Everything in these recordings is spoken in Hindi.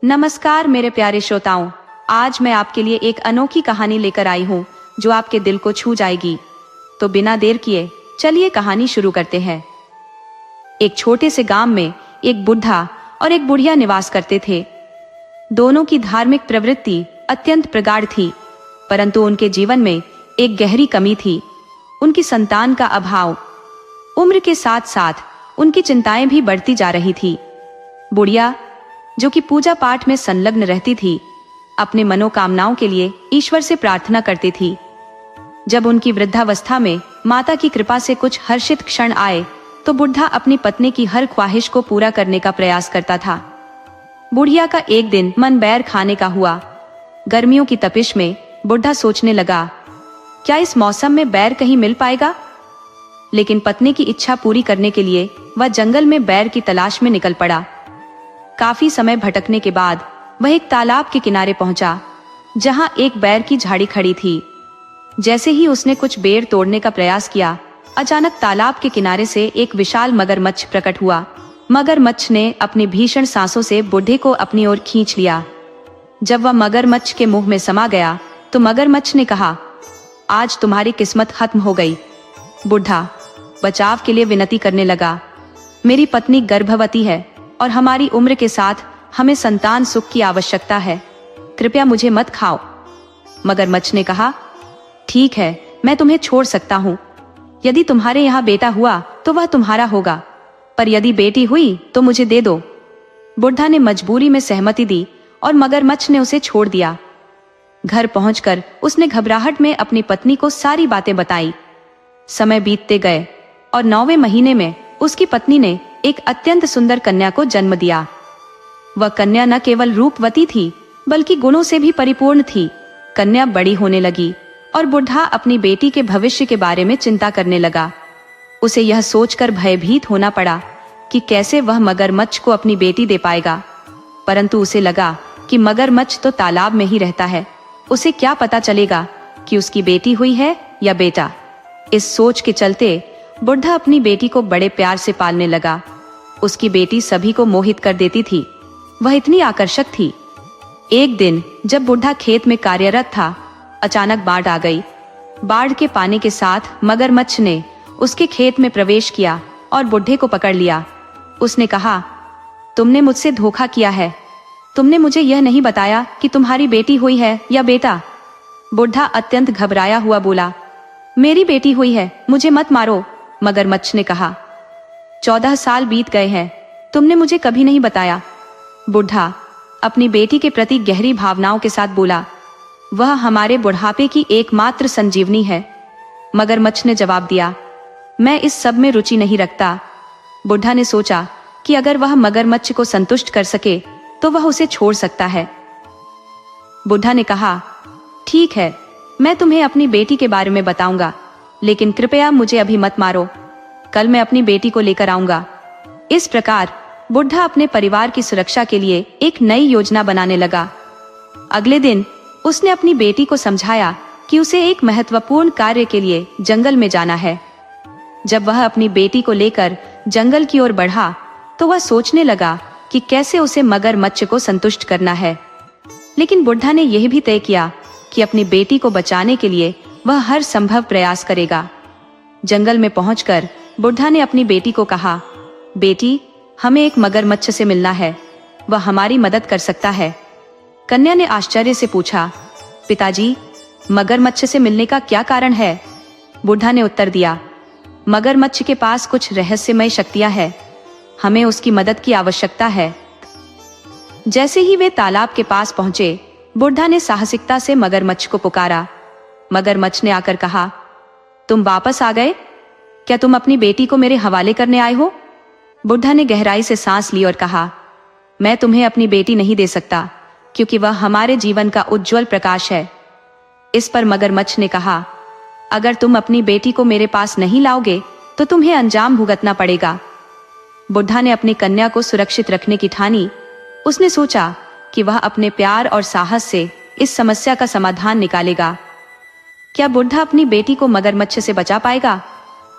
नमस्कार मेरे प्यारे श्रोताओं, आज मैं आपके लिए एक अनोखी कहानी लेकर आई हूँ जो आपके दिल को छू जाएगी। तो बिना देर किए चलिए कहानी शुरू करते हैं। एक छोटे से गांव में एक बुढ़ा और एक बुढ़िया निवास करते थे। दोनों की धार्मिक प्रवृत्ति अत्यंत प्रगाढ़ थी, परंतु उनके जीवन में एक गहरी कमी थी, उनकी संतान का अभाव। उम्र के साथ साथ उनकी चिंताएं भी बढ़ती जा रही थी। बुढ़िया, जो कि पूजा पाठ में संलग्न रहती थी, अपने मनोकामनाओं के लिए ईश्वर से प्रार्थना करती थी। जब उनकी वृद्धावस्था में माता की कृपा से कुछ हर्षित क्षण आए तो बुढ़ा अपनी पत्नी की हर ख्वाहिश को पूरा करने का प्रयास करता था। बुढ़िया का एक दिन मन बैर खाने का हुआ। गर्मियों की तपिश में बुढ़ा सोचने लगा, क्या इस मौसम में बैर कहीं मिल पाएगा? लेकिन पत्नी की इच्छा पूरी करने के लिए वह जंगल में बैर की तलाश में निकल पड़ा। काफी समय भटकने के बाद वह एक तालाब के किनारे पहुंचा, जहां एक बैर की झाड़ी खड़ी थी। जैसे ही उसने कुछ बेर तोड़ने का प्रयास किया, अचानक तालाब के किनारे से एक विशाल मगरमच्छ प्रकट हुआ। मगरमच्छ ने अपनी भीषण सांसों से बुढ़े को अपनी ओर खींच लिया। जब वह मगरमच्छ के मुंह में समा गया तो मगरमच्छ ने कहा, आज तुम्हारी किस्मत खत्म हो गई। बुढ़ा बचाव के लिए विनती करने लगा, मेरी पत्नी गर्भवती है और हमारी उम्र के साथ हमें संतान सुख की आवश्यकता है, कृपया मुझे मत खाओ। मगरमच्छ ने कहा, ठीक है, मैं तुम्हें छोड़ सकता हूँ। यदि तुम्हारे यहाँ बेटा हुआ तो वह तुम्हारा होगा, पर यदि बेटी हुई तो मुझे दे दो। बुढ़ा ने मजबूरी में सहमति दी और मगरमच्छ ने उसे छोड़ दिया। घर पहुंचकर उसने घबराहट में अपनी पत्नी को सारी बातें बताई। समय बीतते गए और 9वें महीने में उसकी पत्नी ने एक अत्यंत सुंदर कन्या को जन्म दिया। वह कन्या न केवल रूपवती थी बल्कि गुणों से भी परिपूर्ण थी। कन्या बड़ी होने लगी और बुढ़ा अपनी बेटी के भविष्य के बारे में चिंता करने लगा। उसे यह सोचकर भयभीत होना पड़ा कि कैसे वह मगरमच्छ को अपनी बेटी दे पाएगा, परंतु उसे लगा कि मगरमच्छ तो तालाब में ही रहता है, उसे क्या पता चलेगा कि उसकी बेटी हुई है या बेटा। इस सोच के चलते बुढ़ा अपनी बेटी को बड़े प्यार से पालने लगा। उसकी बेटी सभी को मोहित कर देती थी, वह इतनी आकर्षक थी। एक दिन जब बुढ़ा खेत में कार्यरत था, अचानक बाढ़ आ गई। बाढ़ के पानी के साथ मगरमच्छ ने उसके खेत में प्रवेश किया और बुढ़े को पकड़ लिया। उसने कहा, तुमने मुझसे धोखा किया है, तुमने मुझे यह नहीं बताया कि तुम्हारी बेटी हुई है या बेटा। बुढ़ा अत्यंत घबराया हुआ बोला, मेरी बेटी हुई है, मुझे मत मारो। मगरमच्छ ने कहा, 14 साल बीत गए हैं, तुमने मुझे कभी नहीं बताया। बुढ़ा अपनी बेटी के प्रति गहरी भावनाओं के साथ बोला, वह हमारे बुढ़ापे की एकमात्र संजीवनी है। मगरमच्छ ने जवाब दिया, मैं इस सब में रुचि नहीं रखता। बुढ़ा ने सोचा कि अगर वह मगरमच्छ को संतुष्ट कर सके तो वह उसे छोड़ सकता है। बुढ़ा ने कहा, ठीक है, मैं तुम्हें अपनी बेटी के बारे में बताऊंगा, लेकिन कृपया मुझे अभी मत मारो, कल मैं अपनी बेटी को लेकर आऊंगा। इस प्रकार बुढ़ा अपने परिवार की सुरक्षा के लिए एक नई योजना बनाने लगा। अगले दिन उसने अपनी बेटी को समझाया कि उसे एक महत्वपूर्ण कार्य के लिए जंगल में जाना है। जब वह अपनी बेटी को लेकर जंगल की ओर बढ़ा तो वह सोचने लगा कि कैसे उसे मगरमच्छ को संतुष्ट करना है। लेकिन बुढ़ा ने यह भी तय किया कि अपनी बेटी को बचाने के लिए वह हर संभव प्रयास करेगा। जंगल में पहुंचकर बुढ़ा ने अपनी बेटी को कहा, बेटी, हमें एक मगरमच्छ से मिलना है, वह हमारी मदद कर सकता है। कन्या ने आश्चर्य से पूछा, पिताजी, मगरमच्छ से मिलने का क्या कारण है? बुढ़ा ने उत्तर दिया, मगरमच्छ के पास कुछ रहस्यमय शक्तियां हैं, हमें उसकी मदद की आवश्यकता है। जैसे ही वे तालाब के पास पहुंचे, बुढ़ा ने साहसिकता से मगरमच्छ को पुकारा। मगरमच्छ ने आकर कहा, तुम वापस आ गए? क्या तुम अपनी बेटी को मेरे हवाले करने आए हो? बुढ़ा ने गहराई से सांस ली और कहा, मैं तुम्हें अपनी बेटी नहीं दे सकता, क्योंकि वह हमारे जीवन का उज्जवल प्रकाश है। इस पर मगरमच्छ ने कहा, अगर तुम अपनी बेटी को मेरे पास नहीं लाओगे तो तुम्हें अंजाम भुगतना पड़ेगा। बुढ़ा ने अपनी कन्या को सुरक्षित रखने की ठानी। उसने सोचा कि वह अपने प्यार और साहस से इस समस्या का समाधान निकालेगा। क्या बुढ़ा अपनी बेटी को मगरमच्छ से बचा पाएगा?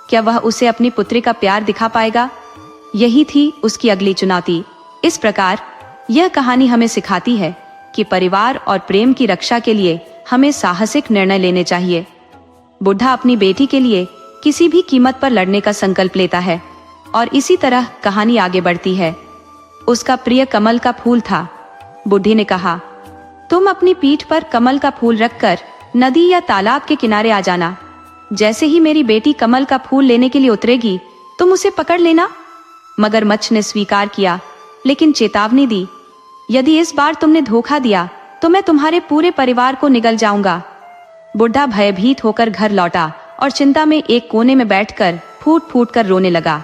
क्या वह उसे अपनी पुत्री का प्यार दिखा पाएगा? यही थी उसकी अगली चुनौती। इस प्रकार यह कहानी हमें सिखाती है कि परिवार और प्रेम की रक्षा के लिए हमें साहसिक निर्णय लेने चाहिए। बुढ़ा अपनी बेटी के लिए किसी भी कीमत पर लड़ने का संकल्प लेता है और इसी तरह कहानी आगे बढ़ती है। उसका प्रिय कमल का फूल था। बुढ़ी ने कहा, तुम अपनी पीठ पर कमल का फूल रखकर नदी या तालाब के किनारे आ जाना। जैसे ही मेरी बेटी कमल का फूल लेने के लिए उतरेगी, तुम उसे पकड़ लेना। मगरमच्छ ने स्वीकार किया, लेकिन चेतावनी दी, यदि इस बार तुमने धोखा दिया तो मैं तुम्हारे पूरे परिवार को निगल जाऊंगा। बुढ़ा भयभीत होकर घर लौटा और चिंता में एक कोने में बैठकर फूट फूट कर रोने लगा।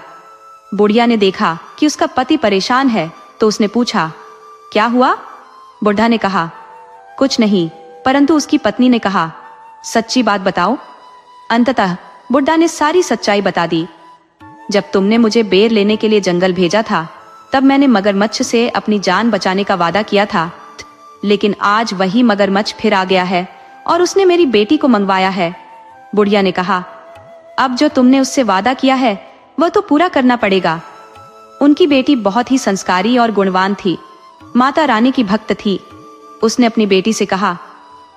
बुढ़िया ने देखा कि उसका पति परेशान है, तो उसने पूछा, क्या हुआ? बुढ़ा ने कहा, कुछ नहीं, परंतु उसकी पत्नी ने कहा, सच्ची बात बताओ। अंततः बुढ़ा ने सारी सच्चाई बता दी। जब तुमने मुझे बेर लेने के लिए जंगल भेजा था, तब मैंने मगरमच्छ से अपनी जान बचाने का वादा किया था, लेकिन आज वही मगरमच्छ फिर आ गया है और उसने मेरी बेटी को मंगवाया है। बुढ़िया ने कहा, अब जो तुमने उससे वादा किया है वह तो पूरा करना पड़ेगा। उनकी बेटी बहुत ही संस्कारी और गुणवान थी, माता रानी की भक्त थी। उसने अपनी बेटी से कहा,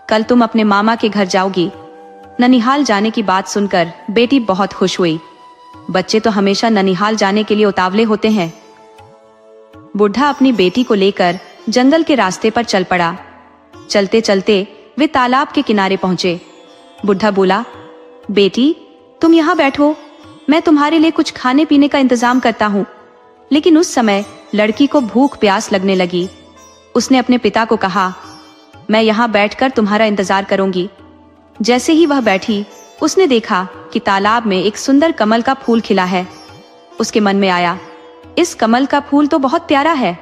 कल तुम अपने मामा के घर जाओगी। ननिहाल जाने की बात सुनकर बेटी बहुत खुश हुई। बच्चे तो हमेशा ननिहाल जाने के लिए उतावले होते हैं। बुढ़ा अपनी बेटी को लेकर जंगल के रास्ते पर चल पड़ा। चलते चलते वे तालाब के किनारे पहुंचे। बुढ़ा बोला, बेटी तुम यहाँ बैठो, मैं तुम्हारे लिए कुछ खाने पीने का इंतजाम करता हूँ। लेकिन उस समय लड़की को भूख प्यास लगने लगी। उसने अपने पिता को कहा, मैं यहाँ बैठकर तुम्हारा इंतजार करूंगी। जैसे ही वह बैठी, उसने देखा कि तालाब में एक सुंदर कमल का फूल खिला है। उसके मन में आया, इस कमल का फूल तो बहुत प्यारा है।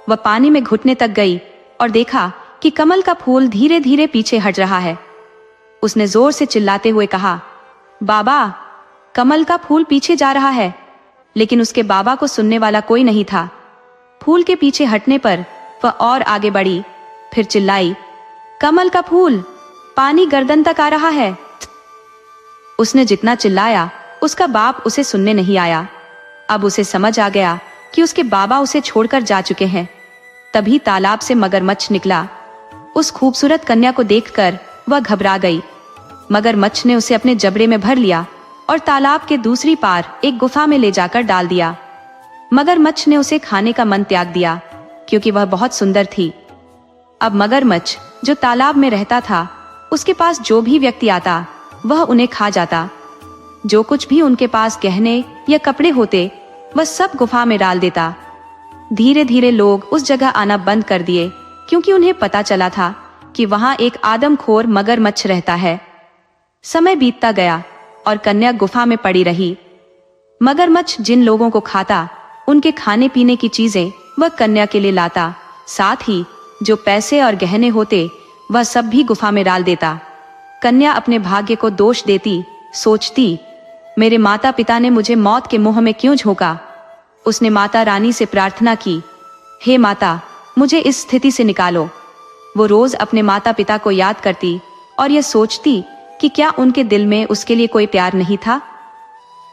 वह पानी में घुटने तक गई और देखा कि कमल का फूल धीरे धीरे पीछे हट रहा है। उसने जोर से चिल्लाते हुए कहा, बाबा, कमल का फूल पीछे जा रहा है। लेकिन उसके बाबा को सुनने वाला कोई नहीं था। फूल के पीछे हटने पर वह और आगे बढ़ी, फिर चिल्लाई, कमल का फूल पानी गर्दन तक आ रहा है। उसने जितना चिल्लाया, उसका बाप उसे सुनने नहीं आया। अब उसे समझ आ गया कि उसके बाबा उसे छोड़कर जा चुके हैं। तभी तालाब से मगरमच्छ निकला। उस खूबसूरत कन्या को देखकर वह घबरा गई। मगरमच्छ ने उसे अपने जबड़े में भर लिया और तालाब के दूसरी पार एक गुफा में ले जाकर डाल दिया। मगरमच्छ ने उसे खाने का मन त्याग दिया, क्योंकि वह बहुत सुंदर थी। अब मगरमच्छ जो तालाब में रहता था, उसके पास जो भी व्यक्ति आता वह उन्हें खा जाता। जो कुछ भी उनके पास गहने या कपड़े होते, वह सब गुफा में डाल देता। धीरे धीरे लोग उस जगह आना बंद कर दिए, क्योंकि उन्हें पता चला था कि वहां एक आदमखोर मगरमच्छ रहता है। समय बीतता गया और कन्या गुफा में पड़ी रही। मगरमच्छ जिन लोगों को खाता, उनके खाने पीने की चीजें वह कन्या के लिए लाता। साथ ही जो पैसे और गहने होते, वह सब भी गुफा में डाल देता। कन्या अपने भाग्य को दोष देती, सोचती, मेरे माता पिता ने मुझे मौत के मुंह में क्यों झोंका। उसने माता रानी से प्रार्थना की, हे माता, मुझे इस स्थिति से निकालो। वो रोज अपने माता पिता को याद करती और यह सोचती कि क्या उनके दिल में उसके लिए कोई प्यार नहीं था।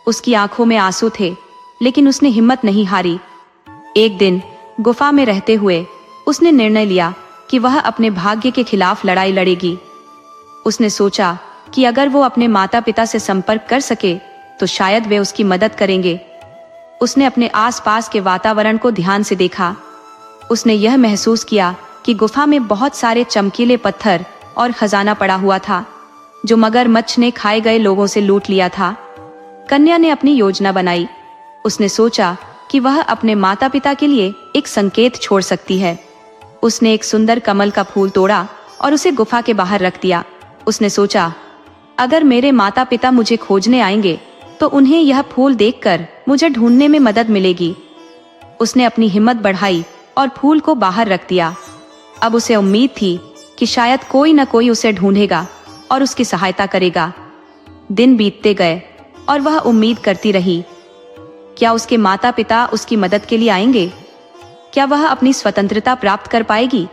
उसकी आंखों में आंसू थे, लेकिन उसने हिम्मत नहीं हारी। एक दिन गुफा में रहते हुए उसने निर्णय लिया कि वह अपने भाग्य के खिलाफ लड़ाई लड़ेगी। उसने सोचा कि अगर वो अपने माता पिता से संपर्क कर सके तो शायद वे उसकी मदद करेंगे। उसने अपने आसपास के वातावरण को ध्यान से देखा। उसने यह महसूस किया कि गुफा में बहुत सारे चमकीले पत्थर और खजाना पड़ा हुआ था, जो मगरमच्छ ने खाए गए लोगों से लूट लिया था। कन्या ने अपनी योजना बनाई। उसने सोचा कि वह अपने माता पिता के लिए एक संकेत छोड़ सकती है। उसने एक सुंदर कमल का फूल तोड़ा और उसे गुफा के बाहर रख दिया। उसने सोचा, अगर मेरे माता पिता मुझे खोजने आएंगे तो उन्हें यह फूल देखकर मुझे ढूंढने में मदद मिलेगी। उसने अपनी हिम्मत बढ़ाई और फूल को बाहर रख दिया। अब उसे उम्मीद थी कि शायद कोई न कोई उसे ढूंढेगा और उसकी सहायता करेगा। दिन बीतते गए और वह उम्मीद करती रही। क्या उसके माता पिता उसकी मदद के लिए आएंगे? क्या वह अपनी स्वतंत्रता प्राप्त कर पाएगी?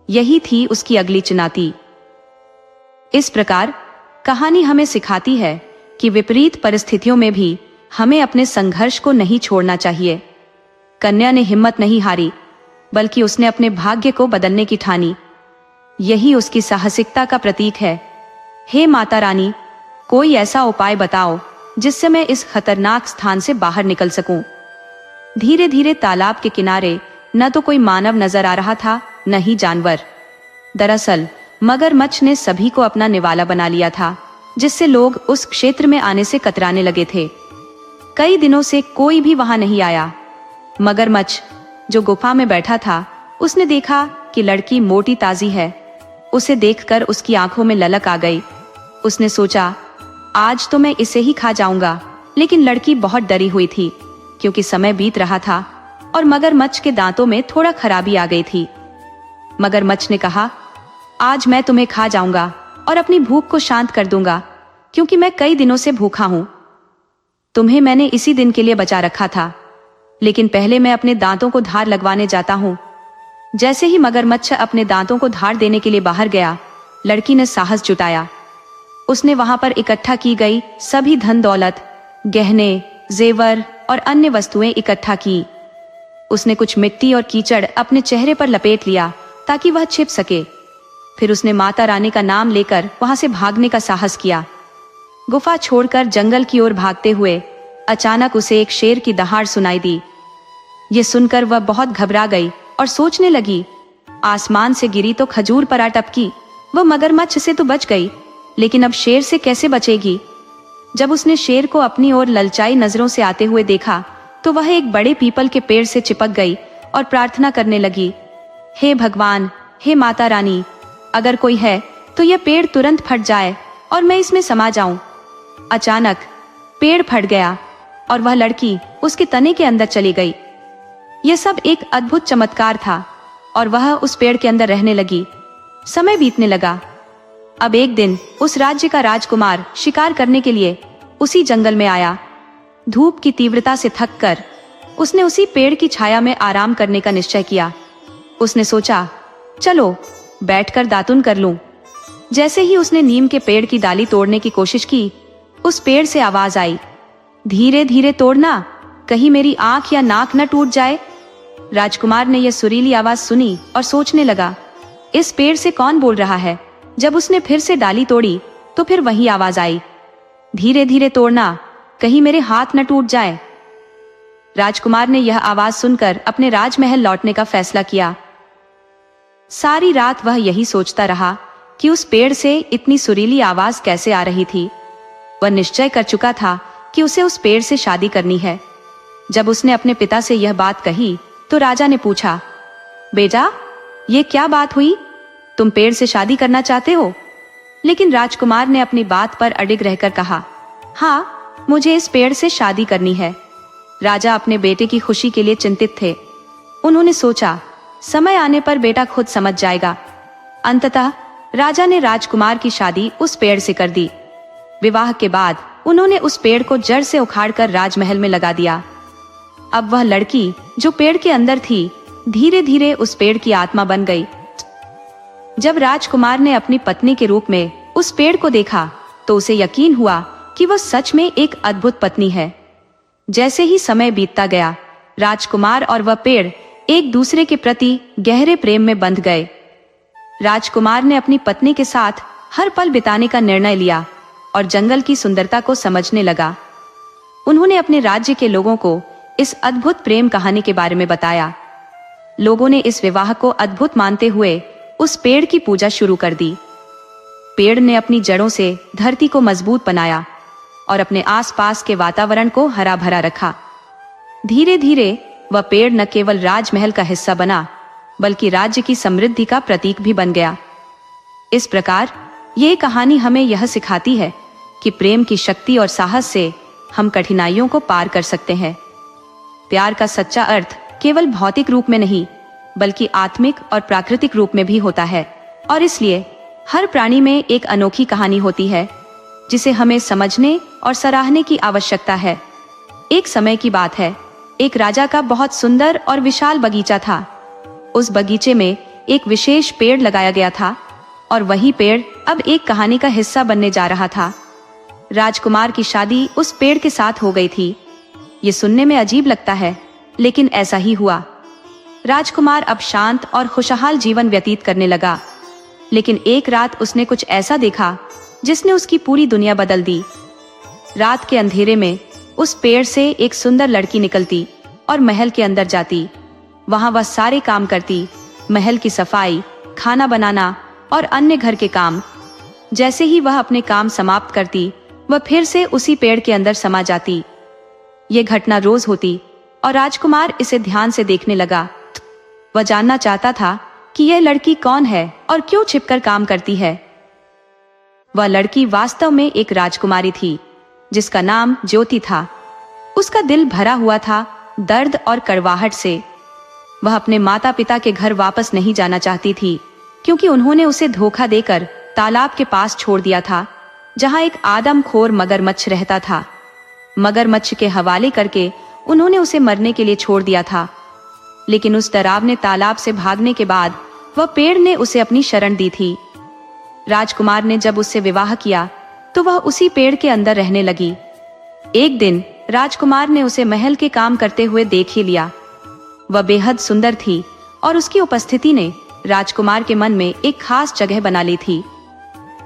यही थी उसकी अगली चुनौती। इस प्रकार कहानी हमें सिखाती है कि विपरीत परिस्थितियों में भी हमें अपने संघर्ष को नहीं छोड़ना चाहिए। कन्या ने हिम्मत नहीं हारी। बल्कि उसने अपने भाग्य को बदलने की ठानी। यही उसकी साहसिकता का प्रतीक है। हे माता रानी, कोई ऐसा उपाय बताओ जिससे मैं इस खतरनाक स्थान से बाहर निकल सकूं। धीरे धीरे तालाब के किनारे न तो कोई मानव नजर आ रहा था, न ही जानवर। दरअसल मगरमच्छ ने सभी को अपना निवाला बना लिया था, जिससे लोग उस क्षेत्र में आने से कतराने लगे थे। कई दिनों से कोई भी वहां नहीं आया। मगरमच्छ जो गुफा में बैठा था, उसने देखा कि लड़की मोटी ताजी है। उसे देखकर उसकी आंखों में ललक आ गई। उसने सोचा, आज तो मैं इसे ही खा जाऊंगा। लेकिन लड़की बहुत डरी हुई थी, क्योंकि समय बीत रहा था और मगरमच्छ के दांतों में थोड़ा खराबी आ गई थी। मगरमच्छ ने कहा, आज मैं तुम्हें खा जाऊंगा और अपनी भूख को शांत कर दूंगा, क्योंकि मैं कई दिनों से भूखा हूं। तुम्हें मैंने इसी दिन के लिए बचा रखा था, लेकिन पहले मैं अपने दांतों को धार लगवाने जाता हूं। जैसे ही मगरमच्छ अपने दांतों को धार देने के लिए बाहर गया, लड़की ने साहस जुटाया। उसने वहां पर इकट्ठा की गई सभी धन दौलत, गहने, जेवर और अन्य वस्तुएं इकट्ठा की। उसने कुछ मिट्टी और कीचड़ अपने चेहरे पर लपेट लिया ताकि वह छिप सके। फिर उसने माता रानी का नाम लेकर वहां से भागने का साहस किया। गुफा छोड़कर जंगल की ओर भागते हुए अचानक उसे एक शेर की दहाड़ सुनाई दी। ये सुनकर वह बहुत घबरा गई और सोचने लगी, आसमान से गिरी तो खजूर पर आ टपकी। वह मगरमच्छ से तो बच गई, लेकिन अब शेर से कैसे बचेगी? जब उसने शेर को अपनी ओर ललचाई नजरों से आते हुए देखा, तो वह एक बड़े पीपल के पेड़ से चिपक गई और प्रार्थना करने लगी, हे भगवान, हे माता रानी, अगर कोई है तो यह पेड़ तुरंत फट जाए और मैं इसमें समा जाऊं। अचानक पेड़ फट गया और वह लड़की उसके तने के अंदर चली गई। यह सब एक अद्भुत चमत्कार था और वह उस पेड़ के अंदर रहने लगी। समय बीतने लगा। अब एक दिन उस राज्य का राजकुमार शिकार करने के लिए उसी जंगल में आया। धूप की तीव्रता से थककर उसने उसी पेड़ की छाया में आराम करने का निश्चय किया। उसने सोचा, चलो बैठकर दातुन कर लूं। जैसे ही उसने नीम के पेड़ की डाली तोड़ने की कोशिश की, उस पेड़ से आवाज आई, धीरे धीरे तोड़ना, कहीं मेरी आंख या नाक न टूट जाए। राजकुमार ने यह सुरीली आवाज सुनी और सोचने लगा, इस पेड़ से कौन बोल रहा है। जब उसने फिर से डाली तोड़ी तो फिर वही आवाज आई, धीरे धीरे तोड़ना, कहीं मेरे हाथ न टूट जाए। राजकुमार ने यह आवाज सुनकर अपने राजमहल लौटने का फैसला किया। सारी रात वह यही सोचता रहा कि उस पेड़ से इतनी सुरीली आवाज कैसे आ रही थी। वह निश्चय कर चुका था कि उसे उस पेड़ से शादी करनी है। जब उसने अपने पिता से यह बात कही तो राजा ने पूछा, बेटा, ये क्या बात हुई? तुम पेड़ से शादी करना चाहते हो? लेकिन राजकुमार ने अपनी बात पर अडिग रहकर कहा, हाँ, मुझे इस पेड़ से शादी करनी है। राजा अपने बेटे की खुशी के लिए चिंतित थे। उन्होंने सोचा, समय आने पर बेटा खुद समझ जाएगा। अंततः राजा ने राजकुमार की शादी उस पेड़ से कर दी। विवाह के बाद उन्होंने उस पेड़ को जड़ से उखाड़कर राजमहल में लगा दिया। अब वह लड़की जो पेड़ के अंदर थी, धीरे धीरे उस पेड़ की आत्मा बन गई। जब राजकुमार ने अपनी पत्नी के रूप में उस पेड़ को देखा तो उसे यकीन हुआ कि वह सच में एक अद्भुत पत्नी है। जैसे ही समय बीतता गया, राजकुमार और वह पेड़ एक दूसरे के प्रति गहरे प्रेम में बंध गए। राजकुमार ने अपनी पत्नी के साथ हर पल बिताने का निर्णय लिया और जंगल की सुंदरता को समझने लगा। उन्होंने अपने राज्य के लोगों को इस अद्भुत प्रेम कहानी के बारे में बताया। लोगों ने इस विवाह को अद्भुत मानते हुए उस पेड़ की पूजा शुरू कर दी। पेड़ ने अपनी जड़ों से धरती को मजबूत बनाया और अपने आसपास के वातावरण को हरा भरा रखा। धीरे धीरे वह पेड़ न केवल राजमहल का हिस्सा बना, बल्कि राज्य की समृद्धि का प्रतीक भी बन गया। इस प्रकार ये कहानी हमें यह सिखाती है कि प्रेम की शक्ति और साहस से हम कठिनाइयों को पार कर सकते हैं। प्यार का सच्चा अर्थ केवल भौतिक रूप में नहीं, बल्कि आत्मिक और प्राकृतिक रूप में भी होता है। और इसलिए हर प्राणी में एक अनोखी कहानी होती है, जिसे हमें समझने और सराहने की आवश्यकता है। एक समय की बात है, एक राजा का बहुत सुंदर और विशाल बगीचा था। उस बगीचे में एक विशेष पेड़ लगाया गया था और वही पेड़ अब एक कहानी का हिस्सा बनने जा रहा था। राजकुमार की शादी उस पेड़ के साथ हो गई थी। ये सुनने में अजीब लगता है, लेकिन ऐसा ही हुआ। राजकुमार अब शांत और खुशहाल जीवन व्यतीत करने लगा। लेकिन एक रात उसने कुछ ऐसा देखा जिसने उसकी पूरी दुनिया बदल दी। रात के अंधेरे में उस पेड़ से एक सुंदर लड़की निकलती और महल के अंदर जाती। वहां वह सारे काम करती, महल की सफाई, खाना बनाना और अन्य घर के काम। जैसे ही वह अपने काम समाप्त करती, वह फिर से उसी पेड़ के अंदर समा जाती। ये घटना रोज होती और राजकुमार इसे ध्यान से देखने लगा। वह जानना चाहता था कि यह लड़की कौन है और क्यों छिपकर काम करती है। वह लड़की वास्तव में एक राजकुमारी थी जिसका नाम ज्योति था। उसका दिल भरा हुआ था दर्द और कड़वाहट से। वह अपने माता पिता के घर वापस नहीं जाना चाहती थी, क्योंकि उन्होंने उसे धोखा देकर तालाब के पास छोड़ दिया था, जहां एक आदमखोर मगरमच्छ रहता था। मगरमच्छ के हवाले करके उन्होंने उसे मरने के लिए छोड़ दिया था। लेकिन उस डरावने तालाब से भागने के बाद वह पेड़ ने उसे अपनी शरण दी थी। राजकुमार ने जब उससे विवाह किया तो वह उसी पेड़ के अंदर रहने लगी। एक दिन राजकुमार ने उसे महल के काम करते हुए देख ही लिया। वह बेहद सुंदर थी और उसकी उपस्थिति ने राजकुमार के मन में एक खास जगह बना ली थी।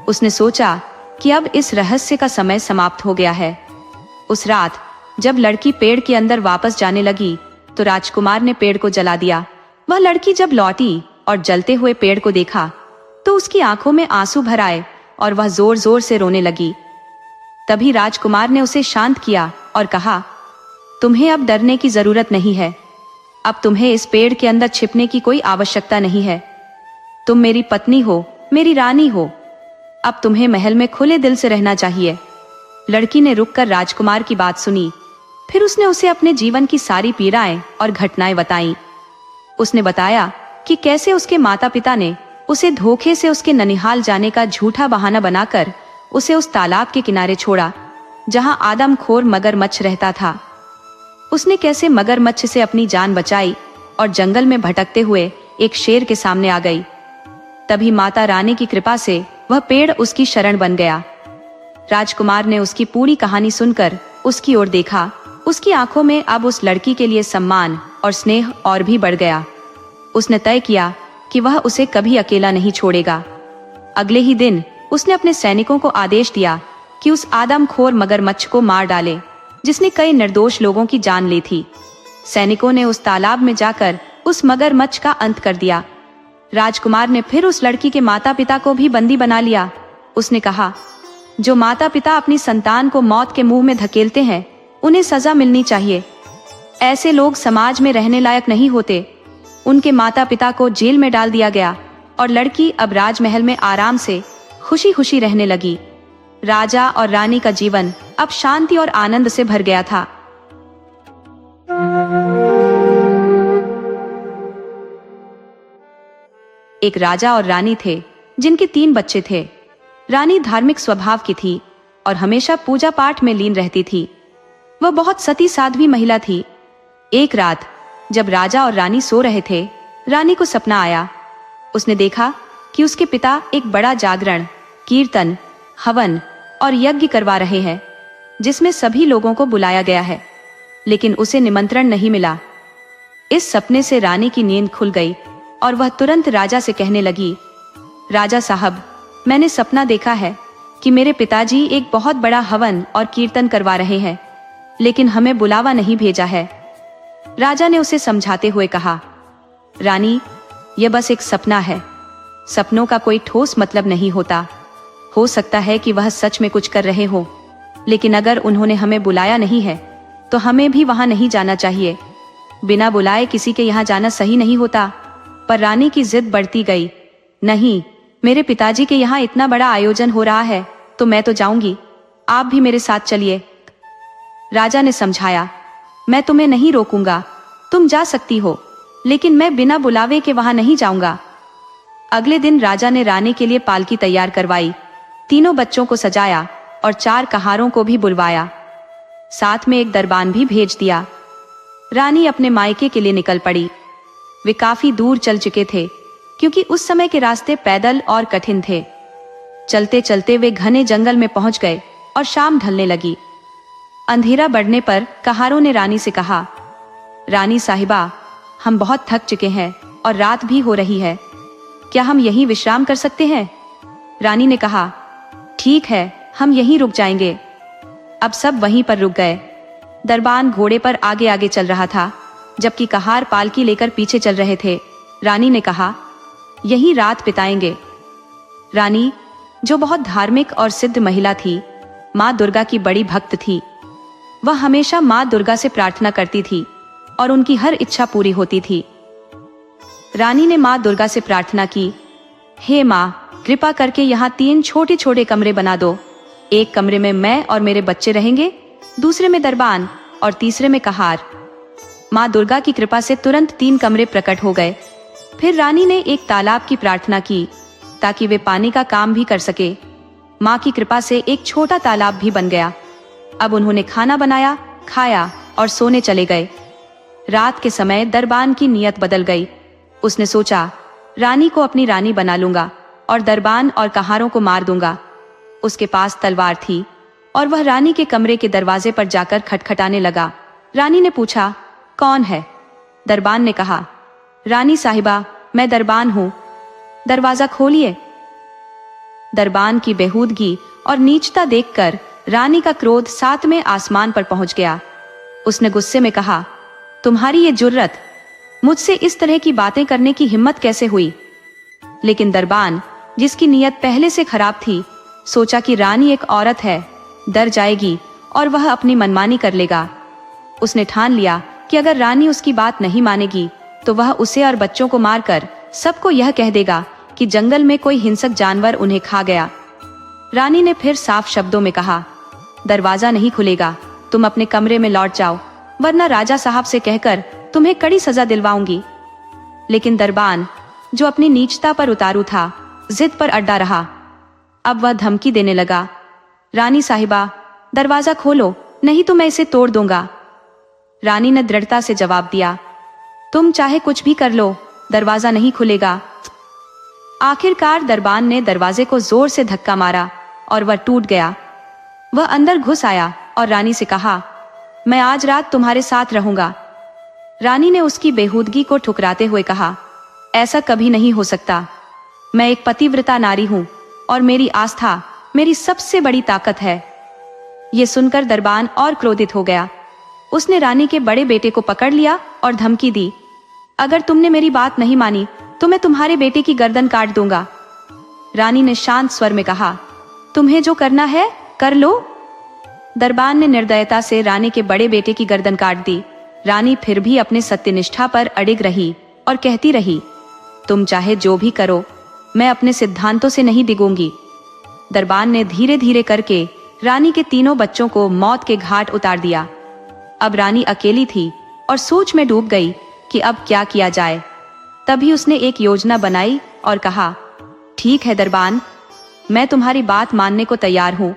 उसने सोचा कि अब इस रहस्य का समय समाप्त हो गया है। उस रात जब लड़की पेड़ के अंदर वापस जाने लगी तो राजकुमार ने पेड़ को जला दिया। वह लड़की जब लौटी और जलते हुए पेड़ को देखा तो उसकी आंखों में आंसू भर आए और वह जोर जोर से रोने लगी। तभी राजकुमार ने उसे शांत किया और कहा, तुम्हें अब डरने की जरूरत नहीं है। अब तुम्हें इस पेड़ के अंदर छिपने की कोई आवश्यकता नहीं है। तुम मेरी पत्नी हो, मेरी रानी हो। अब तुम्हें महल में खुले दिल से रहना चाहिए। लड़की ने रुककर राजकुमार की बात सुनी। फिर उसने उसे अपने जीवन की सारी पीड़ाएं और घटनाएं बताईं। उसने बताया कि कैसे उसके माता पिता ने उसे धोखे से उसके ननिहाल जाने का झूठा बहाना बनाकर उसे उस तालाब के किनारे छोड़ा, जहां आदमखोर मगरमच्छ रहता था। उसने कैसे मगरमच्छ से अपनी जान बचाई और जंगल में भटकते हुए एक शेर के सामने आ गई। तभी माता रानी की कृपा से वह पेड़ उसकी शरण बन गया। राजकुमार ने उसकी पूरी कहानी सुनकर उसकी ओर देखा। उसकी आंखों में अब उस लड़की के लिए सम्मान और स्नेह और भी बढ़ गया। उसने तय किया कि वह उसे कभी अकेला नहीं छोड़ेगा। अगले ही दिन उसने अपने सैनिकों को आदेश दिया कि उस आदमखोर मगरमच्छ को मार डाले, जिसने कई निर्दोष लोगों की जान ली थी। सैनिकों ने उस तालाब में जाकर उस मगरमच्छ का अंत कर दिया। राजकुमार ने फिर उस लड़की के माता पिता को भी बंदी बना लिया। उसने कहा, जो माता पिता अपनी संतान को मौत के मुंह में धकेलते हैं, उन्हें सजा मिलनी चाहिए। ऐसे लोग समाज में रहने लायक नहीं होते। उनके माता पिता को जेल में डाल दिया गया और लड़की अब राजमहल में आराम से खुशी खुशी रहने लगी। राजा और रानी का जीवन अब शांति और आनंद से भर गया था। एक राजा और रानी थे जिनके 3 बच्चे थे। रानी धार्मिक स्वभाव की थी और हमेशा पूजा पाठ में लीन रहती थी। वह बहुत सती साध्वी महिला थी। एक रात जब राजा और रानी सो रहे थे, रानी को सपना आया। उसने देखा कि उसके पिता एक बड़ा जागरण, कीर्तन, हवन और यज्ञ करवा रहे हैं, जिसमें सभी लोगों को बुलाया गया है, लेकिन उसे निमंत्रण नहीं मिला। इस सपने से रानी की नींद खुल गई और वह तुरंत राजा से कहने लगी, राजा साहब, मैंने सपना देखा है कि मेरे पिताजी एक बहुत बड़ा हवन और कीर्तन करवा रहे हैं, लेकिन हमें बुलावा नहीं भेजा है। राजा ने उसे समझाते हुए कहा, रानी, यह बस एक सपना है। सपनों का कोई ठोस मतलब नहीं होता। हो सकता है कि वह सच में कुछ कर रहे हो, लेकिन अगर उन्होंने हमें बुलाया नहीं है तो हमें भी वहां नहीं जाना चाहिए। बिना बुलाए किसी के यहाँ जाना सही नहीं होता। पर रानी की जिद बढ़ती गई। नहीं, मेरे पिताजी के यहाँ इतना बड़ा आयोजन हो रहा है तो मैं तो जाऊंगी, आप भी मेरे साथ चलिए। राजा ने समझाया, मैं तुम्हें नहीं रोकूंगा, तुम जा सकती हो, लेकिन मैं बिना बुलावे के वहां नहीं जाऊंगा। अगले दिन राजा ने रानी के लिए पालकी तैयार करवाई, तीनों बच्चों को सजाया और 4 कहारों को भी बुलवाया। साथ में एक दरबान भी भेज दिया। रानी अपने मायके के लिए निकल पड़ी। वे काफी दूर चल चुके थे, क्योंकि उस समय के रास्ते पैदल और कठिन थे। चलते चलते वे घने जंगल में पहुंच गए और शाम ढलने लगी। अंधेरा बढ़ने पर कहारों ने रानी से कहा, रानी साहिबा, हम बहुत थक चुके हैं और रात भी हो रही है। क्या हम यहीं विश्राम कर सकते हैं? रानी ने कहा, ठीक है, हम यहीं रुक जाएंगे। अब सब वहीं पर रुक गए। दरबान घोड़े पर आगे आगे चल रहा था, जबकि कहार पालकी लेकर पीछे चल रहे थे। रानी ने कहा, यहीं रात बिताएंगे। रानी, जो बहुत धार्मिक और सिद्ध महिला थी, माँ दुर्गा की बड़ी भक्त थी। वह हमेशा माँ दुर्गा से प्रार्थना करती थी और उनकी हर इच्छा पूरी होती थी। रानी ने माँ दुर्गा से प्रार्थना की, हे माँ, कृपा करके यहाँ 3 छोटे छोटे कमरे बना दो। एक कमरे में मैं और मेरे बच्चे रहेंगे, दूसरे में दरबान और तीसरे में कहार। माँ दुर्गा की कृपा से तुरंत 3 कमरे प्रकट हो गए। फिर रानी ने एक तालाब की प्रार्थना की ताकि वे पानी का काम भी कर सके। माँ की कृपा से एक छोटा तालाब भी बन गया। अब उन्होंने खाना बनाया, खाया और सोने चले गए। रात के समय दरबान की नीयत बदल गई। उसने सोचा, रानी को अपनी रानी बना लूंगा और दरबान और कहारों को मार दूंगा। उसके पास तलवार थी और वह रानी के कमरे के दरवाजे पर जाकर खटखटाने लगा। रानी ने पूछा, कौन है? दरबान ने कहा, रानी साहिबा, मैं दरबान हूं, दरवाजा खोलिए। दरबान की बेहूदगी और नीचता देखकर रानी का क्रोध 7वें आसमान पर पहुंच गया। उसने गुस्से में कहा, तुम्हारी ये जुर्रत, मुझसे इस तरह की बातें करने की हिम्मत कैसे हुई? लेकिन दरबान, जिसकी नीयत पहले से खराब थी, सोचा कि रानी एक औरत है, डर जाएगी और वह अपनी मनमानी कर लेगा। उसने ठान लिया कि अगर रानी उसकी बात नहीं मानेगी तो वह उसे और बच्चों को मारकर सबको यह कह देगा कि जंगल में कोई हिंसक जानवर उन्हें खा गया। रानी ने फिर साफ शब्दों में कहा, दरवाजा नहीं खुलेगा, तुम अपने कमरे में लौट जाओ, वरना राजा साहब से कहकर तुम्हें कड़ी सजा दिलवाऊंगी। लेकिन दरबान, जो अपनी नीचता पर उतारू था, जिद पर अड्डा रहा। अब वह धमकी देने लगा, रानी साहिबा, दरवाजा खोलो, नहीं तो मैं इसे तोड़ दूंगा। रानी ने दृढ़ता से जवाब दिया, तुम चाहे कुछ भी कर लो, दरवाजा नहीं खुलेगा। आखिरकार दरबान ने दरवाजे को जोर से धक्का मारा और वह टूट गया। वह अंदर घुस आया और रानी से कहा, मैं आज रात तुम्हारे साथ रहूंगा। रानी ने उसकी बेहूदगी को ठुकराते हुए कहा, ऐसा कभी नहीं हो सकता। मैं एक पतिव्रता नारी हूं और मेरी आस्था मेरी सबसे बड़ी ताकत है। ये सुनकर दरबान और क्रोधित हो गया। उसने रानी के बड़े बेटे को पकड़ लिया और धमकी दी, अगर तुमने मेरी बात नहीं मानी तो मैं तुम्हारे बेटे की गर्दन काट दूंगा। रानी ने शांत स्वर में कहा, तुम्हें जो करना है कर लो। दरबान ने निर्दयता से रानी के बड़े बेटे की गर्दन काट दी। रानी फिर भी अपने सत्यनिष्ठा पर अडिग रही और कहती रही, तुम चाहे जो भी करो, मैं अपने सिद्धांतों से नहीं डिगूंगी। दरबान ने धीरे धीरे करके रानी के 3 बच्चों को मौत के घाट उतार दिया। अब रानी अकेली थी और सोच में डूब गई कि अब क्या किया जाए। तभी उसने एक योजना बनाई और कहा, ठीक है दरबान, मैं तुम्हारी बात मानने को तैयार हूँ,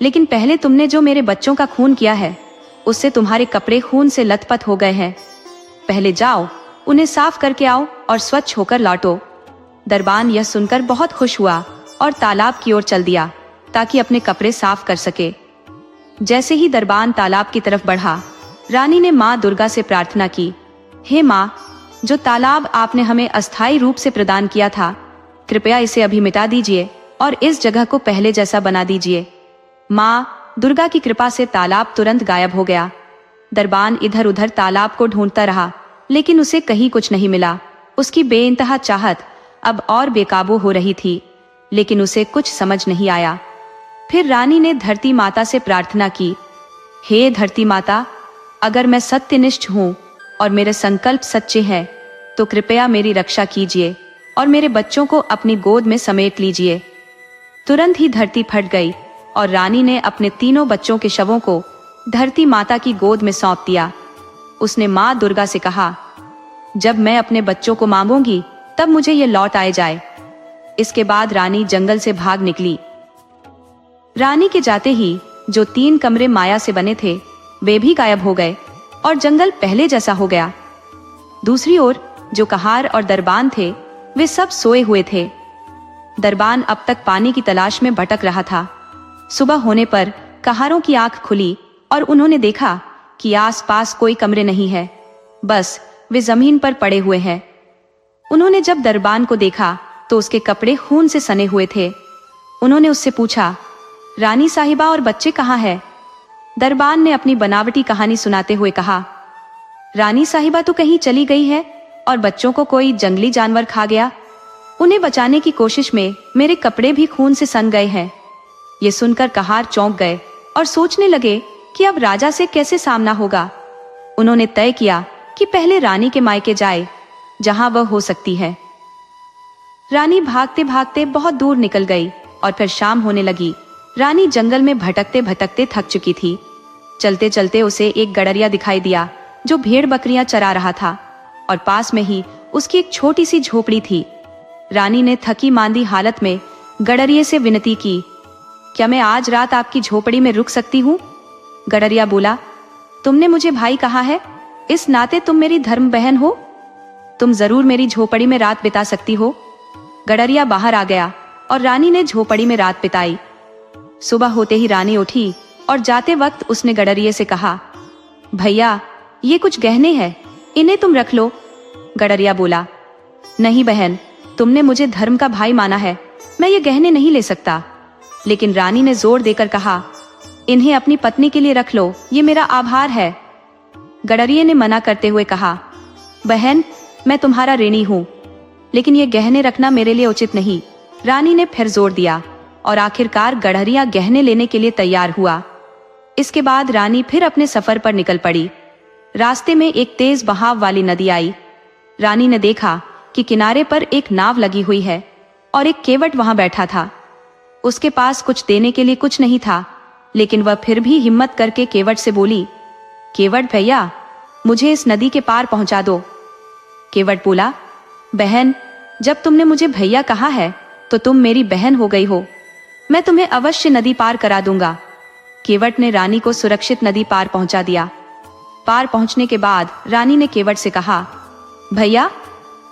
लेकिन पहले तुमने जो मेरे बच्चों का खून किया है, उससे तुम्हारे कपड़े खून से लथपथ हो गए हैं। पहले जाओ, उन्हें साफ करके आओ और स्वच्छ होकर लौटो। दरबान यह सुनकर बहुत खुश हुआ और तालाब की ओर चल दिया ताकि अपने कपड़े साफ कर सके। जैसे ही दरबान तालाब की तरफ बढ़ा, रानी ने माँ दुर्गा से प्रार्थना की, हे माँ, जो तालाब आपने हमें अस्थायी रूप से प्रदान किया था, कृपया इसे अभी मिटा दीजिए और इस जगह को पहले जैसा बना दीजिए। माँ दुर्गा की कृपा से तालाब तुरंत गायब हो गया। दरबान इधर उधर तालाब को ढूंढता रहा, लेकिन उसे कहीं कुछ नहीं मिला। उसकी बेइंतहा चाहत अब और बेकाबू हो रही थी, लेकिन उसे कुछ समझ नहीं आया। फिर रानी ने धरती माता से प्रार्थना की, हे धरती माता, अगर मैं सत्यनिष्ठ हूँ और मेरे संकल्प सच्चे हैं, तो कृपया मेरी रक्षा कीजिए और मेरे बच्चों को अपनी गोद में समेट लीजिए। तुरंत ही धरती फट गई और रानी ने अपने 3 बच्चों के शवों को धरती माता की गोद में सौंप दिया। उसने माँ दुर्गा से कहा, जब मैं अपने बच्चों को मांगूंगी तब मुझे ये लौट आए जाए। इसके बाद रानी जंगल से भाग निकली। रानी के जाते ही जो 3 कमरे माया से बने थे, वे भी गायब हो गए और जंगल पहले जैसा हो गया। दूसरी ओर जो कहार और दरबान थे, वे सब सोए हुए थे। दरबान अब तक पानी की तलाश में भटक रहा था। सुबह होने पर कहारों की आंख खुली और उन्होंने देखा कि आसपास कोई कमरे नहीं है। बस वे जमीन पर पड़े हुए हैं। उन्होंने जब दरबान को देखा तो उसके कपड़े खून से सने हुए थे। उन्होंने उससे पूछा, रानी साहिबा और बच्चे कहाँ हैं? दरबान ने अपनी बनावटी कहानी सुनाते हुए कहा, रानी साहिबा तो कहीं चली गई है और बच्चों को कोई जंगली जानवर खा गया। उन्हें बचाने की कोशिश में मेरे कपड़े भी खून से सन गए हैं। ये सुनकर कहार चौंक गए और सोचने लगे कि अब राजा से कैसे सामना होगा। उन्होंने तय किया कि पहले रानी के मायके जाए, जहां वह हो सकती है। रानी भागते भागते बहुत दूर निकल गई और फिर शाम होने लगी। रानी जंगल में भटकते भटकते थक चुकी थी। चलते चलते उसे एक गडरिया दिखाई दिया जो भेड़ बकरियां चरा रहा था और पास में ही उसकी एक छोटी सी झोपड़ी थी। रानी ने थकी मांदी हालत में गडरिये से विनती की, क्या मैं आज रात आपकी झोपड़ी में रुक सकती हूँ? गडरिया बोला, तुमने मुझे भाई कहा है, इस नाते तुम मेरी धर्म बहन हो, तुम जरूर मेरी झोपड़ी में रात बिता सकती हो। गडरिया बाहर आ गया और रानी ने झोपड़ी में रात बिताई। सुबह होते ही रानी उठी और जाते वक्त उसने गडरिये से कहा, भैया ये कुछ गहने हैं, इन्हें तुम रख लो। गडरिया बोला, नहीं बहन, तुमने मुझे धर्म का भाई माना है, मैं ये गहने नहीं ले सकता। लेकिन रानी ने जोर देकर कहा, इन्हें अपनी पत्नी के लिए रख लो, ये मेरा आभार है। गडरिये ने मना करते हुए कहा, बहन मैं तुम्हारा ऋणी हूँ, लेकिन ये गहने रखना मेरे लिए उचित नहीं। रानी ने फिर जोर दिया और आखिरकार गडरिया गहने लेने के लिए तैयार हुआ। इसके बाद रानी फिर अपने सफर पर निकल पड़ी। रास्ते में एक तेज बहाव वाली नदी आई। रानी ने देखा कि किनारे पर एक नाव लगी हुई है और एक केवट वहां बैठा था। उसके पास कुछ देने के लिए कुछ नहीं था, लेकिन वह फिर भी हिम्मत करके केवट से बोली, केवट भैया मुझे इस नदी के पार पहुंचा दो। केवट बोला, बहन जब तुमने मुझे भैया कहा है तो तुम मेरी बहन हो गई हो, मैं तुम्हें अवश्य नदी पार करा दूंगा। केवट ने रानी को सुरक्षित नदी पार पहुंचा दिया। पार पहुंचने के बाद रानी ने केवट से कहा, भैया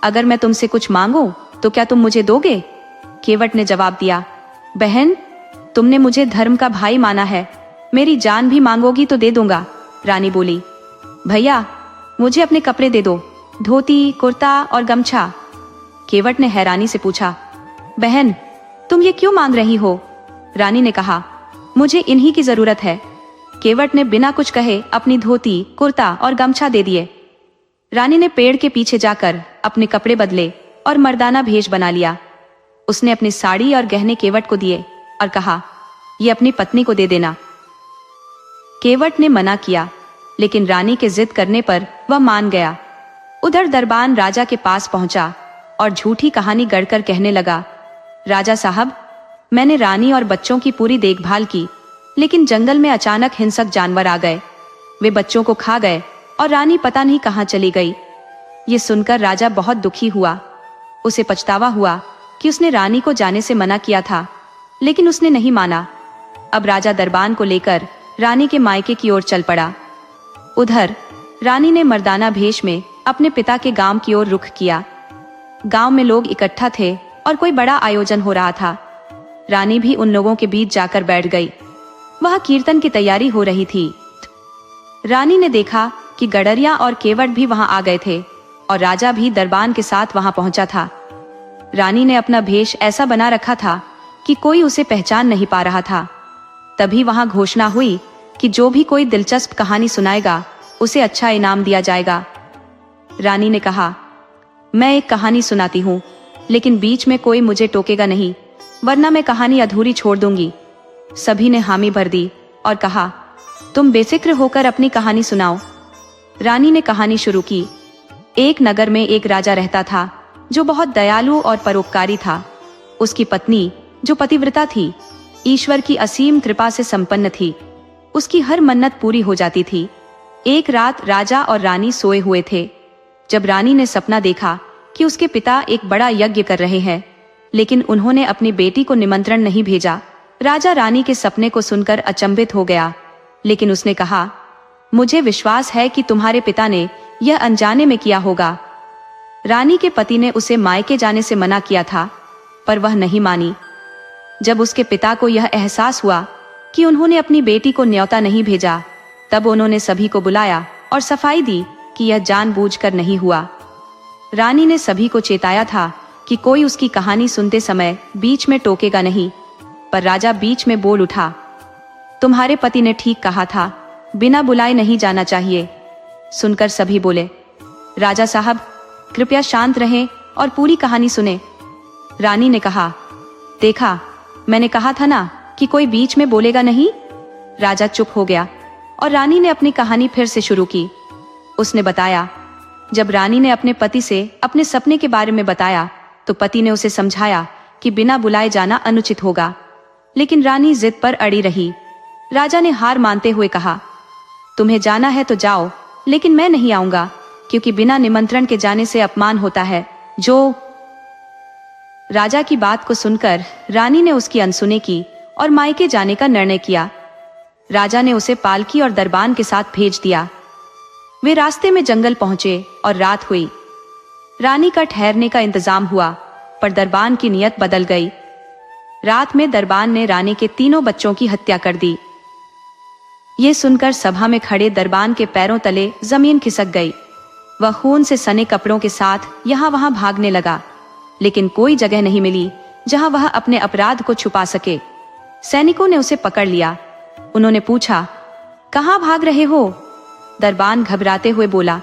अगर मैं तुमसे कुछ मांगूं तो क्या तुम मुझे दोगे? केवट ने जवाब दिया, बहन तुमने मुझे धर्म का भाई माना है, मेरी जान भी मांगोगी तो दे दूंगा। रानी बोली, भैया मुझे अपने कपड़े दे दो, धोती कुर्ता और गमछा। केवट ने हैरानी से पूछा, बहन तुम ये क्यों मांग रही हो? रानी ने कहा, मुझे इन्हीं की जरूरत है। केवट ने बिना कुछ कहे अपनी धोती कुर्ता और गमछा दे दिए। रानी ने पेड़ के पीछे जाकर अपने कपड़े बदले और मर्दाना भेष बना लिया। उसने अपनी साड़ी और गहने केवट को दिए और कहा, ये अपनी पत्नी को दे देना। केवट ने मना किया, लेकिन रानी के जिद करने पर वह मान गया। उधर दरबान राजा के पास पहुंचा और झूठी कहानी गढ़कर कहने लगा, राजा साहब मैंने रानी और बच्चों की पूरी देखभाल की, लेकिन जंगल में अचानक हिंसक जानवर आ गए, वे बच्चों को खा गए और रानी पता नहीं कहां चली गई। ये सुनकर राजा बहुत दुखी हुआ। उसे पछतावा हुआ कि उसने रानी को जाने से मना किया था, लेकिन उसने नहीं माना। अब राजा दरबान को लेकर रानी के मायके की ओर चल पड़ा। उधर रानी ने मर्दाना भेष में अपने पिता के गांव की ओर रुख किया। गांव में लोग इकट्ठा थे और कोई बड़ा आयोजन हो रहा था। रानी भी उन लोगों के बीच जाकर बैठ गई। वह कीर्तन की तैयारी हो रही थी। रानी ने देखा कि गडरिया और केवट भी वहां आ गए थे और राजा भी दरबान के साथ वहां पहुंचा था। रानी ने अपना भेष ऐसा बना रखा था कि कोई उसे पहचान नहीं पा रहा था। तभी वहां घोषणा हुई कि जो भी कोई दिलचस्प कहानी सुनाएगा उसे अच्छा इनाम दिया जाएगा। रानी ने कहा, मैं एक कहानी सुनाती हूँ, लेकिन बीच में कोई मुझे टोकेगा नहीं, वरना मैं कहानी अधूरी छोड़ दूंगी। सभी ने हामी भर दी और कहा, तुम बेफिक्र होकर अपनी कहानी सुनाओ। रानी ने कहानी शुरू की। एक नगर में एक राजा रहता था जो बहुत दयालु और परोपकारी था। उसकी पत्नी जो पतिव्रता थी, ईश्वर की असीम कृपा से संपन्न थी। उसकी हर मन्नत पूरी हो जाती थी। एक रात राजा और रानी सोए हुए थे जब रानी ने सपना देखा कि उसके पिता एक बड़ा यज्ञ कर रहे हैं, लेकिन उन्होंने अपनी बेटी को निमंत्रण नहीं भेजा। राजा रानी के सपने को सुनकर अचंभित हो गया, लेकिन उसने कहा, मुझे विश्वास है कि तुम्हारे पिता ने यह अनजाने में किया होगा। रानी के पति ने उसे मायके जाने से मना किया था, पर वह नहीं मानी। जब उसके पिता को यह एहसास हुआ कि उन्होंने अपनी बेटी को न्योता नहीं भेजा, तब उन्होंने सभी को बुलाया और सफाई दी कि यह जानबूझकर नहीं हुआ। रानी ने सभी को चेताया था कि कोई उसकी कहानी सुनते समय बीच में टोकेगा नहीं, पर राजा बीच में बोल उठा, तुम्हारे पति ने ठीक कहा था, बिना बुलाए नहीं जाना चाहिए। सुनकर सभी बोले, राजा साहब कृपया शांत रहें और पूरी कहानी सुने। रानी ने कहा, देखा, मैंने कहा था ना कि कोई बीच में बोलेगा नहीं। राजा चुप हो गया और रानी ने अपनी कहानी फिर से शुरू की। उसने बताया, जब रानी ने अपने पति से अपने सपने के बारे में बताया तो पति ने उसे समझाया कि बिना बुलाए जाना अनुचित होगा, लेकिन रानी जिद पर अड़ी रही। राजा ने हार मानते हुए कहा, तुम्हें जाना है तो जाओ, लेकिन मैं नहीं आऊंगा, क्योंकि बिना निमंत्रण के जाने से अपमान होता है। जो राजा की बात को सुनकर रानी ने उसकी अनसुनी की और मायके जाने का निर्णय किया। राजा ने उसे पालकी और दरबान के साथ भेज दिया। वे रास्ते में जंगल पहुंचे और रात हुई। रानी का ठहरने का इंतजाम हुआ, पर दरबान की नियत बदल गई। रात में दरबान ने रानी के 3 बच्चों की हत्या कर दी। ये सुनकर सभा में खड़े दरबान के पैरों तले जमीन खिसक गई। वह खून से सने कपड़ों के साथ यहाँ वहां भागने लगा, लेकिन कोई जगह नहीं मिली जहां वह अपने अपराध को छुपा सके। सैनिकों ने उसे पकड़ लिया। उन्होंने पूछा, कहाँ भाग रहे हो? दरबान घबराते हुए बोला,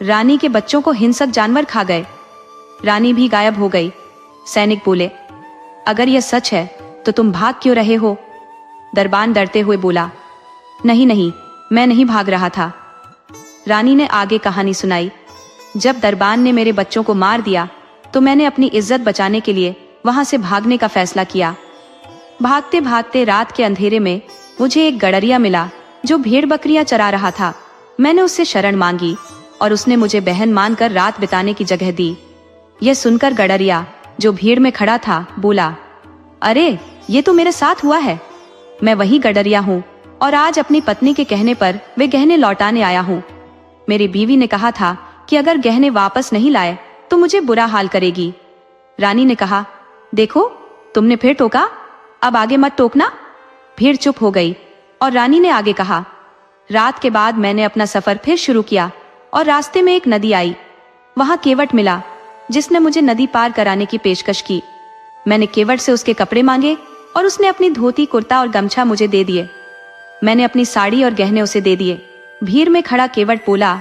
रानी के बच्चों को हिंसक जानवर खा गए। रानी भी गायब हो गई। सैनिक बोले, अगर यह सच है तो तुम भाग क्यों रहे हो? दरबान डरते हुए बोला, नहीं नहीं, मैं नहीं भाग रहा था। रानी ने आगे कहानी सुनाई। जब दरबान ने मेरे बच्चों को मार दिया तो मैंने अपनी इज्जत बचाने के लिए वहां से भागने का फैसला किया। भागते भागते रात के अंधेरे में मुझे एक गडरिया मिला जो भेड़ बकरियां चरा रहा था। मैंने उससे शरण मांगी और उसने मुझे बहन मानकर रात बिताने की जगह दी। यह सुनकर गडरिया, जो भीड़ में खड़ा था, बोला, अरे ये तो मेरे साथ हुआ है। मैं वही गडरिया हूँ और आज अपनी पत्नी के कहने पर वे गहने लौटाने आया हूँ। मेरी बीवी ने कहा था कि अगर गहने वापस नहीं लाए तो मुझे बुरा हाल करेगी। रानी ने कहा, देखो तुमने फिर टोका, अब आगे मत टोकना। भीड़ चुप हो गई और रानी ने आगे कहा, रात के बाद मैंने अपना सफर फिर शुरू किया और रास्ते में एक नदी आई। वहां केवट मिला जिसने मुझे नदी पार कराने की पेशकश की। मैंने केवट से उसके कपड़े मांगे और उसने अपनी धोती, कुर्ता और गमछा मुझे दे दिए। मैंने अपनी साड़ी और गहने उसे दे दिए। भीड़ में खड़ा केवट बोला,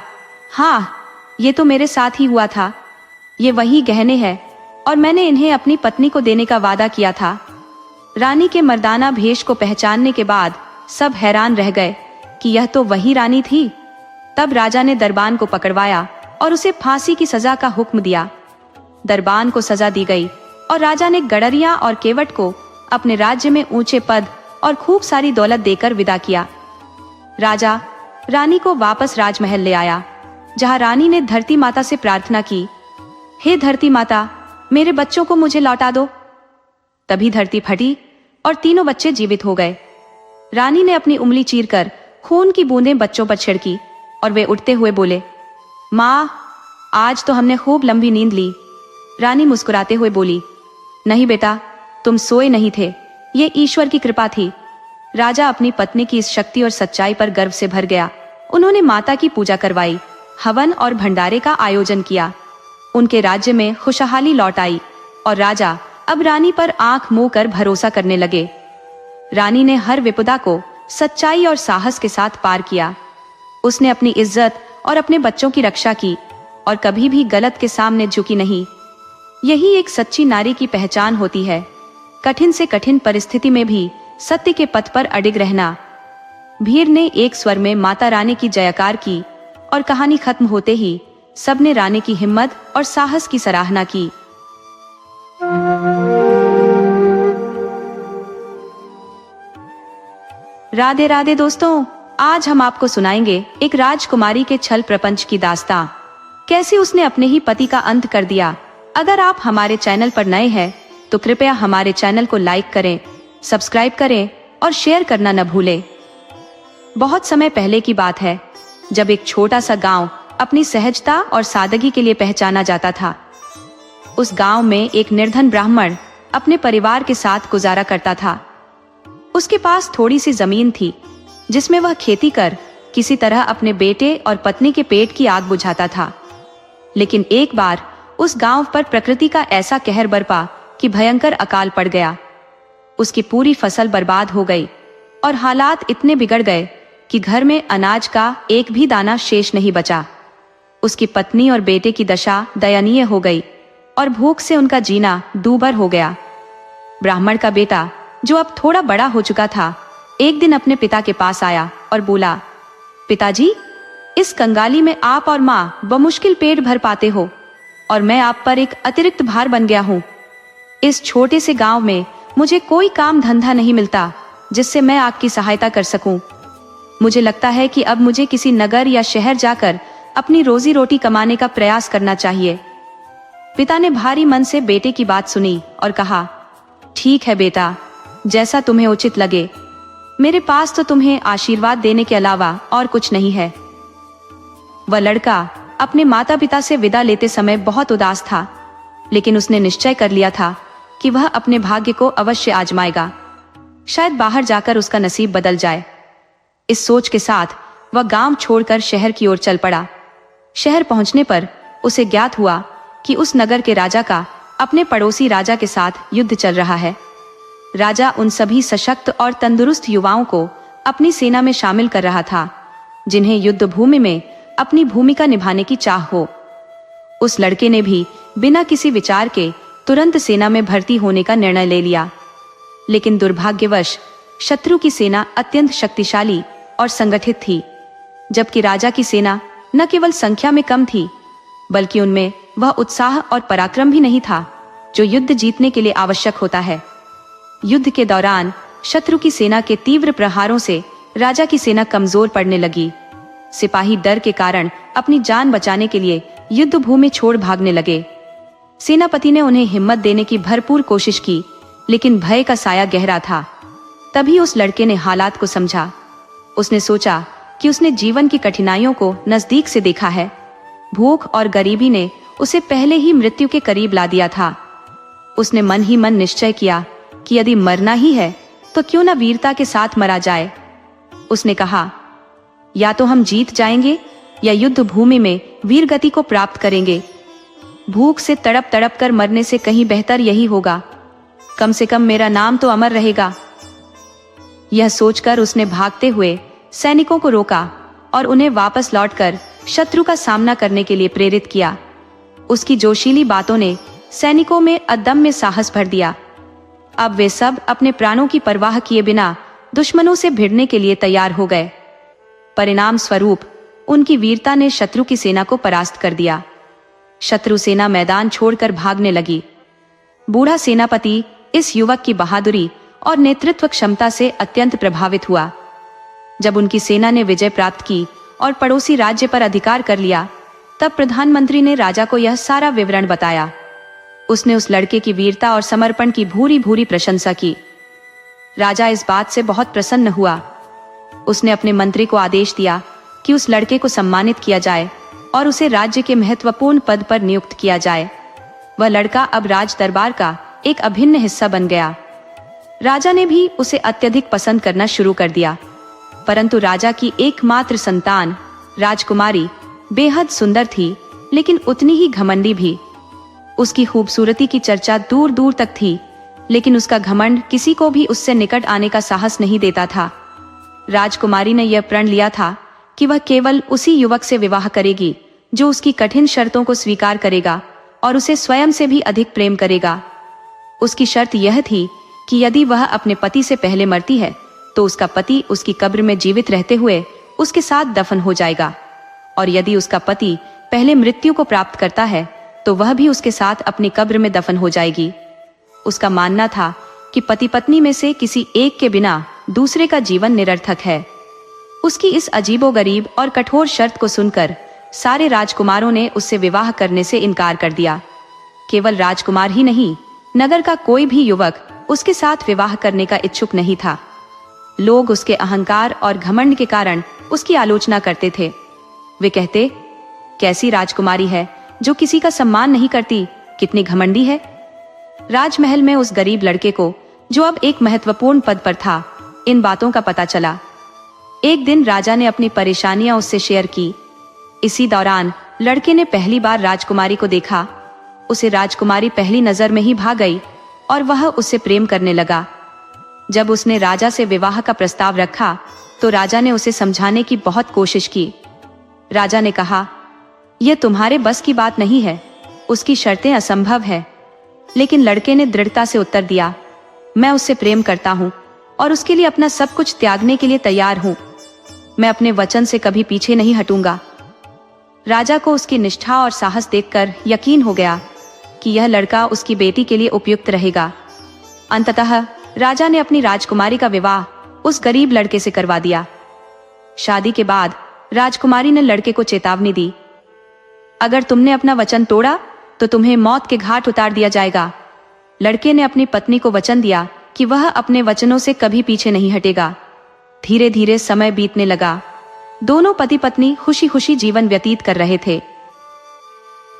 हाँ ये तो मेरे साथ ही हुआ था। ये वही गहने हैं और मैंने इन्हें अपनी पत्नी को देने का वादा किया था। रानी के मर्दाना भेष को पहचानने के बाद सब हैरान रह गए कि यह तो वही रानी थी। तब राजा ने दरबान को पकड़वाया और उसे फांसी की सजा का हुक्म दिया। दरबान को सजा दी गई और राजा ने गडरिया और केवट को अपने राज्य में ऊंचे पद और खूब सारी दौलत देकर विदा किया। राजा रानी को वापस राजमहल ले आया, जहां रानी ने धरती माता से प्रार्थना की, हे धरती माता, मेरे बच्चों को मुझे लौटा दो। तभी धरती फटी और 3 बच्चे जीवित हो गए। रानी ने अपनी उंगली चीरकर खून की बूंदें बच्चों पर छिड़की और वे उठते हुए बोले, माँ आज तो हमने खूब लंबी नींद ली। रानी मुस्कुराते हुए बोली, नहीं बेटा, तुम सोए नहीं थे, ये ईश्वर की कृपा थी। राजा अपनी पत्नी की इस शक्ति और सच्चाई पर गर्व से भर गया। उन्होंने माता की पूजा करवाई, हवन और भंडारे का आयोजन किया। उनके राज्य में खुशहाली लौट आई और राजा अब रानी पर आंख मूंद कर भरोसा करने लगे। रानी ने हर विपदा को सच्चाई और साहस के साथ पार किया। उसने अपनी इज्जत और अपने बच्चों की रक्षा की और कभी भी गलत के सामने झुकी नहीं। यही एक सच्ची नारी की पहचान होती है, कठिन से कठिन परिस्थिति में भी सत्य के पथ पर अडिग रहना। भीड़ ने एक स्वर में माता रानी की जयकार की और कहानी खत्म होते ही सबने रानी की हिम्मत और साहस की सराहना की। राधे राधे दोस्तों, आज हम आपको सुनाएंगे एक राजकुमारी के छल प्रपंच की दास्तां, कैसे उसने अपने ही पति का अंत कर दिया। अगर आप हमारे चैनल पर नए हैं तो कृपया हमारे चैनल को लाइक करें, सब्सक्राइब करें और शेयर करना न भूलें। बहुत समय पहले की बात है, जब एक छोटा सा गांव अपनी सहजता और सादगी के लिए पहचाना जाता था। उस गांव में एक निर्धन ब्राह्मण अपने परिवार के साथ गुजारा करता था। उसके पास थोड़ी सी जमीन थी जिसमें वह खेती कर किसी तरह अपने बेटे और पत्नी के पेट की आग बुझाता था। लेकिन एक बार उस गांव पर प्रकृति का ऐसा कहर बरपा कि भयंकर अकाल पड़ गया। उसकी पूरी फसल बर्बाद हो गई और हालात इतने बिगड़ गए कि घर में अनाज का एक भी दाना शेष नहीं बचा। उसकी पत्नी और बेटे की दशा दयनीय हो गई और भूख से उनका जीना दूभर हो गया। ब्राह्मण का बेटा, जो अब थोड़ा बड़ा हो चुका था, एक दिन अपने पिता के पास आया और बोला, पिताजी, इस कंगाली में आप और माँ बमुश्किल पेट भर पाते हो और मैं आप पर एक अतिरिक्त भार बन गया हूँ। इस छोटे से गांव में मुझे कोई काम धंधा नहीं मिलता जिससे मैं आपकी सहायता कर सकूं। मुझे लगता है कि अब मुझे किसी नगर या शहर जाकर अपनी रोजी रोटी कमाने का प्रयास करना चाहिए। पिता ने भारी मन से बेटे की बात सुनी और कहा, ठीक है बेटा, जैसा तुम्हें उचित लगे। मेरे पास तो तुम्हें आशीर्वाद देने के अलावा और कुछ नहीं है। वह लड़का अपने माता पिता से विदा लेते समय बहुत उदास था, लेकिन उसने निश्चय कर लिया था कि वह अपने भाग्य को अवश्य आजमाएगा। शायद बाहर जाकर उसका नसीब बदल जाए। इस सोच के साथ वह गांव छोड़कर शहर की ओर चल पड़ा। शहर पहुंचने पर उसे ज्ञात हुआ कि उस नगर के राजा का अपने पड़ोसी राजा के साथ युद्ध चल रहा है। राजा उन सभी सशक्त और तंदुरुस्त युवाओं को अपनी सेना में शामिल कर रहा था जिन्हें युद्ध भूमि में अपनी भूमिका निभाने की चाह हो। उस लड़के ने भी बिना किसी विचार के तुरंत सेना में भर्ती होने का निर्णय ले लिया। लेकिन दुर्भाग्यवश शत्रु की सेना अत्यंत शक्तिशाली और संगठित थी, जबकि राजा की सेना न केवल संख्या में कम थी, बल्कि उनमें वह उत्साह और पराक्रम भी नहीं था जो युद्ध जीतने के लिए आवश्यक होता है। युद्ध के दौरान शत्रु की सेना के तीव्र प्रहारों से राजा की सेना कमजोर पड़ने लगी। सिपाही डर के कारण अपनी जान बचाने के लिए युद्ध भूमि छोड़ भागने लगे। सेनापति ने उन्हें हिम्मत देने की भरपूर कोशिश की, लेकिन भय का साया गहरा था। तभी उस लड़के ने हालात को समझा। उसने सोचा कि उसने जीवन की कठिनाइयों को नजदीक से देखा है। भूख और गरीबी ने उसे पहले ही मृत्यु के करीब ला दिया था। उसने मन ही मन निश्चय किया कि यदि मरना ही है तो क्यों न वीरता के साथ मरा जाए। उसने कहा, या तो हम जीत जाएंगे या युद्ध भूमि में वीरगति को प्राप्त करेंगे। भूख से तड़प तड़प कर मरने से कहीं बेहतर यही होगा। कम से कम मेरा नाम तो अमर रहेगा। यह सोचकर उसने भागते हुए सैनिकों को रोका और उन्हें वापस लौटकर शत्रु का सामना करने के लिए प्रेरित किया। उसकी जोशीली बातों ने सैनिकों में अदम्य साहस भर दिया। अब वे सब अपने प्राणों की परवाह किए बिना दुश्मनों से भिड़ने के लिए तैयार हो गए। परिणाम स्वरूप उनकी वीरता ने शत्रु की सेना को परास्त कर दिया। शत्रु सेना मैदान छोड़कर भागने लगी। बूढ़ा सेनापति इस युवक की बहादुरी और नेतृत्व क्षमता से अत्यंत प्रभावित हुआ। जब उनकी सेना ने विजय प्राप्त की और पड़ोसी राज्य पर अधिकार कर लिया, तब प्रधानमंत्री ने राजा को यह सारा विवरण बताया। उसने उस लड़के की वीरता और समर्पण की भूरी भूरी प्रशंसा की। राजा इस बात से बहुत प्रसन्न हुआ। उसने अपने मंत्री को आदेश दिया कि उस लड़के को सम्मानित किया जाए और उसे राज्य के महत्वपूर्ण पद पर नियुक्त किया जाए। वह लड़का अब राज दरबार का एक अभिन्न हिस्सा बन गया। राजा ने भी उसे अत्यधिक पसंद करना शुरू कर दिया। परंतु राजा की एकमात्र संतान राजकुमारी बेहद सुंदर थी, लेकिन उतनी ही घमंडी भी। उसकी खूबसूरती की चर्चा दूर दूर तक थी, लेकिन उसका घमंड किसी को भी उससे निकट आने का साहस नहीं देता था। राजकुमारी ने यह प्रण लिया था कि वह केवल उसी युवक से विवाह करेगी जो उसकी कठिन शर्तों को स्वीकार करेगा और उसे स्वयं से भी अधिक प्रेम करेगा। उसकी शर्त यह थी कि यदि वह अपने पति से पहले मरती है तो उसका पति उसकी कब्र में जीवित रहते हुए उसके साथ दफन हो जाएगा, और यदि उसका पति पहले मृत्यु को प्राप्त करता है तो वह भी उसके साथ अपनी कब्र में दफन हो जाएगी। उसका मानना था कि पति पत्नी में से किसी एक के बिना दूसरे का जीवन निरर्थक है। उसकी इस अजीबोगरीब और कठोर शर्त को सुनकर सारे राजकुमारों ने उससे विवाह करने से इनकार कर दिया। केवल राजकुमार ही नहीं, नगर का कोई भी युवक उसके साथ विवाह करने का इच्छुक नहीं था। लोग उसके अहंकार और घमंड के कारण उसकी आलोचना करते थे। वे कहते, कैसी राजकुमारी है जो किसी का सम्मान नहीं करती, कितनी घमंडी है। राजमहल में उस गरीब लड़के को, जो अब एक महत्वपूर्ण पद पर था, इन बातों का पता चला। एक दिन राजा ने अपनी परेशानियां उससे शेयर की। इसी दौरान लड़के ने पहली बार राजकुमारी को देखा। उसे राजकुमारी पहली नजर में ही भा गई और वह उससे प्रेम करने लगा। जब उसने राजा से विवाह का प्रस्ताव रखा तो राजा ने उसे समझाने की बहुत कोशिश की। राजा ने कहा, यह तुम्हारे बस की बात नहीं है, उसकी शर्तें असंभव है। लेकिन लड़के ने दृढ़ता से उत्तर दिया, मैं उससे प्रेम करता हूँ और उसके लिए अपना सब कुछ त्यागने के लिए तैयार हूँ। मैं अपने वचन से कभी पीछे नहीं हटूंगा। राजा को उसकी निष्ठा और साहस देखकर यकीन हो गया कि यह लड़का उसकी बेटी के लिए उपयुक्त रहेगा। अंततः राजा ने अपनी राजकुमारी का विवाह उस गरीब लड़के से करवा दिया। शादी के बाद राजकुमारी ने लड़के को चेतावनी दी, अगर तुमने अपना वचन तोड़ा तो तुम्हें मौत के घाट उतार दिया जाएगा। लड़के ने अपनी पत्नी को वचन दिया कि वह अपने वचनों से कभी पीछे नहीं हटेगा। धीरे धीरे समय बीतने लगा। दोनों पति पत्नी खुशी खुशी जीवन व्यतीत कर रहे थे।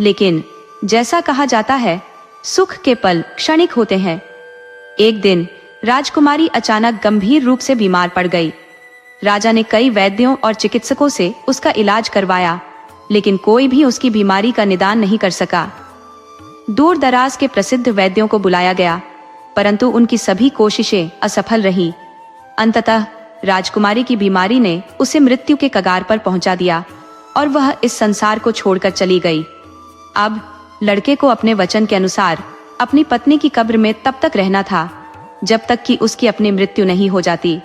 लेकिन जैसा कहा जाता है, सुख के पल क्षणिक होते हैं। एक दिन राजकुमारी अचानक गंभीर रूप से बीमार पड़ गई। राजा ने कई वैद्यों और चिकित्सकों से उसका इलाज करवाया, लेकिन कोई भी उसकी बीमारी का निदान नहीं कर सका। दूर दराज के प्रसिद्ध वैद्यों को बुलाया गया, परंतु उनकी सभी कोशिशें असफल रहीं। अंततः राजकुमारी की बीमारी ने उसे मृत्यु के कगार पर पहुंचा दिया और वह इस संसार को छोड़कर चली गई। अब लड़के को अपने वचन के अनुसार अपनी पत्नी की कब्र में तब तक रहना था जब तक कि उसकी अपनी मृत्यु नहीं हो जाती।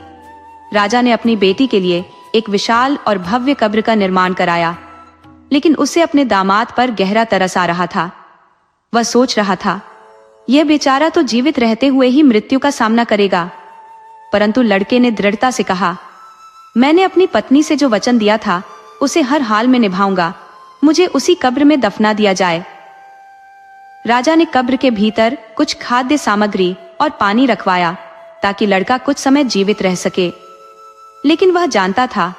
राजा ने अपनी बेटी के लिए एक विशाल और भव्य कब्र का निर्माण कराया, लेकिन उसे अपने दामाद पर गहरा तरस आ रहा था। वह सोच रहा था, यह बेचारा तो जीवित रहते हुए ही मृत्यु का सामना करेगा। परंतु लड़के ने दृढ़ता से कहा, मैंने अपनी पत्नी से जो वचन दिया था उसे हर हाल में निभाऊंगा। मुझे उसी कब्र में दफना दिया जाए। राजा ने कब्र के भीतर कुछ खाद्य सामग्री और पानी रखवाया ताकि लड़का कुछ समय जीवित रह सके। लेकिन वह जानता था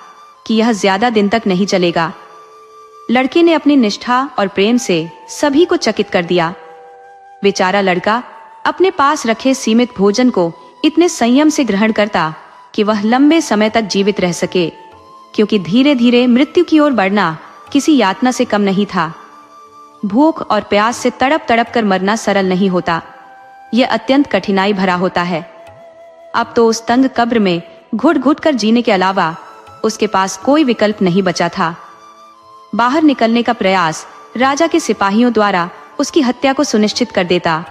कि यह ज्यादा दिन तक नहीं चलेगा। लड़के ने अपनी निष्ठा और प्रेम से सभी को चकित कर दिया। बेचारा लड़का अपने पास रखे सीमित भोजन को इतने संयम से ग्रहण करता कि वह लंबे समय तक जीवित रह सके, क्योंकि धीरे धीरे मृत्यु की ओर बढ़ना किसी यातना से कम नहीं था। भूख और प्यास से तड़प तड़प कर मरना सरल नहीं होता, यह अत्यंत कठिनाई भरा होता है। अब तो उस तंग कब्र में घुट घुट कर जीने के अलावा उसके पास कोई विकल्प नहीं बचा था। बाहर निकलने का प्रयास राजा के सिपाहियों द्वारा उसकी हत्या को सुनिश्चित कर देता।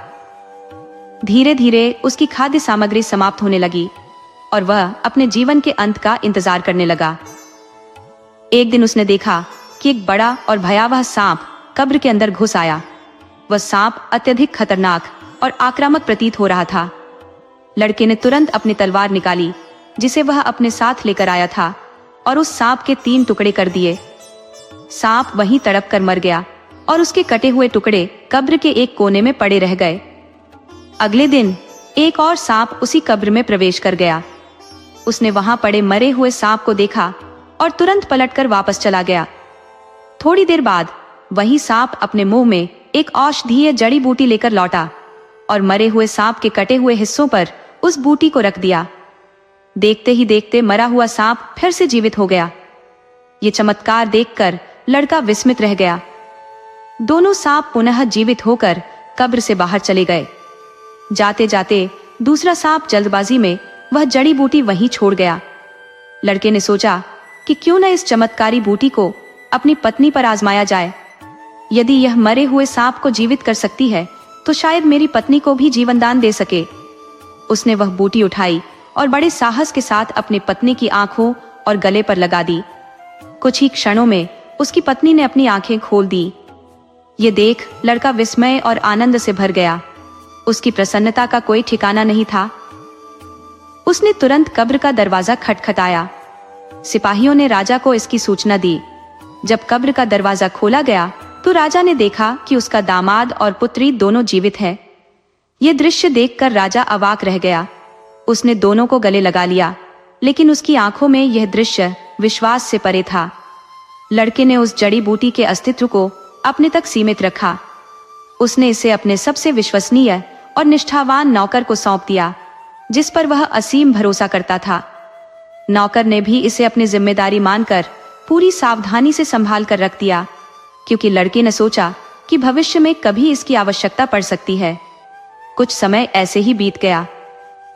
धीरे धीरे उसकी खाद्य सामग्री समाप्त होने लगी और वह अपने जीवन के अंत का इंतजार करने लगा। एक दिन उसने देखा कि एक बड़ा और भयावह सांप कब्र के अंदर घुस आया। वह सांप अत्यधिक खतरनाक और आक्रामक प्रतीत हो रहा था। लड़के ने तुरंत अपनी तलवार निकाली, जिसे वह अपने साथ लेकर आया था, और उस सांप के 3 टुकड़े कर दिए। सांप वहीं तड़प कर मर गया और उसके कटे हुए टुकड़े कब्र के एक कोने में पड़े रह गए। अगले दिन एक और सांप उसी कब्र में प्रवेश कर गया। उसने वहां पड़े मरे हुए सांप को देखा और तुरंत पलटकर वापस चला गया। थोड़ी देर बाद वही सांप अपने मुंह में एक औषधीय जड़ी बूटी लेकर लौटा और मरे हुए सांप के कटे हुए हिस्सों पर उस बूटी को रख दिया। देखते ही देखते मरा हुआ सांप फिर से जीवित हो गया। ये चमत्कार देखकर लड़का विस्मित रह गया। दोनों सांप पुनः जीवित होकर कब्र से बाहर चले गए। जाते जाते दूसरा सांप जल्दबाजी में वह जड़ी बूटी वहीं छोड़ गया। लड़के ने सोचा कि क्यों न इस चमत्कारी बूटी को अपनी पत्नी पर आजमाया जाए। यदि यह मरे हुए सांप को जीवित कर सकती है तो शायद मेरी पत्नी को भी जीवन दान दे सके। उसने वह बूटी उठाई और बड़े साहस के साथ अपनी पत्नी की आंखों और गले पर लगा दी। कुछ ही क्षणों में उसकी पत्नी ने अपनी आंखें खोल दी। ये देख लड़का विस्मय और आनंद से भर गया। उसकी प्रसन्नता का कोई ठिकाना नहीं था। उसने तुरंत कब्र का दरवाजा खटखटाया। सिपाहियों ने राजा को इसकी सूचना दी। जब कब्र का दरवाजा खोला गया तो राजा ने देखा कि उसका दामाद और पुत्री दोनों जीवित हैं। यह दृश्य देखकर राजा अवाक रह गया। उसने दोनों को गले लगा लिया, लेकिन उसकी आंखों में यह दृश्य विश्वास से परे था। लड़के ने उस जड़ी बूटी के अस्तित्व को अपने तक सीमित रखा। उसने इसे अपने सबसे विश्वसनीय और निष्ठावान नौकर को सौंप दिया, जिस पर वह असीम भरोसा करता था। नौकर ने भी इसे अपनी जिम्मेदारी मानकर पूरी सावधानी से संभाल कर रख दिया, क्योंकि लड़के ने सोचा कि भविष्य में कभी इसकी आवश्यकता पड़ सकती है। कुछ समय ऐसे ही बीत गया।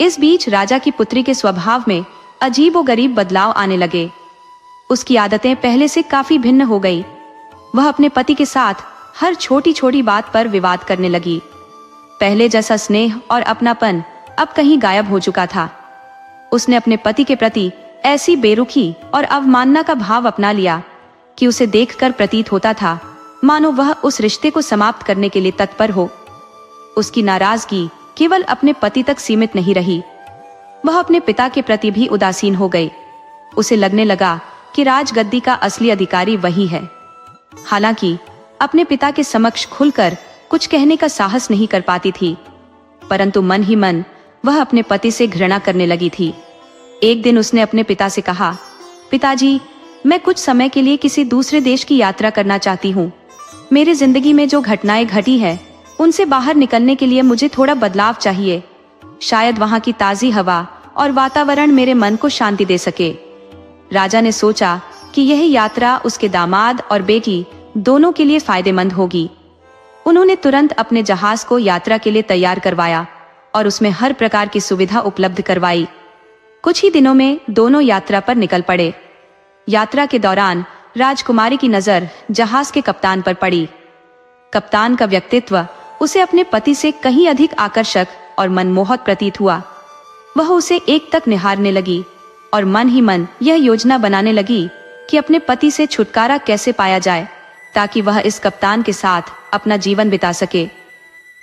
इस बीच राजा की पुत्री के स्वभाव में अजीबोगरीब बदलाव आने लगे। उसकी आदतें पहले से काफी भिन्न हो गई। वह अपने पति के साथ हर छोटी छोटी बात पर विवाद करने लगी। पहले जैसा स्नेह और अपनापन अब कहीं गायब हो चुका था। उसने अपने पति के प्रति ऐसी बेरुखी और अवमानना का भाव अपना लिया कि उसे देखकर प्रतीत होता था मानो वह उस रिश्ते को समाप्त करने के लिए तत्पर हो। उसकी नाराजगी केवल अपने पति तक सीमित नहीं रही, वह अपने पिता के प्रति भी उदासीन हो गई। उसे लगने लगा कि राजगद्दी का असली अधिकारी वही है। हालांकि अपने पिता के समक्ष खुलकर कुछ कहने का साहस नहीं कर पाती थी, परंतु मन ही मन वह अपने पति से घृणा करने लगी थी। एक दिन उसने अपने पिता से कहा, पिताजी, मैं कुछ समय के लिए किसी दूसरे देश की यात्रा करना चाहती हूँ। मेरी जिंदगी में जो घटनाएं घटी है उनसे बाहर निकलने के लिए मुझे थोड़ा बदलाव चाहिए। शायद वहाँ की ताजी हवा और वातावरण मेरे मन को शांति दे सके। राजा ने सोचा कि यह यात्रा उसके दामाद और बेटी दोनों के लिए फायदेमंद होगी। उन्होंने तुरंत अपने जहाज को यात्रा के लिए तैयार करवाया और उसमें हर प्रकार की सुविधा उपलब्ध करवाई। कुछ ही दिनों में दोनों यात्रा पर निकल पड़े। यात्रा के दौरान राजकुमारी की नजर जहाज के कप्तान पर पड़ी। कप्तान का व्यक्तित्व उसे अपने पति से कहीं अधिक आकर्षक और मनमोहक प्रतीत हुआ। वह उसे एक तक निहारने लगी और मन ही मन यह योजना बनाने लगी कि अपने पति से छुटकारा कैसे पाया जाए ताकि वह इस कप्तान के साथ अपना जीवन बिता सके।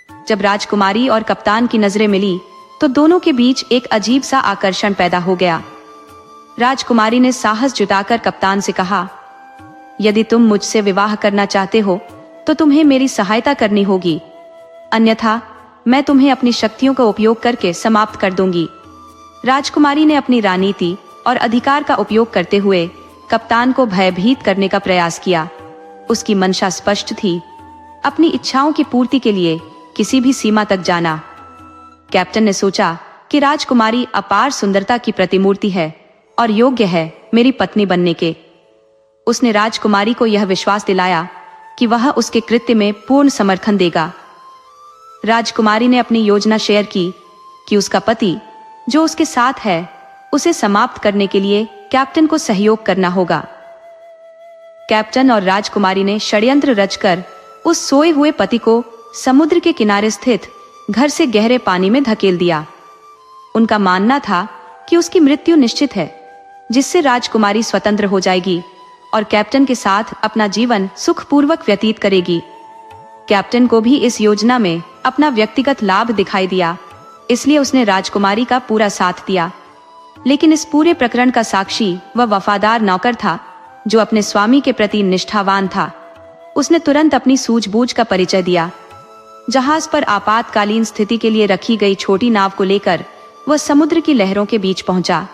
जब राजकुमारी और कप्तान की नजरें मिली तो दोनों के बीच एक अजीब सा आकर्षण पैदा हो गया। राजकुमारी ने साहस जुटाकर कप्तान से कहा, यदि तुम मुझसे विवाह करना चाहते हो तो तुम्हें मेरी सहायता करनी होगी, अन्यथा मैं तुम्हें अपनी शक्तियों का उपयोग करके समाप्त कर दूंगी। राजकुमारी ने अपनी राजनीति और अधिकार का उपयोग करते हुए कप्तान को भयभीत करने का प्रयास किया। उसकी मंशा स्पष्ट थी, अपनी इच्छाओं की पूर्ति के लिए किसी भी सीमा तक जाना। कैप्टन ने सोचा कि राजकुमारी अपार सुंदरता की प्रतिमूर्ति है और योग्य है मेरी पत्नी बनने के। उसने राजकुमारी को यह विश्वास दिलाया कि वह उसके कृत्य में पूर्ण समर्थन देगा। राजकुमारी ने अपनी योजना शेयर की कि उसका पति जो उसके साथ है उसे समाप्त करने के लिए कैप्टन को सहयोग करना होगा। कैप्टन और राजकुमारी ने षड्यंत्र रचकर उस सोए हुए पति को समुद्र के किनारे स्थित घर से गहरे पानी में धकेल दिया। उनका मानना था कि उसकी मृत्यु निश्चित है, जिससे राजकुमारी स्वतंत्र हो जाएगी और कैप्टन के साथ अपना जीवन सुखपूर्वक व्यतीत करेगी। कैप्टन को भी इस योजना में अपना व्यक्तिगत लाभ दिखाई दिया, इसलिए उसने राजकुमारी का पूरा साथ दिया। लेकिन इस पूरे प्रकरण का साक्षी वह वफादार नौकर था जो अपने स्वामी के प्रति निष्ठावान था। उसने तुरंत अपनी सूझबूझ का परिचय दिया। जहाज पर आपातकालीन स्थिति के लिए रखी गई छोटी नाव को लेकर वह समुद्र की लहरों के बीच पहुंचा।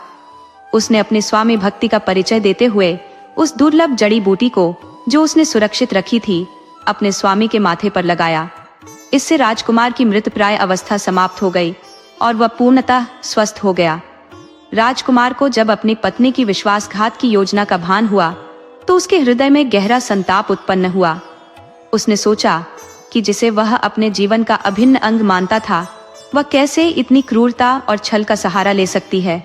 उसने अपने स्वामी भक्ति का परिचय देते हुए उस दुर्लभ जड़ी बूटी को जो उसने सुरक्षित रखी थी अपने स्वामी के माथे पर लगाया। इससे राजकुमार की मृतप्राय अवस्था समाप्त हो गई और वह पूर्णतः स्वस्थ हो गया। राजकुमार को जब अपनी पत्नी की विश्वासघात की योजना का भान हुआ तो उसके हृदय में गहरा संताप उत्पन्न हुआ। उसने सोचा कि जिसे वह अपने जीवन का अभिन्न अंग मानता था वह कैसे इतनी क्रूरता और छल का सहारा ले सकती है।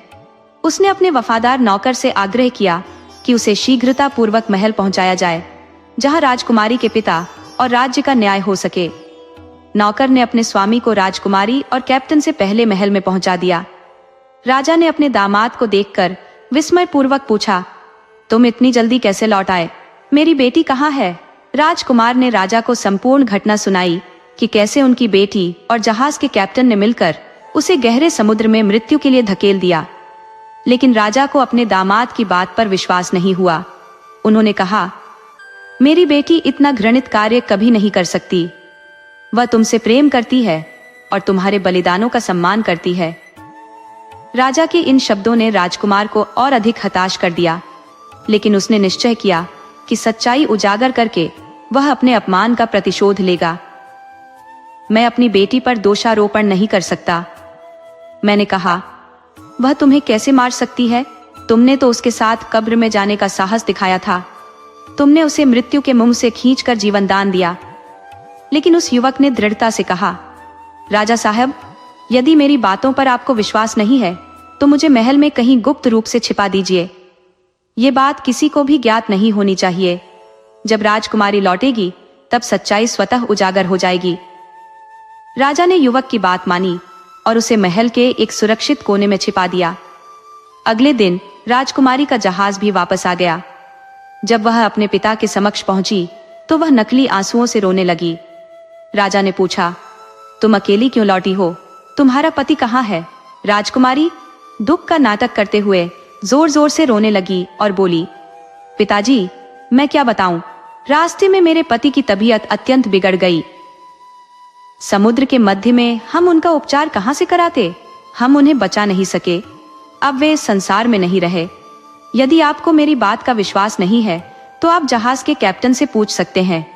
उसने अपने वफादार नौकर से आग्रह किया कि उसे शीघ्रता पूर्वक महल पहुंचाया जाए, जहां राजकुमारी के पिता और राज्य का न्याय हो सके। नौकर ने अपने स्वामी को राजकुमारी और कैप्टन से पहले महल में पहुंचा दिया। राजा ने अपने दामाद को देखकर विस्मय पूर्वक पूछा, तुम इतनी जल्दी कैसे लौट आए? मेरी बेटी कहाँ है? राजकुमार ने राजा को संपूर्ण घटना सुनाई कि कैसे उनकी बेटी और जहाज के कैप्टन ने मिलकर उसे गहरे समुद्र में मृत्यु के लिए धकेल दिया। लेकिन राजा को अपने दामाद की बात पर विश्वास नहीं हुआ। उन्होंने कहा, मेरी बेटी इतना घृणित कार्य कभी नहीं कर सकती। वह तुमसे प्रेम करती है और तुम्हारे बलिदानों का सम्मान करती है। राजा के इन शब्दों ने राजकुमार को और अधिक हताश कर दिया, लेकिन उसने निश्चय किया कि सच्चाई उजागर करके वह अपने अपमान का प्रतिशोध लेगा। मैं अपनी बेटी पर दोषारोपण नहीं कर सकता। मैंने कहा, वह तुम्हें कैसे मार सकती है? तुमने तो उसके साथ कब्र में जाने का साहस दिखाया था। तुमने उसे मृत्यु के मुंह से खींचकर जीवन दान दिया। लेकिन उस युवक ने दृढ़ता से कहा, राजा साहब, यदि मेरी बातों पर आपको विश्वास नहीं है तो मुझे महल में कहीं गुप्त रूप से छिपा दीजिए। ये बात किसी को भी ज्ञात नहीं होनी चाहिए। जब राजकुमारी लौटेगी तब सच्चाई स्वतः उजागर हो जाएगी। राजा ने युवक की बात मानी और उसे महल के एक सुरक्षित कोने में छिपा दिया। अगले दिन राजकुमारी का जहाज भी वापस आ गया। जब वह अपने पिता के समक्ष पहुंची तो वह नकली आंसुओं से रोने लगी। राजा ने पूछा, तुम अकेली क्यों लौटी हो? तुम्हारा पति कहाँ है? राजकुमारी दुख का नाटक करते हुए जोर जोर से रोने लगी और बोली, पिताजी, मैं क्या बताऊं, रास्ते में मेरे पति की तबीयत अत्यंत बिगड़ गई। समुद्र के मध्य में हम उनका उपचार कहां से कराते? हम उन्हें बचा नहीं सके। अब वे इस संसार में नहीं रहे। यदि आपको मेरी बात का विश्वास नहीं है तो आप जहाज के कैप्टन से पूछ सकते हैं।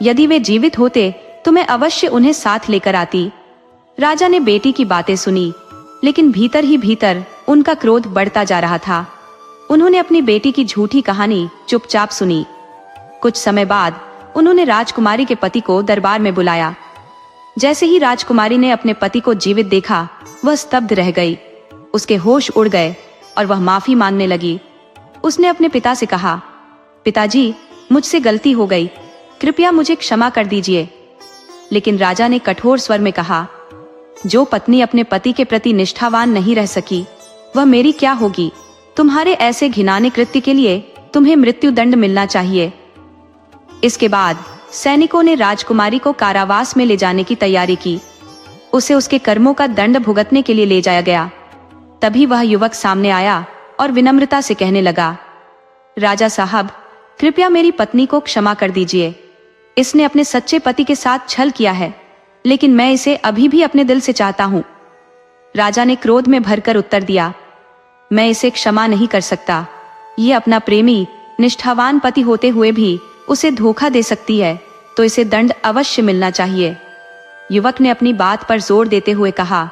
यदि वे जीवित होते तो मैं अवश्य उन्हें साथ लेकर आती। राजा ने बेटी की बातें सुनी, लेकिन भीतर ही भीतर उनका क्रोध बढ़ता जा रहा था। उन्होंने अपनी बेटी की झूठी कहानी चुपचाप सुनी। कुछ समय बाद उन्होंने राजकुमारी के पति को दरबार में बुलाया। जैसे ही राजकुमारी ने अपने पति को जीवित देखा, वह स्तब्ध रह गई। उसके होश उड़ गए और वह माफी मांगने लगी। उसने अपने पिता से कहा, पिताजी, मुझसे गलती हो गई, कृपया मुझे क्षमा कर दीजिए। लेकिन राजा ने कठोर स्वर में कहा, जो पत्नी अपने पति के प्रति निष्ठावान नहीं रह सकी, वह मेरी क्या होगी? तुम्हारे ऐसे घिनौने कृत्य के लिए तुम्हें मृत्यु दंड मिलना चाहिए। इसके बाद सैनिकों ने राजकुमारी को कारावास में ले जाने की तैयारी की। उसे उसके कर्मों का दंड भुगतने के लिए ले जाया गया। तभी वह युवक सामने आया और विनम्रता से कहने लगा, राजा साहब, कृपया मेरी पत्नी को क्षमा कर दीजिए। इसने अपने सच्चे पति के साथ छल किया है, लेकिन मैं इसे अभी भी अपने दिल से चाहता हूं। राजा ने क्रोध में भरकर उत्तर दिया, मैं इसे क्षमा नहीं कर सकता। ये अपना प्रेमी निष्ठावान पति होते हुए भी उसे धोखा दे सकती है, तो इसे दंड अवश्य मिलना चाहिए। युवक ने अपनी बात पर जोर देते हुए कहा,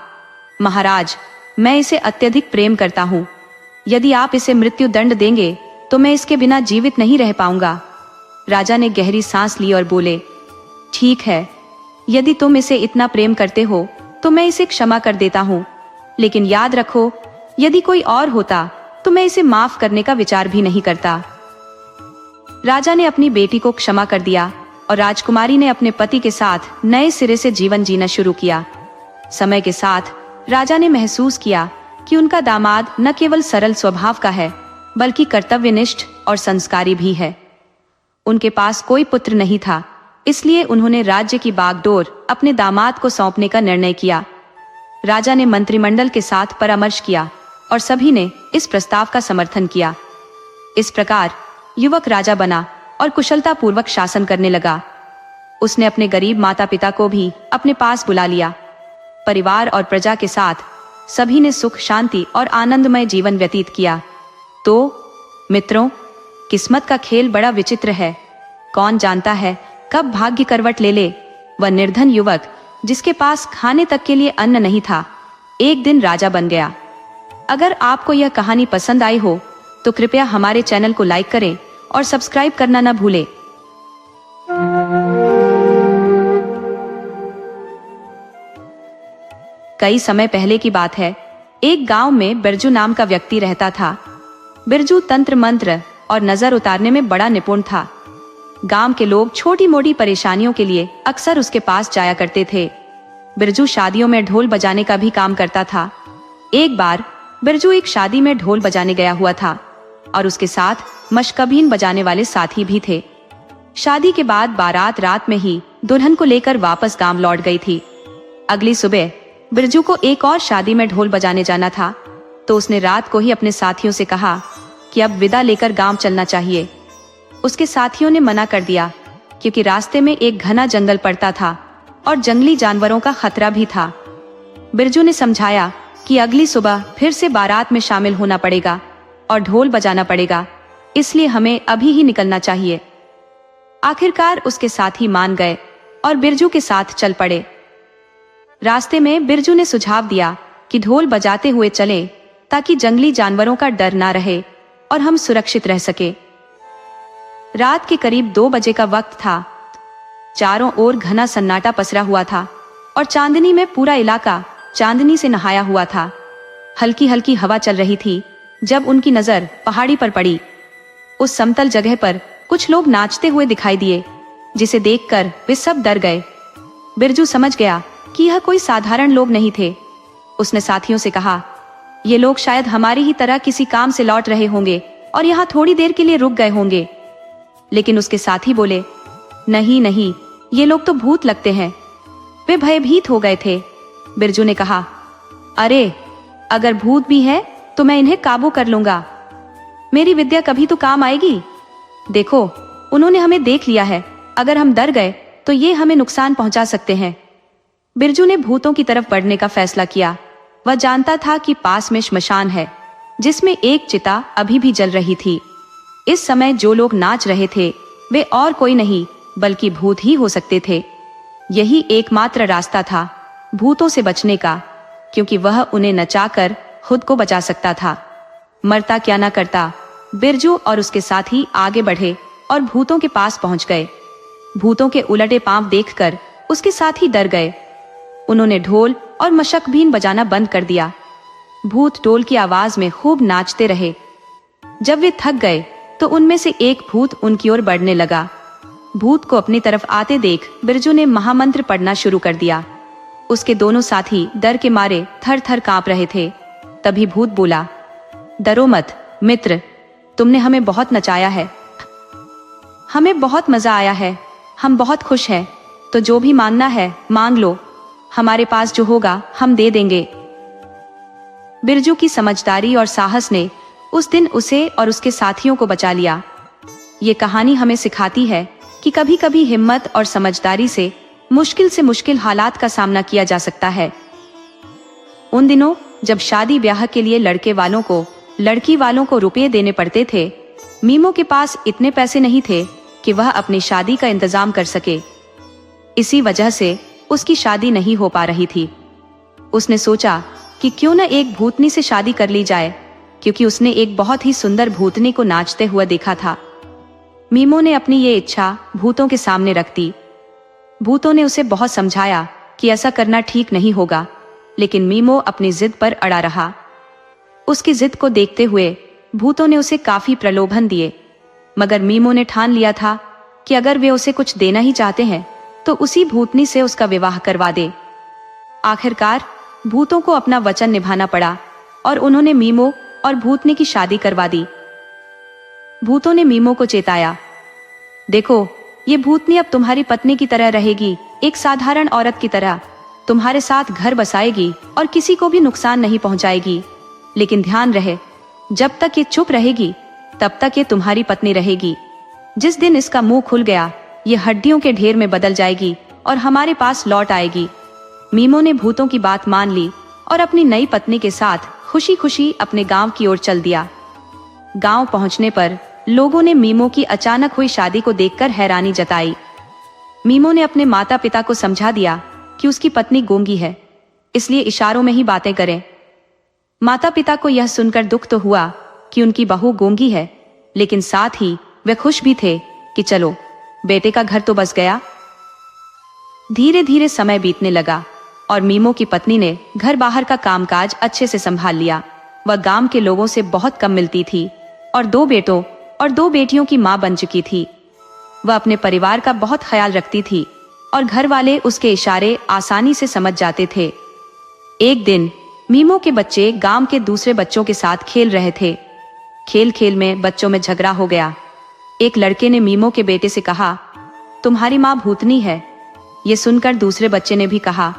महाराज, मैं इसे अत्यधिक प्रेम करता हूँ। यदि आप इसे मृत्यु दंड देंगे तो मैं इसके बिना जीवित नहीं रह पाऊंगा। राजा ने गहरी सांस ली और बोले, ठीक है, यदि तुम इसे इतना प्रेम करते हो तो मैं इसे क्षमा कर देता हूँ, लेकिन याद रखो, यदि कोई और होता तो मैं इसे माफ करने का विचार भी नहीं करता। राजा ने अपनी बेटी को क्षमा कर दिया और राजकुमारी ने अपने पति के साथ नए सिरे से जीवन जीना शुरू किया। समय के साथ राजा ने महसूस किया कि उनका दामाद न केवल सरल स्वभाव का है, बल्कि कर्तव्यनिष्ठ और संस्कारी भी है। उनके पास कोई पुत्र नहीं था, इसलिए उन्होंने राज्य की बागडोर अपने दामाद को सौंपने का निर्णय किया। राजा ने मंत्रिमंडल के साथ परामर्श किया और सभी ने इस प्रस्ताव का समर्थन किया। इस प्रकार युवक राजा बना और कुशलतापूर्वक शासन करने लगा। उसने अपने गरीब माता पिता को भी अपने पास बुला लिया। परिवार और प्रजा के साथ सभी ने सुख, शांति और आनंदमय जीवन व्यतीत किया। तो मित्रों, किस्मत का खेल बड़ा विचित्र है। कौन जानता है कब भाग्य करवट ले ले। वह निर्धन युवक, जिसके पास खाने तक के लिए अन्न नहीं था, एक दिन राजा बन गया। अगर आपको यह कहानी पसंद आई हो तो कृपया हमारे चैनल को लाइक करें और सब्सक्राइब करना न भूलें। कई समय पहले की बात है। एक गांव में बिरजू नाम का व्यक्ति रहता था। बिरजू तंत्र मंत्र और नजर उतारने में बड़ा निपुण था। गांव के लोग छोटी मोटी परेशानियों के लिए अक्सर उसके पास जाया करते थे। बिरजू शादियों में ढोल बजाने का भी काम करता था। एक बार बिरजू एक शादी में ढोल बजाने गया हुआ था और उसके साथ मशकबीन बजाने वाले साथी भी थे। शादी के बाद बारात रात में ही दुल्हन को लेकर वापस गांव लौट गई थी। अगली सुबह बिरजू को एक और शादी में ढोल बजाने जाना था, तो उसने रात को ही अपने साथियों से कहा कि अब विदा लेकर गांव चलना चाहिए। उसके साथियों ने मना कर दिया, क्योंकि रास्ते में एक घना जंगल पड़ता था और जंगली जानवरों का खतरा भी था। बिरजू ने समझाया कि अगली सुबह फिर से बारात में शामिल होना पड़ेगा और ढोल बजाना पड़ेगा, इसलिए हमें अभी ही निकलना चाहिए। आखिरकार उसके साथी मान गए और बिरजू के साथ चल पड़े। रास्ते में बिरजू ने सुझाव दिया कि ढोल बजाते हुए चलें, ताकि जंगली जानवरों का डर ना रहे और हम सुरक्षित रह सके। रात के करीब 2 बजे का वक्त था। चारों ओर घना सन्नाटा पसरा हुआ था और चांदनी में पूरा इलाका चांदनी से नहाया हुआ था। हल्की हल्की हवा चल रही थी जब उनकी नजर पहाड़ी पर पड़ी। उस समतल जगह पर कुछ लोग नाचते हुए दिखाई दिए, जिसे देखकर वे सब डर गए। बिरजू समझ गया कि यह कोई साधारण लोग नहीं थे। उसने साथियों से कहा, ये लोग शायद हमारी ही तरह किसी काम से लौट रहे होंगे और यहाँ थोड़ी देर के लिए रुक गए होंगे। लेकिन उसके साथी बोले, नहीं नहीं, ये लोग तो भूत लगते हैं। वे भयभीत हो गए थे। बिरजू ने कहा, अरे अगर भूत भी है तो मैं इन्हें काबू कर लूंगा। मेरी विद्या कभी तो काम आएगी। देखो, उन्होंने हमें देख लिया है। अगर हम डर गए तो ये हमें नुकसान पहुंचा सकते हैं। बिरजू ने भूतों की तरफ बढ़ने का फैसला किया। वह जानता था कि पास में श्मशान है, जिसमें एक चिता अभी भी जल रही थी। इस समय जो लोग नाच रहे थे वे और कोई नहीं बल्कि भूत ही हो सकते थे। यही एकमात्र रास्ता था भूतों से बचने का, क्योंकि वह उन्हें नचाकर खुद को बचा सकता था। मरता क्या ना करता, बिरजू और उसके साथी आगे बढ़े और भूतों के पास पहुंच गए। भूतों के उलटे पांव देखकर उसके साथी डर गए। उन्होंने ढोल और मशकबीन बजाना बंद कर दिया। भूत ढोल की आवाज में खूब नाचते रहे। जब वे थक गए तो उनमें से एक भूत उनकी ओर बढ़ने लगा। भूत को अपनी तरफ आते देख बिरजू ने महामंत्र पढ़ना शुरू कर दिया। उसके दोनों साथी डर के मारे थर थर कांप रहे थे। तभी भूत बोला, डरो मत मित्र, तुमने हमें बहुत नचाया है। हमें बहुत मजा आया है। हम बहुत खुश हैं। तो जो भी मांगना है मांग लो। हमारे पास जो होगा हम दे देंगे। बिरजू की समझदारी और साहस ने उस दिन उसे और उसके साथियों को बचा लिया। ये कहानी हमें सिखाती है कि कभी कभी हिम्मत और समझदारी से मुश्किल हालात का सामना किया जा सकता है। उन दिनों जब शादी ब्याह के लिए लड़की वालों को रुपये देने पड़ते थे, मीमो के पास इतने पैसे नहीं थे कि वह अपनी शादी का इंतजाम कर सके। इसी वजह से उसकी शादी नहीं हो पा रही थी। उसने सोचा कि क्यों न एक भूतनी से शादी कर ली जाए, क्योंकि उसने एक बहुत ही सुंदर भूतनी को नाचते हुए देखा था। मीमो ने अपनी ये इच्छा भूतों के सामने रख दी। भूतों ने उसे बहुत समझाया कि ऐसा करना ठीक नहीं होगा, लेकिन मीमो अपनी जिद पर अड़ा रहा। उसकी जिद को देखते हुए भूतों ने उसे काफी प्रलोभन दिए, मगर मीमो ने ठान लिया था कि अगर वे उसे कुछ देना ही चाहते हैं तो उसी भूतनी से उसका विवाह करवा दे। आखिरकार भूतों को अपना वचन निभाना पड़ा और उन्होंने मीमो और भूतनी की शादी करवा दी। भूतों ने मीमो को चेताया, देखो, ये भूतनी अब तुम्हारी पत्नी की तरह रहेगी, एक साधारण औरत की तरह। तुम्हारे साथ घर बसाएगी और किसी को भी नुकसान नहीं पहुंचाएगी। लेकिन ध्यान रहे, जब तक ये चुप रहेगी तब तक ये तुम्हारी पत्नी रहेगी। जिस दिन इसका मुंह खुल गया ये हड्डियों के ढेर में बदल जाएगी और हमारे पास लौट आएगी। मीमो ने भूतों की बात मान ली और अपनी नई पत्नी के साथ खुशी खुशी अपने गांव की ओर चल दिया। गांव पहुंचने पर लोगों ने मीमो की अचानक हुई शादी को देखकर हैरानी जताई। मीमो ने अपने माता पिता को समझा दिया कि उसकी पत्नी गूंगी है, इसलिए इशारों में ही बातें करें। माता पिता को यह सुनकर दुख तो हुआ कि उनकी बहू गूंगी है, लेकिन साथ ही वे खुश भी थे कि चलो, बेटे का घर तो बस गया। धीरे धीरे समय बीतने लगा और मीमो की पत्नी ने घर बाहर का कामकाज अच्छे से संभाल लिया। वह गांव के लोगों से बहुत कम मिलती थी और 2 बेटों और 2 बेटियों की मां बन चुकी थी। वह अपने परिवार का बहुत ख्याल रखती थी और घर वाले उसके इशारे आसानी से समझ जाते थे। एक दिन मीमो के बच्चे गांव के दूसरे बच्चों के साथ खेल रहे थे। खेल खेल में बच्चों में झगड़ा हो गया। एक लड़के ने मीमो के बेटे से कहा, तुम्हारी माँ भूतनी है। ये सुनकर दूसरे बच्चे ने भी कहा,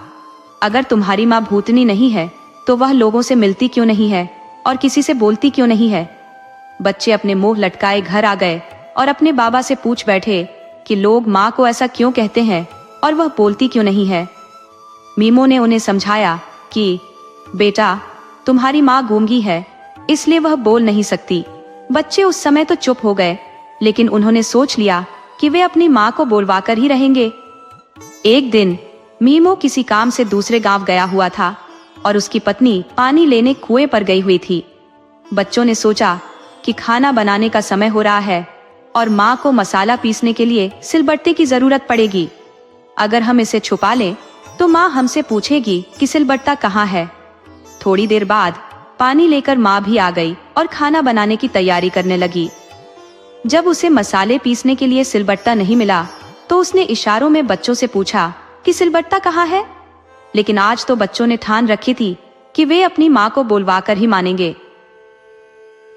अगर तुम्हारी माँ भूतनी नहीं है तो वह लोगों से मिलती क्यों नहीं है और किसी से बोलती क्यों नहीं है। बच्चे अपने मुंह लटकाए घर आ गए और अपने बाबा से पूछ बैठे कि लोग माँ को ऐसा क्यों कहते हैं और वह बोलती क्यों नहीं है। मीमो ने उन्हें समझाया कि बेटा, तुम्हारी माँ गूंगी है, इसलिए वह बोल नहीं सकती। बच्चे उस समय तो चुप हो गए, लेकिन उन्होंने सोच लिया कि वे अपनी माँ को बोलवाकर ही रहेंगे। एक दिन मीमो किसी काम से दूसरे गांव गया हुआ था। और उसकी पत्नी पानी लेने कुएं पर गई हुई थी। बच्चों ने सोचा कि खाना बनाने का समय हो रहा है और माँ को मसाला पीसने के लिए सिलबट्टे की जरूरत पड़ेगी। अगर हम इसे छुपा लें तो माँ हमसे पूछेगी कि सिलबट्टा कहाँ है। थोड़ी देर बाद पानी लेकर माँ भी आ गई और खाना बनाने की तैयारी करने लगी। जब उसे मसाले पीसने के लिए सिलबट्टा नहीं मिला तो उसने इशारों में बच्चों से पूछा कि सिलबट्टा कहाँ है। लेकिन आज तो बच्चों ने ठान रखी थी कि वे अपनी माँ को बुलवा कर ही मानेंगे।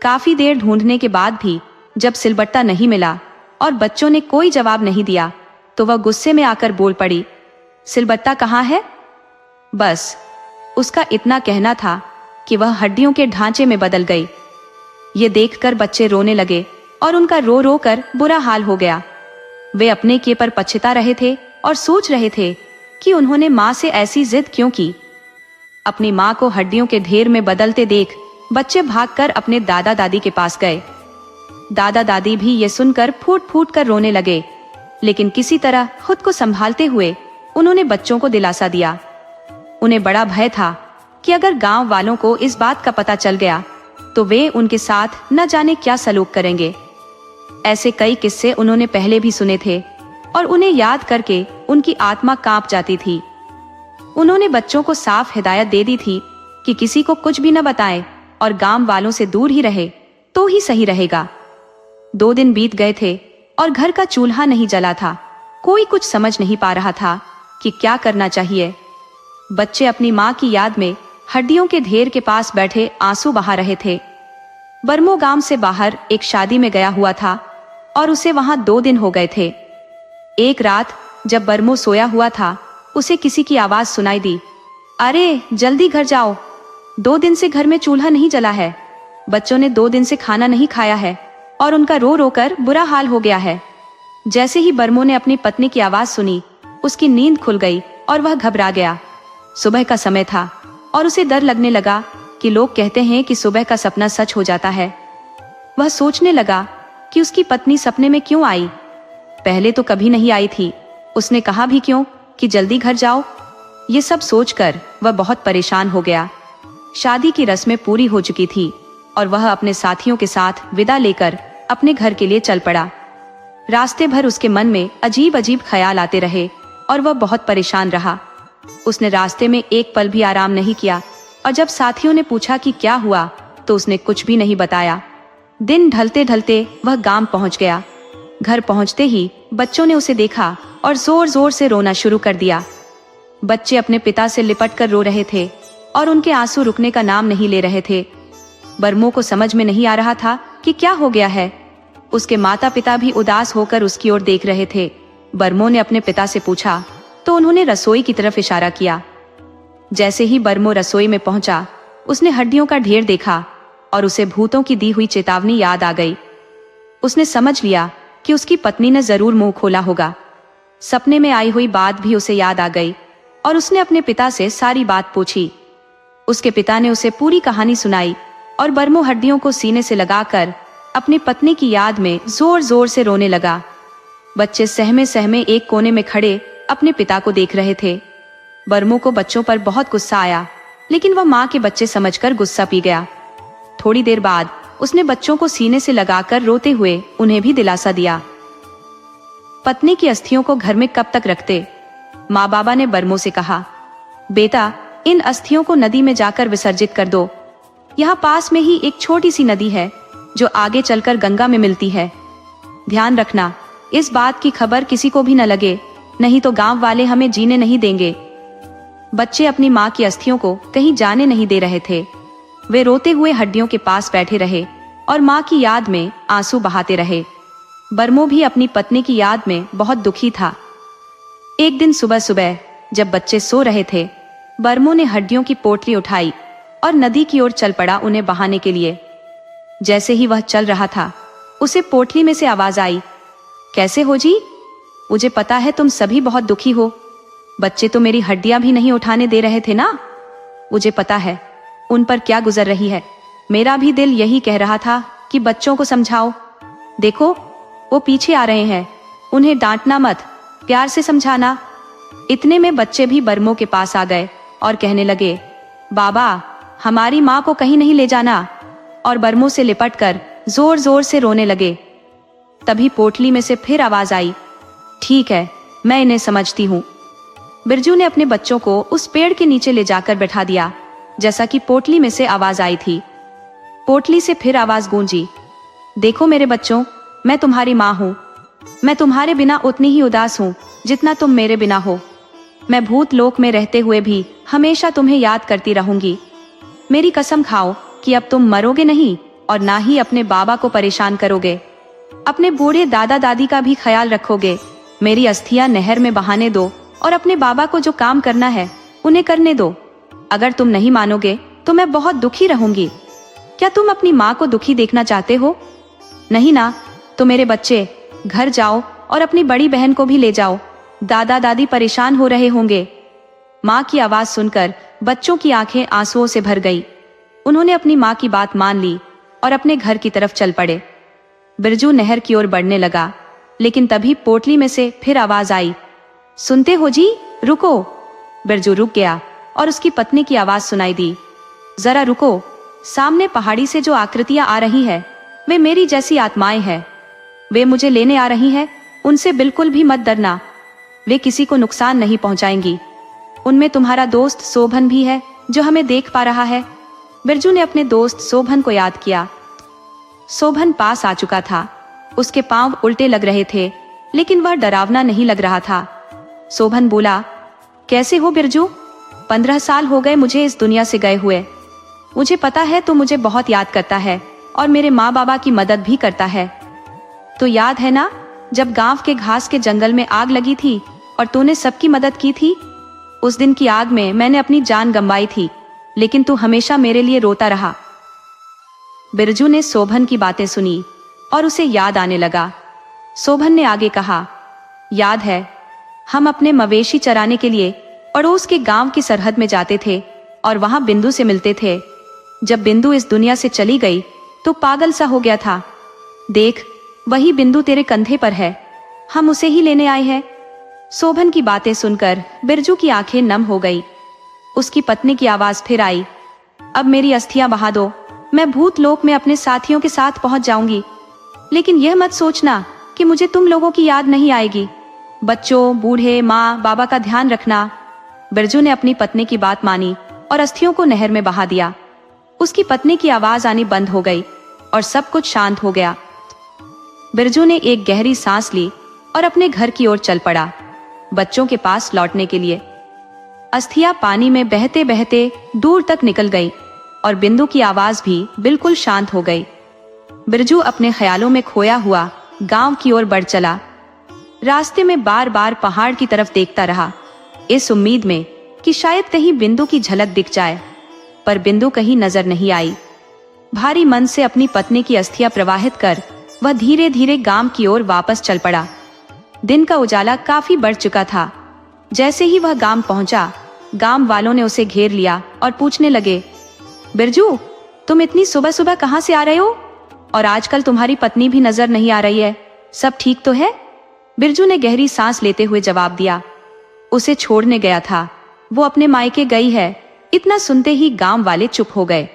काफी देर ढूंढने के बाद भी जब सिलबट्टा नहीं मिला और बच्चों ने कोई जवाब नहीं दिया तो वह गुस्से में आकर बोल पड़ी, सिलबट्टा कहाँ है? बस उसका इतना कहना था कि वह हड्डियों के ढांचे में बदल गई। ये देखकर बच्चे रोने लगे और उनका रो रो कर बुरा हाल हो गया। वे अपने किए पर पछता रहे थे और सोच रहे थे कि उन्होंने माँ से ऐसी जिद क्यों की। अपनी माँ को हड्डियों के ढेर में बदलते देख बच्चे भागकर अपने दादा दादी के पास गए। दादा दादी भी ये सुनकर फूट फूट कर रोने लगे, लेकिन किसी तरह खुद को संभालते हुए उन्होंने बच्चों को दिलासा दिया। उन्हें बड़ा भय था कि अगर गांव वालों को इस बात का पता चल गया तो वे उनके साथ न जाने क्या सलूक करेंगे। ऐसे कई किस्से उन्होंने पहले भी सुने थे और उन्हें याद करके उनकी आत्मा कांप जाती थी। उन्होंने बच्चों को साफ हिदायत दे दी थी कि किसी को कुछ भी न बताएं और गांव वालों से दूर ही रहे तो ही सही रहेगा। 2 दिन बीत गए थे और घर का चूल्हा नहीं जला था। कोई कुछ समझ नहीं पा रहा था कि क्या करना चाहिए। बच्चे अपनी माँ की याद में हड्डियों के ढेर के पास बैठे आंसू बहा रहे थे। बरमो गांव से बाहर एक शादी में गया हुआ था और उसे वहां 2 दिन हो गए थे। एक रात जब बरमो सोया हुआ था उसे किसी की आवाज सुनाई दी, अरे जल्दी घर जाओ, 2 दिन से घर में चूल्हा नहीं जला है। बच्चों ने 2 दिन से खाना नहीं खाया है और उनका रो रो कर बुरा हाल हो गया है। जैसे ही बरमो ने अपनी पत्नी की आवाज सुनी उसकी नींद खुल गई और वह घबरा गया। सुबह का समय था और उसे डर लगने लगा कि लोग कहते हैं कि सुबह का सपना सच हो जाता है। वह सोचने लगा कि उसकी पत्नी सपने में क्यों आई। पहले तो कभी नहीं आई थी। उसने कहा भी क्यों कि जल्दी घर जाओ। ये सब सोचकर वह बहुत परेशान हो गया। शादी की रस्में पूरी हो चुकी थी और वह अपने साथियों के साथ विदा लेकर अपने घर के लिए चल पड़ा। रास्ते भर उसके मन में अजीब अजीब ख्याल आते रहे और वह बहुत परेशान रहा। उसने रास्ते में एक पल भी आराम नहीं किया और जब साथियों ने पूछा कि क्या हुआ तो उसने कुछ भी नहीं बताया। दिन ढलते ढलते वह गांव पहुंच गया। घर पहुंचते ही बच्चों ने उसे देखा और जोर जोर से रोना शुरू कर दिया। बच्चे अपने पिता से लिपट कर रो रहे थे और उनके आंसू रुकने का नाम नहीं ले रहे थे। बरमो को समझ में नहीं आ रहा था कि क्या हो गया है। उसके माता पिता भी उदास होकर उसकी ओर देख रहे थे। बरमो ने अपने पिता से पूछा तो उन्होंने रसोई की तरफ इशारा किया। जैसे ही बरमो रसोई में पहुंचा उसने हड्डियों का ढेर देखा और उसे भूतों की दी हुई चेतावनी याद आ गई। उसने समझ लिया कि उसकी पत्नी ने जरूर मुंह खोला होगा। सपने में आई हुई बात भी उसे याद आ गई और उसने अपने पिता से सारी बात पूछी। उसके पिता ने उसे पूरी कहानी सुनाई और बरमो हड्डियों को सीने से लगाकर अपनी पत्नी की याद में जोर जोर से रोने लगा। बच्चे सहमे सहमे एक कोने में खड़े अपने पिता को देख रहे थे। बरमो को बच्चों पर बहुत गुस्सा आया, लेकिन वह माँ के बच्चे समझकर गुस्सा पी गया। थोड़ी देर बाद उसने बच्चों को सीने से लगाकर रोते हुए उन्हें भी दिलासा दिया। पत्नी की अस्थियों को घर में कब तक रखते? माँ बाबा ने बरमो से कहा, बेटा इन अस्थियों को नदी में जाकर विसर्जित कर दो। यहाँ पास में ही एक छोटी सी नदी है जो आगे चलकर गंगा में मिलती है। ध्यान रखना इस बात की खबर किसी को भी न लगे, नहीं तो गांव वाले हमें जीने नहीं देंगे। बच्चे अपनी माँ की अस्थियों को कहीं जाने नहीं दे रहे थे। वे रोते हुए हड्डियों के पास बैठे रहे और माँ की याद में आंसू बहाते रहे। बरमो भी अपनी पत्नी की याद में बहुत दुखी था। एक दिन सुबह सुबह जब बच्चे सो रहे थे, बरमो ने हड्डियों की पोटली उठाई और नदी की ओर चल पड़ा उन्हें बहाने के लिए। जैसे ही वह चल रहा था उसे पोटली में से आवाज आई, कैसे हो जी? मुझे पता है तुम सभी बहुत दुखी हो। बच्चे तो मेरी हड्डियां भी नहीं उठाने दे रहे थे ना। मुझे पता है उन पर क्या गुजर रही है। मेरा भी दिल यही कह रहा था कि बच्चों को समझाओ। देखो वो पीछे आ रहे हैं, उन्हें डांटना मत, प्यार से समझाना। इतने में बच्चे भी बरमो के पास आ गए और कहने लगे, बाबा, हमारी माँ को कहीं नहीं ले जाना, और बरमों से लिपटकर जोर जोर से रोने लगे। तभी पोटली में से फिर आवाज आई, ठीक है, मैं इन्हें समझती हूँ। बिरजू ने अपने बच्चों को उस पेड़ के नीचे ले जाकर बैठा दिया, जैसा कि पोटली में से आवाज आई थी। पोटली से फिर आवाज गूंजी, देखो मेरे बच्चों, मैं तुम्हारी माँ हूँ। मैं तुम्हारे बिना उतनी ही उदास हूँ जितना तुम मेरे बिना हो। मैं भूत लोक में रहते हुए भी हमेशा तुम्हें याद करती रहूंगी। मेरी कसम खाओ कि अब तुम मरोगे नहीं और ना ही अपने बाबा को परेशान करोगे। अपने बूढ़े दादा दादी का भी ख्याल रखोगे। मेरी अस्थियां नहर में बहाने दो और अपने बाबा को जो काम करना है उन्हें करने दो। अगर तुम नहीं मानोगे तो मैं बहुत दुखी रहूंगी। क्या तुम अपनी माँ को दुखी देखना चाहते हो? नहीं ना? तो मेरे बच्चे, घर जाओ और अपनी बड़ी बहन को भी ले जाओ। दादा दादी परेशान हो रहे होंगे। माँ की आवाज सुनकर बच्चों की आंखें आंसुओं से भर गई। उन्होंने अपनी माँ की बात मान ली और अपने घर की तरफ चल पड़े। बिरजू नहर की ओर बढ़ने लगा, लेकिन तभी पोटली में से फिर आवाज आई, सुनते हो जी, रुको। बिरजू रुक गया और उसकी पत्नी की आवाज सुनाई दी, जरा रुको, सामने पहाड़ी से जो आकृतियां आ रही है वे मेरी जैसी आत्माएं हैं। वे मुझे लेने आ रही हैं, उनसे बिल्कुल भी मत डरना। वे किसी को नुकसान नहीं पहुंचाएंगी। उनमें तुम्हारा दोस्त शोभन भी है जो हमें देख पा रहा है। बिरजू ने अपने दोस्त शोभन को याद किया। शोभन पास आ चुका था। उसके पांव उल्टे लग रहे थे, लेकिन वह डरावना नहीं लग रहा था। शोभन बोला, कैसे हो बिरजू? 15 साल हो गए मुझे इस दुनिया से गए हुए। मुझे पता है तू मुझे बहुत याद करता है और मेरे माँ बाबा की मदद भी करता है। तो याद है ना, जब गांव के घास के जंगल में आग लगी थी और तूने सबकी मदद की थी? उस दिन की आग में मैंने अपनी जान गंवाई थी, लेकिन तू हमेशा मेरे लिए रोता रहा। बिरजू ने शोभन की बातें सुनी और उसे याद आने लगा। शोभन ने आगे कहा, याद है, हम अपने मवेशी चराने के लिए पड़ोस के गांव की सरहद में जाते थे और वहां बिंदु से मिलते थे। जब बिंदु इस दुनिया से चली गई तो पागल सा हो गया था। देख, वही बिंदु तेरे कंधे पर है, हम उसे ही लेने आए हैं। शोभन की बातें सुनकर बिरजू की आंखें नम हो गई। उसकी पत्नी की आवाज फिर आई, अब मेरी अस्थियां बहा दो, मैं भूत लोक में अपने साथियों के साथ पहुंच जाऊंगी। लेकिन यह मत सोचना कि मुझे तुम लोगों की याद नहीं आएगी। बच्चों, बूढ़े, माँ बाबा का ध्यान रखना। बिरजू ने अपनी पत्नी की बात मानी और अस्थियों को नहर में बहा दिया। उसकी पत्नी की आवाज आनी बंद हो गई और सब कुछ शांत हो गया। बिरजू ने एक गहरी सांस ली और अपने घर की ओर चल पड़ा, बच्चों के पास लौटने के लिए। अस्थियां पानी में बहते बहते दूर तक निकल गई और बिंदु की आवाज भी बिल्कुल शांत हो गई। बिरजू अपने ख्यालों में खोया हुआ गांव की ओर बढ़ चला। रास्ते में बार बार पहाड़ की तरफ देखता रहा, इस उम्मीद में कि शायद कहीं बिंदु की झलक दिख जाए, पर बिंदु कहीं नजर नहीं आई। भारी मन से अपनी पत्नी की अस्थियां प्रवाहित कर वह धीरे धीरे गांव की ओर वापस चल पड़ा। दिन का उजाला काफी बढ़ चुका था। जैसे ही वह गांव पहुंचा, गांव वालों ने उसे घेर लिया और पूछने लगे, बिरजू, तुम इतनी सुबह सुबह कहां से आ रहे हो? और आजकल तुम्हारी पत्नी भी नजर नहीं आ रही है, सब ठीक तो है? बिरजू ने गहरी सांस लेते हुए जवाब दिया, उसे छोड़ने गया था, वो अपने मायके गई है। इतना सुनते ही गांव वाले चुप हो गए।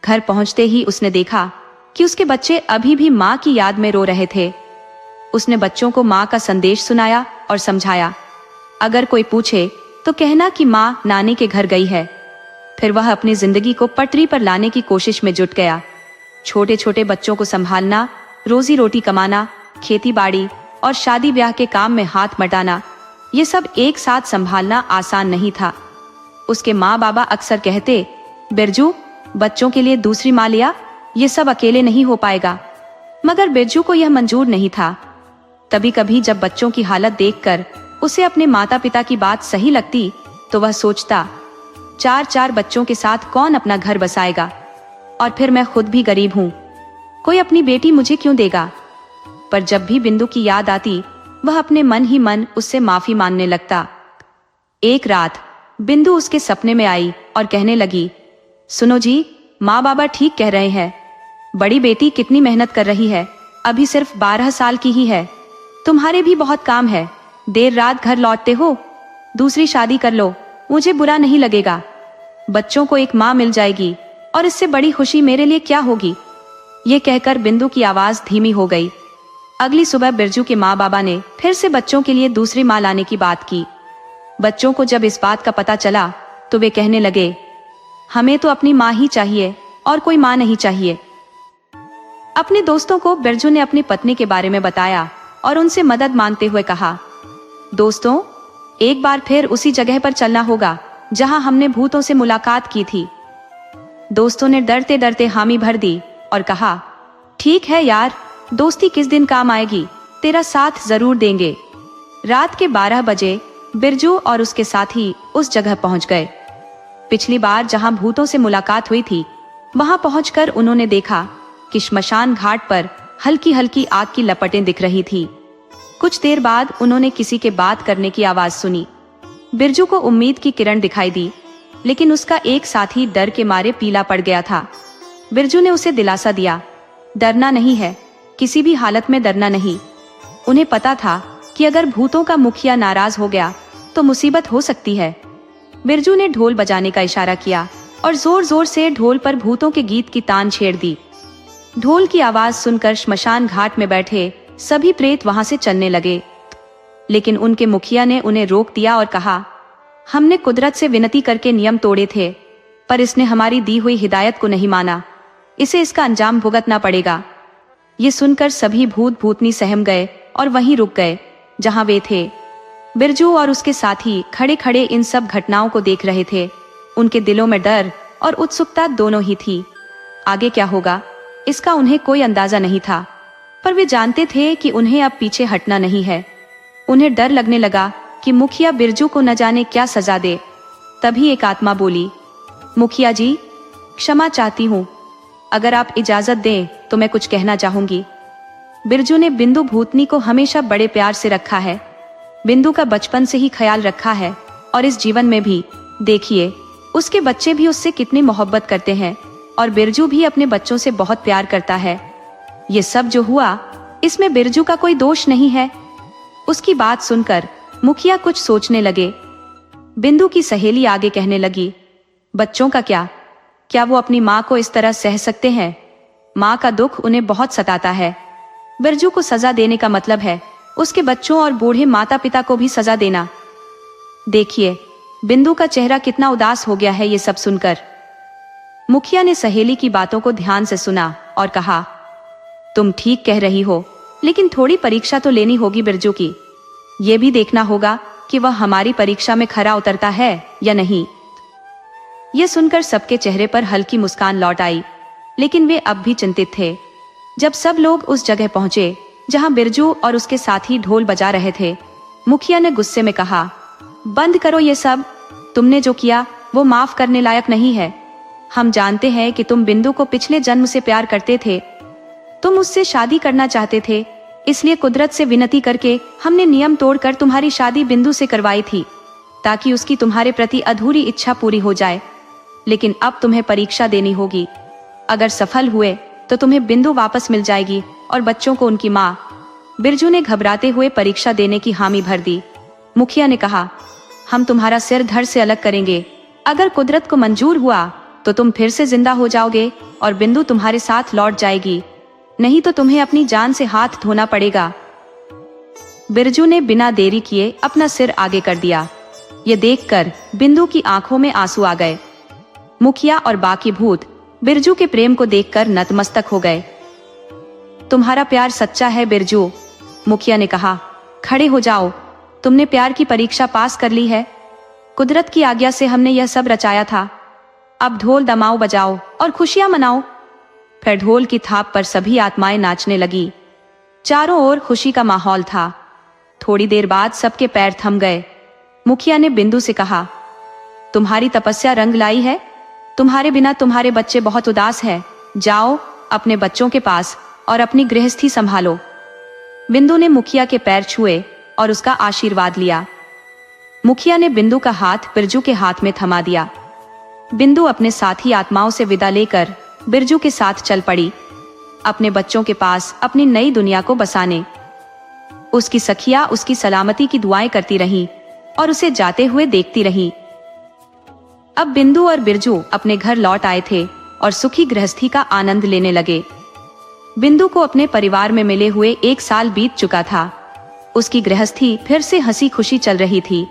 घर पहुंचते ही उसने देखा कि उसके बच्चे अभी भी माँ की याद में रो रहे थे। उसने बच्चों को माँ का संदेश सुनाया और समझाया, अगर कोई पूछे तो कहना कि माँ नानी के घर गई है। फिर वह अपनी जिंदगी को पटरी पर लाने की कोशिश में जुट गया। छोटे छोटे बच्चों को संभालना, रोजी रोटी कमाना, खेती बाड़ी और शादी ब्याह के काम में हाथ मटाना, ये सब एक साथ संभालना आसान नहीं था। उसके माँ बाबा अक्सर कहते, बिरजू, बच्चों के लिए दूसरी माँ लिया, ये सब अकेले नहीं हो पाएगा। मगर बिरजू को यह मंजूर नहीं था। कभी कभी जब बच्चों की हालत देखकर उसे अपने माता पिता की बात सही लगती तो वह सोचता, चार चार बच्चों के साथ कौन अपना घर बसाएगा, और फिर मैं खुद भी गरीब हूँ, कोई अपनी बेटी मुझे क्यों देगा। पर जब भी बिंदु की याद आती वह अपने मन ही मन उससे माफी मांगने लगता। एक रात बिंदु उसके सपने में आई और कहने लगी, सुनो जी, माँ बाबा ठीक कह रहे हैं, बड़ी बेटी कितनी मेहनत कर रही है, अभी सिर्फ 12 साल की ही है। तुम्हारे भी बहुत काम है, देर रात घर लौटते हो, दूसरी शादी कर लो, मुझे बुरा नहीं लगेगा। बच्चों को एक माँ मिल जाएगी और इससे बड़ी खुशी मेरे लिए क्या होगी। ये कहकर बिंदु की आवाज धीमी हो गई। अगली सुबह बिरजू के माँ बाबा ने फिर से बच्चों के लिए दूसरी माँ लाने की बात की। बच्चों को जब इस बात का पता चला तो वे कहने लगे, हमें तो अपनी माँ ही चाहिए और कोई माँ नहीं चाहिए। अपने दोस्तों को बिरजू ने अपनी पत्नी के बारे में बताया और उनसे मदद मांगते हुए कहा, दोस्तों, एक बार फिर उसी जगह पर चलना होगा जहां हमने भूतों से मुलाकात की थी। दोस्तों ने डरते डरते हामी भर दी और कहा, ठीक है यार, दोस्ती किस दिन काम आएगी, तेरा साथ जरूर देंगे। रात के 12 बजे बिरजू और उसके साथी उस जगह पहुंच गए। पिछली बार जहां भूतों से मुलाकात हुई थी वहां पहुंचकर उन्होंने देखा कि श्मशान घाट पर हल्की हल्की आग की लपटें दिख रही थी। कुछ देर बाद उन्होंने किसी के बात करने की आवाज सुनी। बिरजू को उम्मीद की किरण दिखाई दी, लेकिन उसका एक साथी डर के मारे पीला पड़ गया था। बिरजू ने उसे दिलासा दिया, डरना नहीं है, किसी भी हालत में डरना नहीं। उन्हें पता था कि अगर भूतों का मुखिया नाराज हो गया तो मुसीबत हो सकती है। बिरजू ने ढोल बजाने का इशारा किया और जोर जोर से ढोल पर भूतों के गीत की तान छेड़ दी। ढोल की आवाज सुनकर श्मशान घाट में बैठे सभी प्रेत वहां से चलने लगे, लेकिन उनके मुखिया ने उन्हें रोक दिया और कहा, हमने कुदरत से विनती करके नियम तोड़े थे, पर इसने हमारी दी हुई हिदायत को नहीं माना, इसे इसका अंजाम भुगतना पड़ेगा। ये सुनकर सभी भूत भूतनी सहम गए और वहीं रुक गए जहां वे थे। बिरजू और उसके साथी खड़े खड़े इन सब घटनाओं को देख रहे थे। उनके दिलों में डर और उत्सुकता दोनों ही थी। आगे क्या होगा इसका उन्हें कोई अंदाजा नहीं था, पर वे जानते थे कि उन्हें अब पीछे हटना नहीं है। उन्हें डर लगने लगा कि मुखिया बिरजू को न जाने क्या सजा दे। तभी एक आत्मा बोली, मुखिया जी, क्षमा चाहती हूँ, अगर आप इजाजत दें तो मैं कुछ कहना चाहूंगी। बिरजू ने बिंदु भूतनी को हमेशा बड़े प्यार से रखा है, बिंदु का बचपन से ही ख्याल रखा है और इस जीवन में भी। देखिए, उसके बच्चे भी उससे कितनी मोहब्बत करते हैं और बिरजू भी अपने बच्चों से बहुत प्यार करता है। ये सब जो हुआ इसमें बिरजू का कोई दोष नहीं है। उसकी बात सुनकर मुखिया कुछ सोचने लगे। बिंदु की सहेली आगे कहने लगी, बच्चों का क्या वो अपनी माँ को इस तरह सह सकते हैं? माँ का दुख उन्हें बहुत सताता है। बिरजू को सजा देने का मतलब है उसके बच्चों और बूढ़े माता पिता को भी सजा देना। देखिए, बिंदु का चेहरा कितना उदास हो गया है ये सब सुनकर। मुखिया ने सहेली की बातों को ध्यान से सुना और कहा, तुम ठीक कह रही हो, लेकिन थोड़ी परीक्षा तो लेनी होगी बिरजू की। ये भी देखना होगा कि वह हमारी परीक्षा में खरा उतरता है या नहीं। यह सुनकर सबके चेहरे पर हल्की मुस्कान लौट आई, लेकिन वे अब भी चिंतित थे। जब सब लोग उस जगह पहुंचे जहां बिरजू और उसके साथी ढोल बजा रहे थे, मुखिया ने गुस्से में कहा, बंद करो ये सब, तुमने जो किया वो माफ करने लायक नहीं है। हम जानते हैं कि तुम बिंदु को पिछले जन्म से प्यार करते थे, तुम उससे शादी करना चाहते थे, इसलिए कुदरत से विनती करके हमने नियम तोड़कर तुम्हारी शादी बिंदु से करवाई थी, ताकि उसकी तुम्हारे प्रति अधूरी इच्छा पूरी हो जाए। लेकिन अब तुम्हें परीक्षा देनी होगी। अगर सफल हुए तो तुम्हें बिंदु वापस मिल जाएगी और बच्चों को उनकी माँ। बिरजू ने घबराते हुए परीक्षा देने की हामी भर दी। मुखिया ने कहा, हम तुम्हारा सिर धड़ से अलग करेंगे। अगर कुदरत को मंजूर हुआ तो तुम फिर से जिंदा हो जाओगे और बिंदु तुम्हारे साथ लौट जाएगी, नहीं तो तुम्हें अपनी जान से हाथ धोना पड़ेगा। बिरजू ने बिना देरी किए अपना सिर आगे कर दिया। ये देखकर बिंदु की आंखों में आंसू आ गए। मुखिया और बाकी भूत बिरजू के प्रेम को देखकर नतमस्तक हो गए। तुम्हारा प्यार सच्चा है बिरजू, मुखिया ने कहा, खड़े हो जाओ, तुमने प्यार की परीक्षा पास कर ली है। कुदरत की आज्ञा से हमने यह सब रचाया था। अब ढोल दमाओ बजाओ और खुशियां मनाओ। फिर ढोल की थाप पर सभी आत्माएं नाचने लगी। चारों ओर खुशी का माहौल था। थोड़ी देर बाद सबके पैर थम गए। मुखिया ने बिंदु से कहा, तुम्हारी तपस्या रंग लाई है, तुम्हारे बिना तुम्हारे बच्चे बहुत उदास हैं। जाओ अपने बच्चों के पास और अपनी गृहस्थी संभालो। बिंदु ने मुखिया के पैर छुए और उसका आशीर्वाद लिया। मुखिया ने बिंदु का हाथ बिरजू के हाथ में थमा दिया। बिंदु अपने साथी आत्माओं से विदा लेकर बिरजू के साथ चल पड़ी, अपने बच्चों के पास अपनी नई दुनिया को बसाने। उसकी सखियां उसकी सलामती की दुआएं करती रहीं और उसे जाते हुए देखती रहीं। अब बिंदु और बिरजू अपने घर लौट आए थे और सुखी गृहस्थी का आनंद लेने लगे। बिंदु को अपने परिवार में मिले हुए 1 साल बीत चुका था। उसकी गृहस्थी फिर से हंसी खुशी चल रही थी।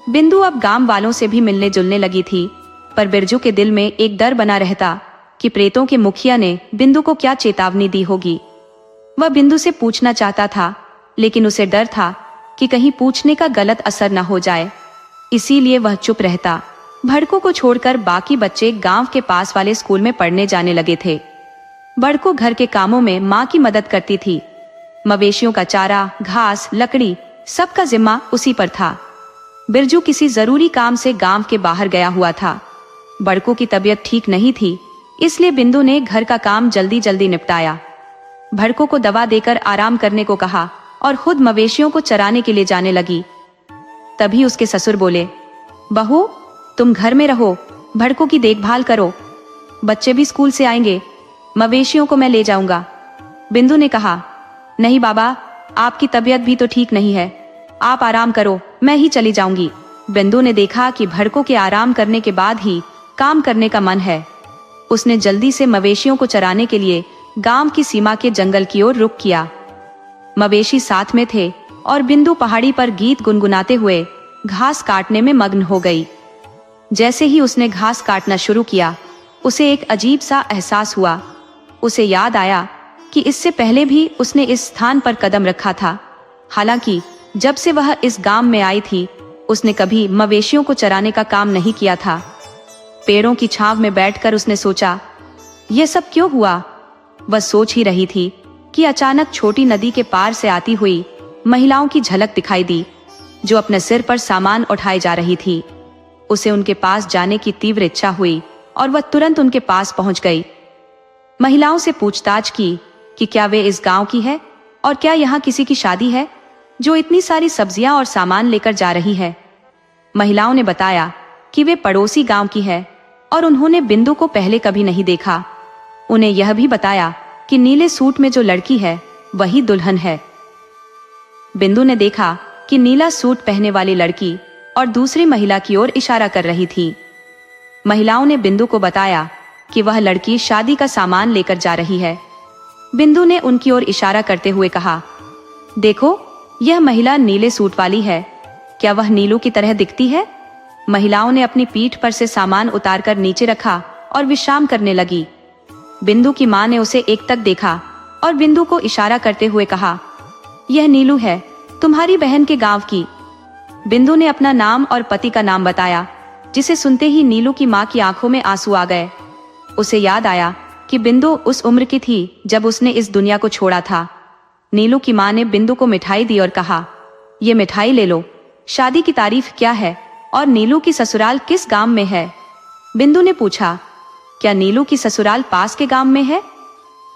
बिंदु अब गांव वालों से भी मिलने जुलने लगी थी, पर बिरजू के दिल में एक डर बना रहता कि प्रेतों के मुखिया ने बिंदु को क्या चेतावनी दी होगी। वह बिंदु से पूछना चाहता था, लेकिन उसे डर था कि कहीं पूछने का गलत असर न हो जाए, इसीलिए वह चुप रहता। भड़को को छोड़कर बाकी बच्चे गांव के पास वाले स्कूल में पढ़ने जाने लगे थे। भड़को घर के कामों में माँ की मदद करती थी। मवेशियों का चारा, घास, लकड़ी, सबका जिम्मा उसी पर था। बिरजू किसी जरूरी काम से गांव के बाहर गया हुआ था। भड़को की तबीयत ठीक नहीं थी, इसलिए बिंदु ने घर का काम जल्दी जल्दी निपटाया। भड़को को दवा देकर आराम करने को कहा और खुद मवेशियों को चराने के लिए जाने लगी। तभी उसके ससुर बोले, बहू तुम घर में रहो, भड़को की देखभाल करो, बच्चे भी स्कूल से आएंगे, मवेशियों को मैं ले जाऊंगा। बिंदु ने कहा, नहीं बाबा, आपकी तबीयत भी तो ठीक नहीं है, आप आराम करो, मैं ही चली जाऊंगी। बिंदु ने देखा कि भड़को के आराम करने के बाद ही काम करने का मन है। उसने जल्दी से मवेशियों को चराने के लिए गांव की सीमा के जंगल की ओर रुख किया। मवेशी साथ में थे और बिंदु पहाड़ी पर गीत गुनगुनाते हुए घास काटने में मग्न हो गई। जैसे ही उसने घास काटना शुरू किया, उसे एक अजीब सा एहसास हुआ। उसे याद आया कि इससे पहले भी उसने इस स्थान पर कदम रखा था। हालांकि जब से वह इस गांव में आई थी, उसने कभी मवेशियों को चराने का काम नहीं किया था। पेड़ों की छांव में बैठकर उसने सोचा, यह सब क्यों हुआ? वह सोच ही रही थी कि अचानक छोटी नदी के पार से आती हुई महिलाओं की झलक दिखाई दी, जो अपने सिर पर सामान उठाए जा रही थी। उसे उनके पास जाने की तीव्र इच्छा हुई और वह तुरंत उनके पास पहुंच गई। महिलाओं से पूछताछ की कि क्या वे इस गांव की है और क्या यहाँ किसी की शादी है जो इतनी सारी सब्जियां और सामान लेकर जा रही है। महिलाओं ने बताया कि वे पड़ोसी गांव की है और उन्होंने बिंदु को पहले कभी नहीं देखा। उन्हें यह भी बताया कि नीले सूट में जो लड़की है वही दुल्हन है। बिंदु ने देखा कि नीला सूट पहने वाली लड़की और दूसरी महिला की ओर इशारा कर रही थी। महिलाओं ने बिंदु को बताया कि वह लड़की शादी का सामान लेकर जा रही है। बिंदु ने उनकी ओर इशारा करते हुए कहा, देखो, यह महिला नीले सूट वाली है, क्या वह नीलू की तरह दिखती है? महिलाओं ने अपनी पीठ पर से सामान उतारकर नीचे रखा और विश्राम करने लगी। बिंदु की मां ने उसे एकटक देखा और बिंदु को इशारा करते हुए कहा, यह नीलू है, तुम्हारी बहन के गांव की। बिंदु ने अपना नाम और पति का नाम बताया, जिसे सुनते ही नीलू की मां की आंखों में आंसू आ गए। उसे याद आया कि बिंदु उस उम्र की थी जब उसने इस दुनिया को छोड़ा था। नीलू की मां ने बिंदु को मिठाई दी और कहा, ये मिठाई ले लो, शादी की तारीफ क्या है और नीलू की ससुराल किस गांव में है? बिंदु ने पूछा, क्या नीलू की ससुराल पास के गांव में है?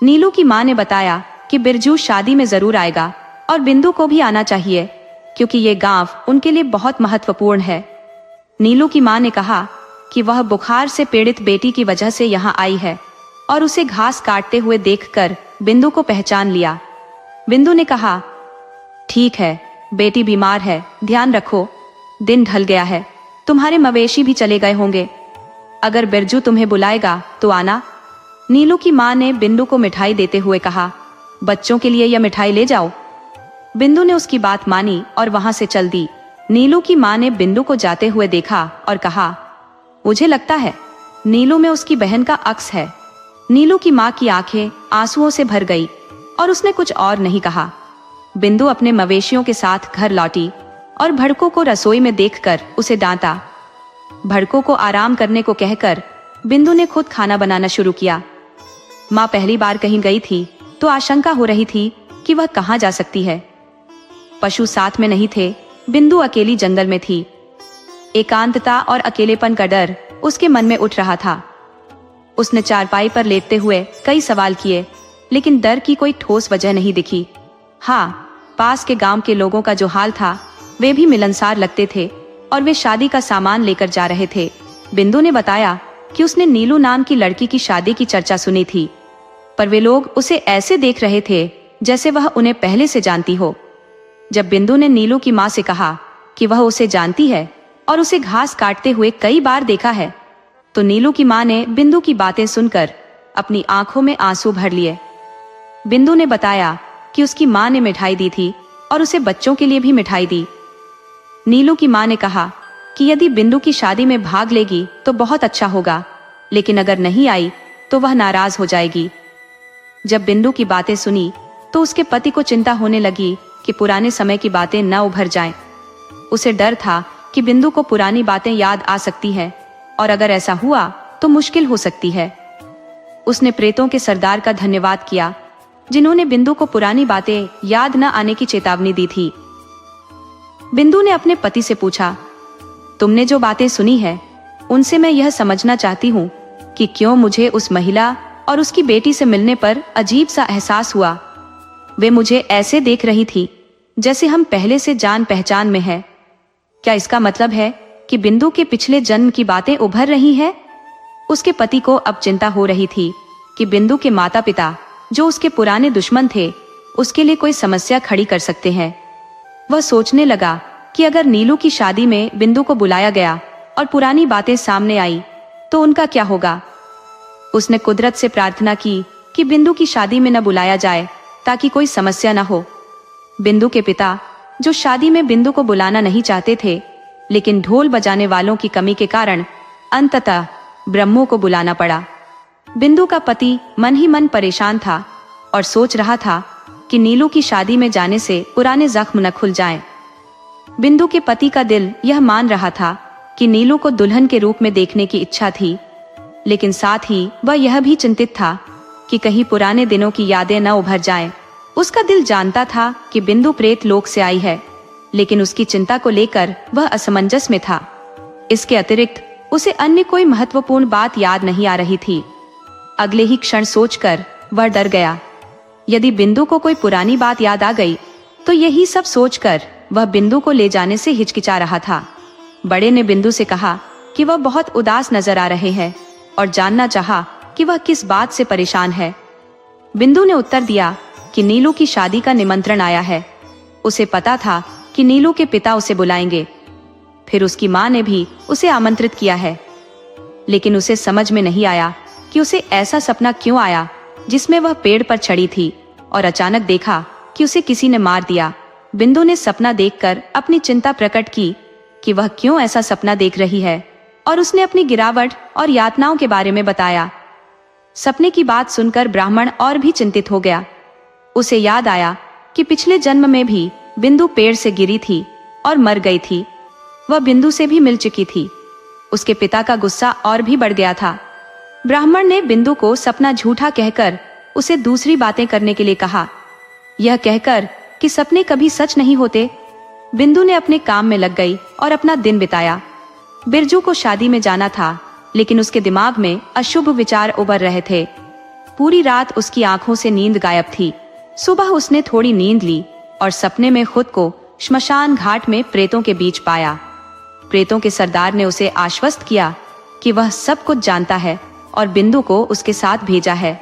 नीलू की मां ने बताया कि बिरजू शादी में जरूर आएगा और बिंदु को भी आना चाहिए, क्योंकि ये गांव उनके लिए बहुत महत्वपूर्ण है। नीलू की मां ने कहा कि वह बुखार से पीड़ित बेटी की वजह से यहाँ आई है और उसे घास काटते हुए देखकर बिंदु को पहचान लिया। बिंदु ने कहा, ठीक है, बेटी बीमार है, ध्यान रखो, दिन ढल गया है, तुम्हारे मवेशी भी चले गए होंगे, अगर बिरजू तुम्हें बुलाएगा तो आना। नीलू की मां ने बिंदु को मिठाई देते हुए कहा, बच्चों के लिए यह मिठाई ले जाओ। बिंदु ने उसकी बात मानी और वहां से चल दी। नीलू की मां ने बिंदु को जाते हुए देखा और कहा, मुझे लगता है नीलू में उसकी बहन का अक्स है। नीलू की मां की आंखें आंसुओं से भर गई और उसने कुछ और नहीं कहा। बिंदु अपने मवेशियों के साथ घर लौटी और भड़को को रसोई में देखकर उसे डांटा। भड़को को आराम करने को कहकर बिंदु ने खुद खाना बनाना शुरू किया। मां पहली बार कहीं गई थी तो आशंका हो रही थी कि वह कहां जा सकती है। पशु साथ में नहीं थे, बिंदु अकेली जंगल में थी। एकांतता और अकेलेपन का डर उसके मन में उठ रहा था। उसने चारपाई पर लेटते हुए कई सवाल किए, लेकिन डर की कोई ठोस वजह नहीं दिखी। हाँ, पास के गांव के लोगों का जो हाल था वे भी मिलनसार लगते थे और वे शादी का सामान लेकर जा रहे थे। बिंदु ने बताया कि उसने नीलू नाम की लड़की की शादी की चर्चा सुनी थी, पर वे लोग उसे ऐसे देख रहे थे जैसे वह उन्हें पहले से जानती हो। जब बिंदु ने नीलू की मां से कहा कि वह उसे जानती है और उसे घास काटते हुए कई बार देखा है। तो नीलू की माँ ने बिंदु की बातें सुनकर अपनी आंखों में आंसू भर लिए। बिंदु ने बताया कि उसकी माँ ने मिठाई दी थी और उसे बच्चों के लिए भी मिठाई दी। नीलू की माँ ने कहा कि यदि बिंदु की शादी में भाग लेगी तो बहुत अच्छा होगा, लेकिन अगर नहीं आई तो वह नाराज हो जाएगी। जब बिंदु की बातें सुनी तो उसके पति को चिंता होने लगी कि पुराने समय की बातें न उभर जाएं। उसे डर था कि बिंदु को पुरानी बातें याद आ सकती है और अगर ऐसा हुआ तो मुश्किल हो सकती है। उसने प्रेतों के सरदार का धन्यवाद किया जिन्होंने बिंदु को पुरानी बातें याद न आने की चेतावनी दी थी। बिंदु ने अपने पति से पूछा, तुमने जो बातें सुनी है उनसे मैं यह समझना चाहती हूँ कि क्यों मुझे उस महिला और उसकी बेटी से मिलने पर अजीब सा एहसास हुआ। वे मुझे ऐसे देख रही थी जैसे हम पहले से जान पहचान में हैं। क्या इसका मतलब है कि बिंदु के पिछले जन्म की बातें उभर रही हैं? उसके पति को अब चिंता हो रही थी कि बिंदु के माता पिता, जो उसके पुराने दुश्मन थे, उसके लिए कोई समस्या खड़ी कर सकते हैं। वह सोचने लगा कि अगर नीलू की शादी में बिंदु को बुलाया गया और पुरानी बातें सामने आई तो उनका क्या होगा। उसने कुदरत से प्रार्थना की कि बिंदु की शादी में न बुलाया जाए ताकि कोई समस्या न हो। बिंदु के पिता, जो शादी में बिंदु को बुलाना नहीं चाहते थे, लेकिन ढोल बजाने वालों की कमी के कारण अंततः ब्रह्मो को बुलाना पड़ा। बिंदु का पति मन ही मन परेशान था और सोच रहा था कि नीलू की शादी में जाने से पुराने जख्म न खुल जाएं। बिंदु के पति का दिल यह मान रहा था कि नीलू को दुल्हन के रूप में देखने की इच्छा थी, लेकिन साथ ही वह यह भी चिंतित था कि कहीं पुराने दिनों की यादें न उभर जाएं। उसका दिल जानता था कि बिंदु प्रेत लोक से आई है, लेकिन उसकी चिंता को लेकर वह असमंजस में था। इसके अतिरिक्त उसे अन्य कोई महत्वपूर्ण बात याद नहीं आ रही थी। अगले ही क्षण सोचकर वह डर गया। यदि बिंदु को कोई पुरानी बात याद आ गई तो यही सब सोचकर वह बिंदु को ले जाने से हिचकिचा रहा था। बड़े ने बिंदु से कहा कि वह बहुत उदास नजर आ रहे हैं और जानना चाहा कि वह किस बात से परेशान है। बिंदु ने उत्तर दिया कि नीलू की शादी का निमंत्रण आया है। उसे पता था कि नीलू के पिता उसे बुलाएंगे, फिर उसकी माँ ने भी उसे आमंत्रित किया है, लेकिन उसे समझ में नहीं आया कि उसे ऐसा सपना क्यों आया जिसमें वह पेड़ पर चढ़ी थी और अचानक देखा कि उसे किसी ने मार दिया। बिंदु ने सपना देखकर अपनी चिंता प्रकट की कि वह क्यों ऐसा सपना देख रही है और उसने अपनी गिरावट और यातनाओं के बारे में बताया। सपने की बात सुनकर ब्राह्मण और भी चिंतित हो गया। उसे याद आया कि पिछले जन्म में भी बिंदु पेड़ से गिरी थी और मर गई थी। वह बिंदु से भी मिल चुकी थी। उसके पिता का गुस्सा और भी बढ़ गया था। ब्राह्मण ने बिंदु को सपना झूठा कहकर उसे दूसरी बातें करने के लिए कहा, यह कहकर कि सपने कभी सच नहीं होते। बिंदु ने अपने काम में लग गई और अपना दिन बिताया। बिरजू को शादी में जाना था, लेकिन उसके दिमाग में अशुभ विचार उभर रहे थे। पूरी रात उसकी आंखों से नींद गायब थी। सुबह उसने थोड़ी नींद ली और सपने में खुद को श्मशान घाट में प्रेतों के बीच पाया। प्रेतों के सरदार ने उसे आश्वस्त किया कि वह सब कुछ जानता है और बिंदु को उसके साथ भेजा है।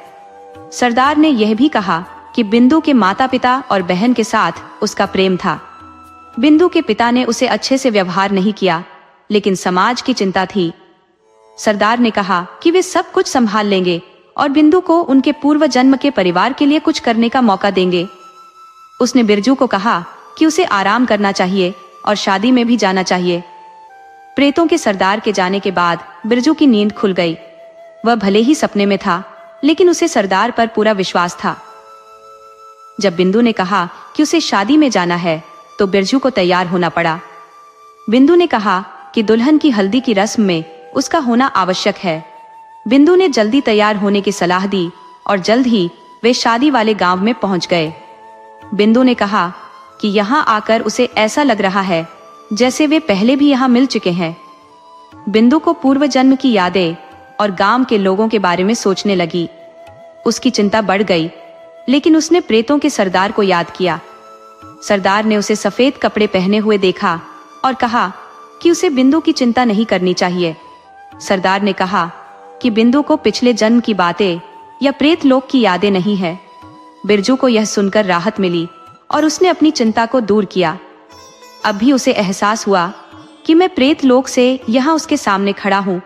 सरदार ने यह भी कहा कि बिंदु के माता पिता और बहन के साथ उसका प्रेम था। बिंदु के पिता ने उसे अच्छे से व्यवहार नहीं किया, लेकिन समाज की चिंता थी। सरदार ने कहा कि वे सब कुछ संभाल लेंगे और बिंदु को उनके पूर्व जन्म के परिवार के लिए कुछ करने का मौका देंगे। उसने बिरजू को कहा कि उसे आराम करना चाहिए और शादी में भी जाना चाहिए। प्रेतों के सरदार के जाने के बाद बिरजू की नींद खुल गई। वह भले ही सपने में था, लेकिन उसे सरदार पर पूरा विश्वास था। जब बिंदु ने कहा कि उसे शादी में जाना है, तो बिरजू को तैयार होना पड़ा। बिंदु ने कहा कि दुल्हन की हल्दी की रस्म में उसका होना आवश्यक है। बिंदु ने जल्दी तैयार होने की सलाह दी और जल्द ही वे शादी वाले गांव में पहुंच गए। बिंदु ने कहा कि यहाँ आकर उसे ऐसा लग रहा है जैसे वे पहले भी यहाँ मिल चुके हैं। बिंदु को पूर्व जन्म की यादें और गांव के लोगों के बारे में सोचने लगी। उसकी चिंता बढ़ गई, लेकिन उसने प्रेतों के सरदार को याद किया। सरदार ने उसे सफेद कपड़े पहने हुए देखा और कहा कि उसे बिंदु की चिंता नहीं करनी चाहिए। सरदार ने कहा कि बिंदु को पिछले जन्म की बातें या प्रेत लोक की यादें नहीं है। बिरजू को यह सुनकर राहत मिली और उसने अपनी चिंता को दूर किया। अब भी उसे एहसास हुआ कि मैं प्रेत लोक से यहाँ उसके सामने खड़ा हूँ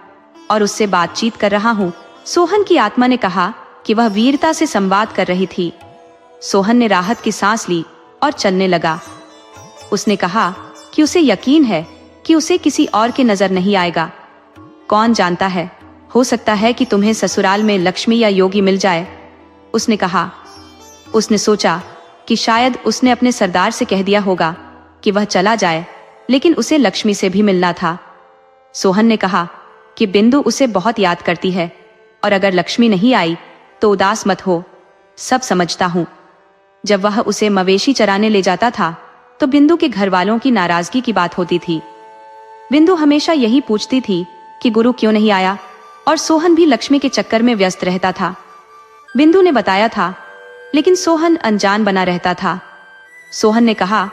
और उससे बातचीत कर रहा हूँ। सोहन की आत्मा ने कहा कि वह वीरता से संवाद कर रही थी। सोहन ने राहत की सांस ली और चलने लगा। उसने कहा कि उसे यकीन है कि उसे किसी और की नजर नहीं आएगा। कौन जानता है, हो सकता है कि तुम्हें ससुराल में लक्ष्मी या योगी मिल जाए, उसने कहा। उसने सोचा कि शायद उसने अपने सरदार से कह दिया होगा कि वह चला जाए, लेकिन उसे लक्ष्मी से भी मिलना था। सोहन ने कहा कि बिंदु उसे बहुत याद करती है और अगर लक्ष्मी नहीं आई तो उदास मत हो, सब समझता हूं। जब वह उसे मवेशी चराने ले जाता था तो बिंदु के घर वालों की नाराजगी की बात होती थी। बिंदु हमेशा यही पूछती थी कि गुरु क्यों नहीं आया, और सोहन भी लक्ष्मी के चक्कर में व्यस्त रहता था। बिंदु ने बताया था, लेकिन सोहन अनजान बना रहता था। सोहन ने कहा,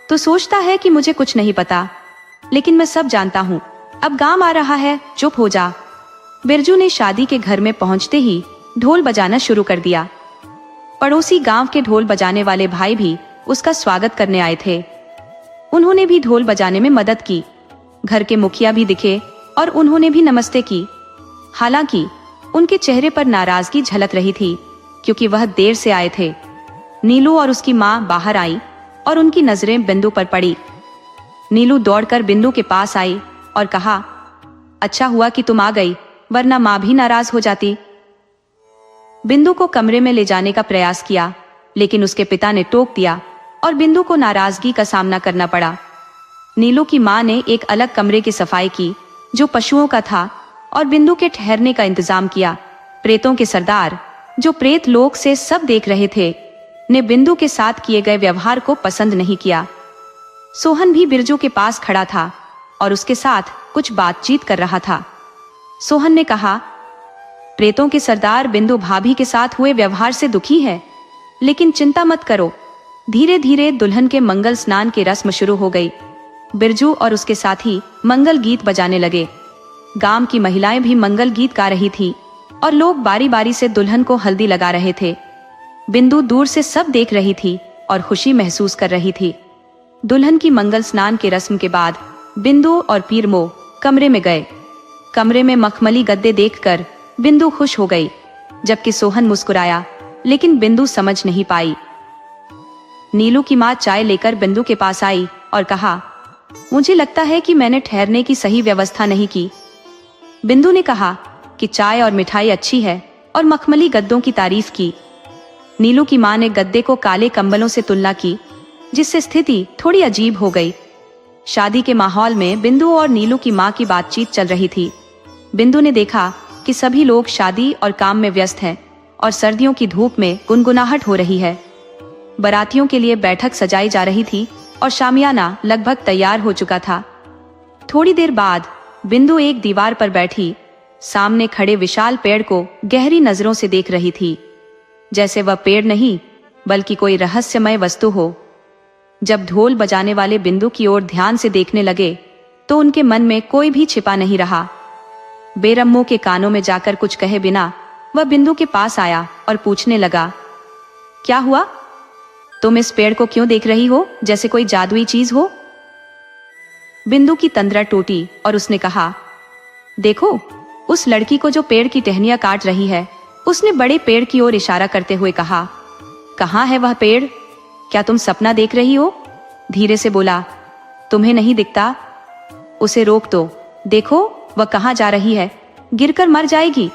तो सोचता है कि मुझे कुछ नहीं पता, लेकिन मैं सब जानता हूँ। अब गांव आ रहा है, चुप हो जा। बिरजू ने शादी के घर में पहुंचते ही ढोल बजाना शुरू कर दिया। पड़ोसी गांव के ढोल बजाने वाले भाई भी उसका स्वागत करने आए थे। उन्होंने भी ढोल बजाने में मदद की। घर के मुखिया भी दिखे और उन्होंने भी नमस्ते की। हालांकि उनके चेहरे पर नाराजगी झलक रही थी, क्योंकि वह देर से आए थे। नीलू और उसकी माँ बाहर आई और उनकी नजरें बिंदु पर पड़ी। नीलू दौड़कर बिंदु के पास आई और कहा, अच्छा हुआ कि तुम आ गई, वरना माँ भी नाराज हो जाती। बिंदु को कमरे में ले जाने का प्रयास किया, लेकिन उसके पिता ने टोक दिया और बिंदु को नाराजगी का सामना करना पड़ा। नीलू की माँ ने एक अलग कमरे की सफाई की जो पशुओं का था और बिंदु के ठहरने का इंतजाम किया। प्रेतों के सरदार, जो प्रेत लोक से सब देख रहे थे, ने बिंदु के साथ किए गए व्यवहार को पसंद नहीं किया। सोहन भी बिरजू के पास खड़ा था और उसके साथ कुछ बातचीत कर रहा था। सोहन ने कहा, प्रेतों के सरदार बिंदु भाभी के साथ हुए व्यवहार से दुखी है, लेकिन चिंता मत करो। धीरे धीरे दुल्हन के मंगल स्नान की रस्म शुरू हो गई। बिरजू और उसके साथी मंगल गीत बजाने लगे। गांव की महिलाएं भी मंगल गीत गा रही थी और लोग बारी बारी से दुल्हन को हल्दी लगा रहे थे। बिंदु दूर से सब देख रही थी और खुशी महसूस कर रही थी। दुल्हन की मंगल स्नान के रस्म के बाद बिंदु और पीरमो कमरे में गए। कमरे में मखमली गद्दे देखकर बिंदु खुश हो गई, जबकि सोहन मुस्कुराया, लेकिन बिंदु समझ नहीं पाई। नीलू की माँ चाय लेकर बिंदु के पास आई और कहा, मुझे लगता है कि मैंने ठहरने की सही व्यवस्था नहीं की। बिंदु ने कहा कि चाय और मिठाई अच्छी है और मखमली गद्दों की तारीफ की। नीलू की माँ ने गद्दे को काले कंबलों से तुलना की, जिससे स्थिति थोड़ी अजीब हो गई। शादी के माहौल में बिंदु और नीलू की माँ की बातचीत चल रही थी। बिंदु ने देखा कि सभी लोग शादी और काम में व्यस्त हैं और सर्दियों की धूप में गुनगुनाहट हो रही है। बारातियों के लिए बैठक सजाई जा रही थी और शामियाना लगभग तैयार हो चुका था। थोड़ी देर बाद बिंदु एक दीवार पर बैठी सामने खड़े विशाल पेड़ को गहरी नजरों से देख रही थी, जैसे वह पेड़ नहीं बल्कि कोई रहस्यमय वस्तु हो। जब ढोल बजाने वाले बिंदु की ओर ध्यान से देखने लगे तो उनके मन में कोई भी छिपा नहीं रहा। बेरम्मो के कानों में जाकर कुछ कहे बिना वह बिंदु के पास आया और पूछने लगा, क्या हुआ? तुम इस पेड़ को क्यों देख रही हो, जैसे कोई जादुई चीज हो? बिंदु की तंद्रा टूटी और उसने कहा, देखो, उस लड़की को जो पेड़ की टहनियां काट रही है। उसने बड़े पेड़ की ओर इशारा करते हुए कहा, कहाँ है वह पेड़? क्या तुम सपना देख रही हो? धीरे से बोला, तुम्हें नहीं दिखता? उसे रोक दो, देखो वह कहाँ जा रही है, गिरकर मर जाएगी।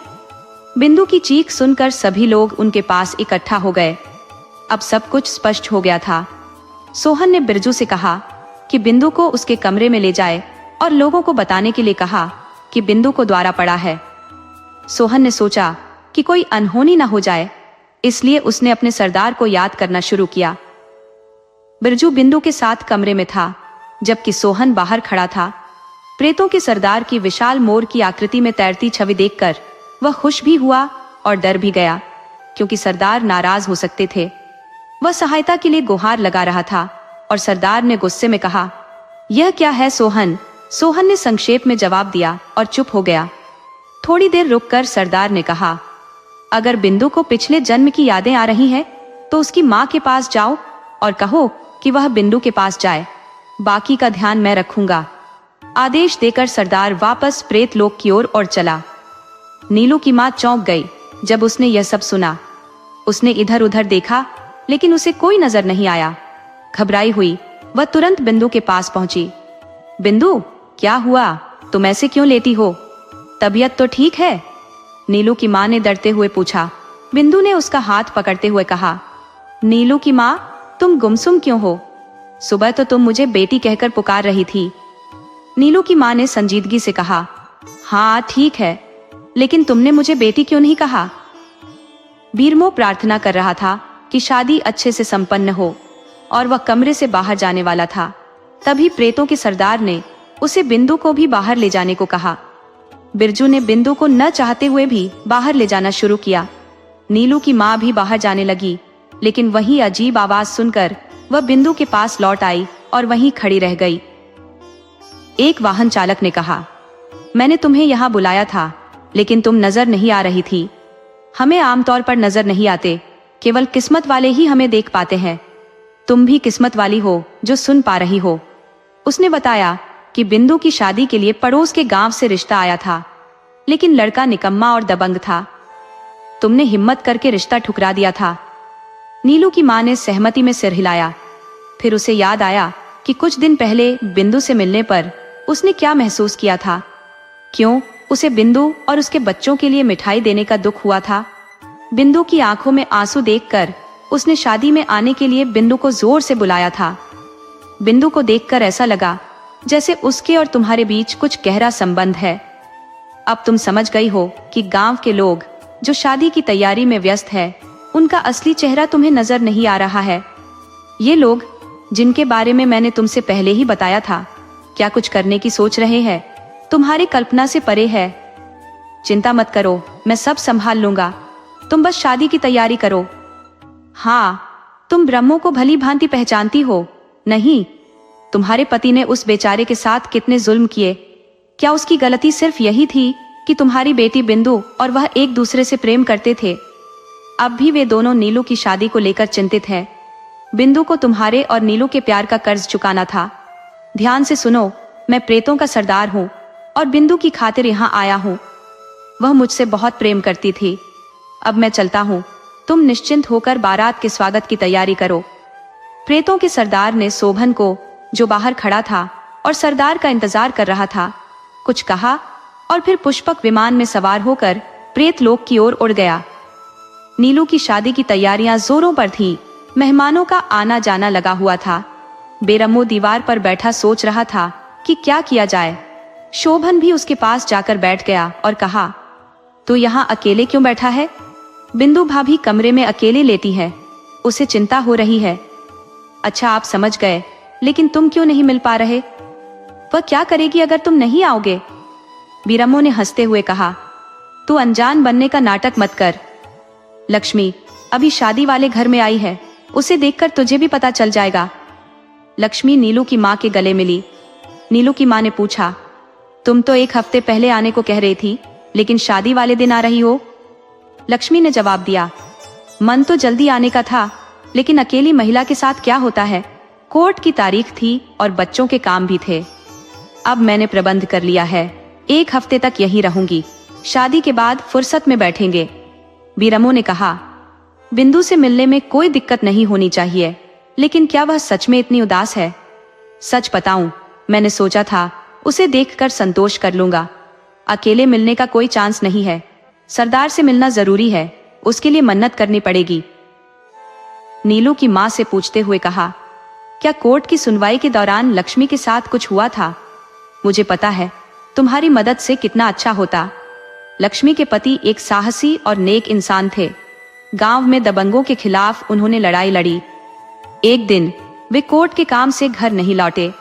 बिंदु की चीख सुनकर सभी लोग उनके पास इकट्ठा हो गए। अब सब कुछ स्पष्ट हो गया था। सोहन ने बिरजू से कहा कि बिंदु को उसके कमरे में ले जाए और लोगों को बताने के लिए कहा कि बिंदु को द्वारा पड़ा है। सोहन ने सोचा कि कोई अनहोनी न हो जाए, इसलिए उसने अपने सरदार को याद करना शुरू किया। बिरजू बिंदु के साथ कमरे में था, जबकि सोहन बाहर खड़ा था। प्रेतों के सरदार की विशाल मोर की आकृति में तैरती छवि देखकर वह खुश भी हुआ और डर भी गया, क्योंकि सरदार नाराज हो सकते थे। वह सहायता के लिए गुहार लगा रहा था और सरदार ने गुस्से में कहा, यह क्या है सोहन? सोहन ने संक्षेप में जवाब दिया और चुप हो गया। थोड़ी देर रुककर सरदार ने कहा, अगर बिंदु को पिछले जन्म की यादें आ रही हैं, तो उसकी माँ के पास जाओ और कहो कि वह बिंदु के पास जाए। बाकी का ध्यान मैं रखूंगा। आदेश देकर सरदार वापस प्रेत लोक की ओर चला। नीलू की माँ चौंक गई जब उसने यह सब सुना। उसने इधर उधर देखा लेकिन उसे कोई नजर नहीं आया। घबराई हुई वह तुरंत बिंदु के पास पहुंची। बिंदु, क्या हुआ? तुम ऐसे क्यों लेटी हो? तबीयत तो ठीक है? नीलू की माँ ने डरते हुए पूछा। बिंदु ने उसका हाथ पकड़ते हुए कहा, नीलू की माँ, तुम गुमसुम क्यों हो? सुबह तो तुम मुझे बेटी कहकर पुकार रही थी। नीलू की माँ ने संजीदगी से कहा, हाँ ठीक है, लेकिन तुमने मुझे बेटी क्यों नहीं कहा? बीरमो प्रार्थना कर रहा था कि शादी अच्छे से संपन्न हो और वह कमरे से बाहर जाने वाला था। तभी प्रेतों के सरदार ने उसे बिंदु को भी बाहर ले जाने को कहा। बिरजू ने बिंदु को न चाहते हुए भी बाहर ले जाना शुरू किया। नीलू की माँ भी बाहर जाने लगी, लेकिन वही अजीब आवाज सुनकर वह बिंदु के पास लौट आई और वहीं खड़ी रह गई। एक वाहन चालक ने कहा, मैंने तुम्हें यहाँ बुलाया था, लेकिन तुम नजर नहीं आ रही थी। हमें आमतौर पर नजर नहीं आते, केवल किस्मत वाले ही हमें देख पाते हैं। तुम भी किस्मत वाली हो जो सुन पा रही हो। उसने बताया कि बिंदु की शादी के लिए पड़ोस के गांव से रिश्ता आया था, लेकिन लड़का निकम्मा और दबंग था। तुमने हिम्मत करके रिश्ता ठुकरा दिया था। नीलू की माँ ने सहमति में सिर हिलाया। फिर उसे याद आया कि कुछ दिन पहले बिंदु से मिलने पर उसने क्या महसूस किया था। क्यों उसे बिंदु और उसके बच्चों के लिए मिठाई देने का दुख हुआ था। बिंदु की आंखों में आंसू देखकर उसने शादी में आने के लिए बिंदु को जोर से बुलाया था। बिंदु को देखकर ऐसा लगा जैसे उसके और तुम्हारे बीच कुछ गहरा संबंध है। अब तुम समझ गई हो कि गांव के लोग जो शादी की तैयारी में व्यस्त है, उनका असली चेहरा तुम्हें नजर नहीं आ रहा है। ये लोग जिनके बारे में मैंने तुमसे पहले ही बताया था, क्या कुछ करने की सोच रहे हैं, तुम्हारी कल्पना से परे है। चिंता मत करो, मैं सब संभाल लूंगा। तुम बस शादी की तैयारी करो। हाँ, तुम ब्रह्मों को भली भांति पहचानती हो, नहीं? तुम्हारे पति ने उस बेचारे के साथ कितने जुल्म किए। क्या उसकी गलती सिर्फ यही थी कि तुम्हारी बेटी बिंदु और वह एक दूसरे से प्रेम करते थे? अब भी वे दोनों नीलू की शादी को लेकर चिंतित हैं। बिंदु को तुम्हारे और नीलू के प्यार का कर्ज चुकाना था। ध्यान से सुनो, मैं प्रेतों का सरदार हूँ और बिंदु की खातिर यहाँ आया हूँ। वह मुझसे बहुत प्रेम करती थी। अब मैं चलता हूँ, तुम निश्चिंत होकर बारात के स्वागत की तैयारी करो। प्रेतों के सरदार ने शोभन को, जो बाहर खड़ा था और सरदार का इंतजार कर रहा था, कुछ कहा और फिर पुष्पक विमान में सवार होकर प्रेत लोक की ओर उड़ गया। नीलू की शादी की तैयारियां जोरों पर थी। मेहमानों का आना जाना लगा हुआ था। बेरमो दीवार पर बैठा सोच रहा था कि क्या किया जाए। शोभन भी उसके पास जाकर बैठ गया और कहा, तू यहाँ अकेले क्यों बैठा है? बिंदु भाभी कमरे में अकेले लेटी है, उसे चिंता हो रही है। अच्छा, आप समझ गए, लेकिन तुम क्यों नहीं मिल पा रहे? वह क्या करेगी अगर तुम नहीं आओगे? बीरमो ने हंसते हुए कहा, तू अनजान बनने का नाटक मत कर। लक्ष्मी अभी शादी वाले घर में आई है, उसे देखकर तुझे भी पता चल जाएगा। लक्ष्मी नीलू की माँ के गले मिली। नीलू की माँ ने पूछा, तुम तो एक हफ्ते पहले आने को कह रही थी, लेकिन शादी वाले दिन आ रही हो? लक्ष्मी ने जवाब दिया, मन तो जल्दी आने का था, लेकिन अकेली महिला के साथ क्या होता है। कोर्ट की तारीख थी और बच्चों के काम भी थे। अब मैंने प्रबंध कर लिया है, एक हफ्ते तक यहीं रहूंगी। शादी के बाद फुर्सत में बैठेंगे। बीरमो ने कहा, बिंदु से मिलने में कोई दिक्कत नहीं होनी चाहिए, लेकिन क्या वह सच में इतनी उदास है? सच बताऊं, मैंने सोचा था उसे देखकर संतोष कर लूंगा। अकेले मिलने का कोई चांस नहीं है। सरदार से मिलना जरूरी है, उसके लिए मन्नत करनी पड़ेगी। नीलू की माँ से पूछते हुए कहा, क्या कोर्ट की सुनवाई के दौरान लक्ष्मी के साथ कुछ हुआ था? मुझे पता है, तुम्हारी मदद से कितना अच्छा होता। लक्ष्मी के पति एक साहसी और नेक इंसान थे। गांव में दबंगों के खिलाफ उन्होंने लड़ाई लड़ी। एक दिन वे कोर्ट के काम से घर नहीं लौटे।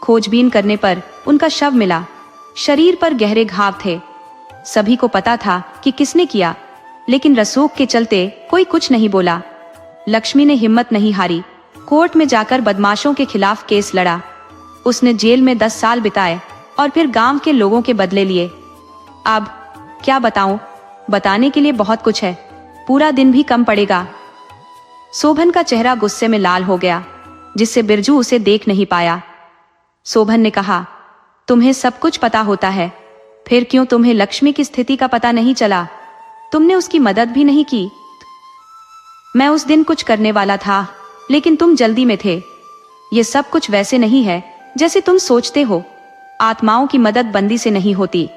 खोजबीन करने पर उनका शव मिला। शरीर पर गहरे घाव थे। सभी को पता था कि किसने किया, लेकिन रसूख के चलते कोई कुछ नहीं बोला। लक्ष्मी ने हिम्मत नहीं हारी। कोर्ट में जाकर बदमाशों के खिलाफ केस लड़ा। उसने जेल में 10 साल बिताए और फिर गांव के लोगों के बदले लिए। अब क्या बताऊं, बताने के लिए बहुत कुछ है, पूरा दिन भी कम पड़ेगा। शोभन का चेहरा गुस्से में लाल हो गया, जिससे बिरजू उसे देख नहीं पाया। शोभन ने कहा, तुम्हें सब कुछ पता होता है, फिर क्यों तुम्हें लक्ष्मी की स्थिति का पता नहीं चला? तुमने उसकी मदद भी नहीं की। मैं उस दिन कुछ करने वाला था, लेकिन तुम जल्दी में थे। ये सब कुछ वैसे नहीं है जैसे तुम सोचते हो। आत्माओं की मदद बंदी से नहीं होती।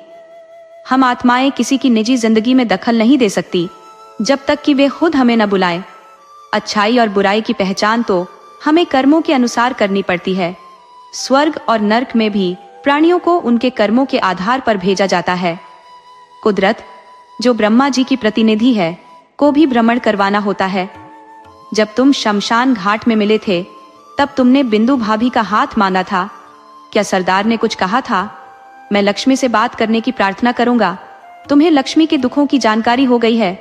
हम आत्माएं किसी की निजी जिंदगी में दखल नहीं दे सकती जब तक कि वे खुद हमें न बुलाएं। अच्छाई और बुराई की पहचान तो हमें कर्मों के अनुसार करनी पड़ती है। स्वर्ग और नर्क में भी प्राणियों को उनके कर्मों के आधार पर भेजा जाता है। कुदरत, जो ब्रह्मा जी की प्रतिनिधि है, को भी भ्रमण करवाना होता है। जब तुम शमशान घाट में मिले थे, तब तुमने बिंदु भाभी का हाथ मांगा था। क्या सरदार ने कुछ कहा था? मैं लक्ष्मी से बात करने की प्रार्थना करूंगा। तुम्हें लक्ष्मी के दुखों की जानकारी हो गई है।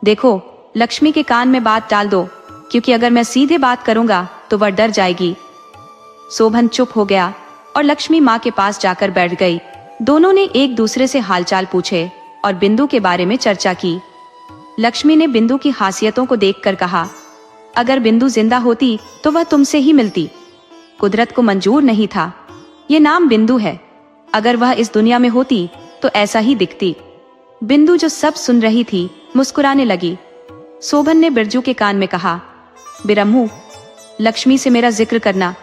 देखो, लक्ष्मी के कान में बात डाल दो, क्योंकि अगर मैं सीधे बात करूंगा तो वह डर जाएगी। शोभन चुप हो गया और लक्ष्मी माँ के पास जाकर बैठ गई। दोनों ने एक दूसरे से हालचाल पूछे और बिंदु के बारे में चर्चा की। लक्ष्मी ने बिंदु की खासियतों को देखकर कहा, अगर बिंदु जिंदा होती तो वह तुमसे ही मिलती। कुदरत को मंजूर नहीं था। ये नाम बिंदु है। अगर वह इस दुनिया में होती तो ऐसा ही दिखती। बिंदु, जो सब सुन रही थी, मुस्कुराने लगी। शोभन ने बिरजू के कान में कहा, बिरम्मू, लक्ष्मी से मेरा जिक्र करना,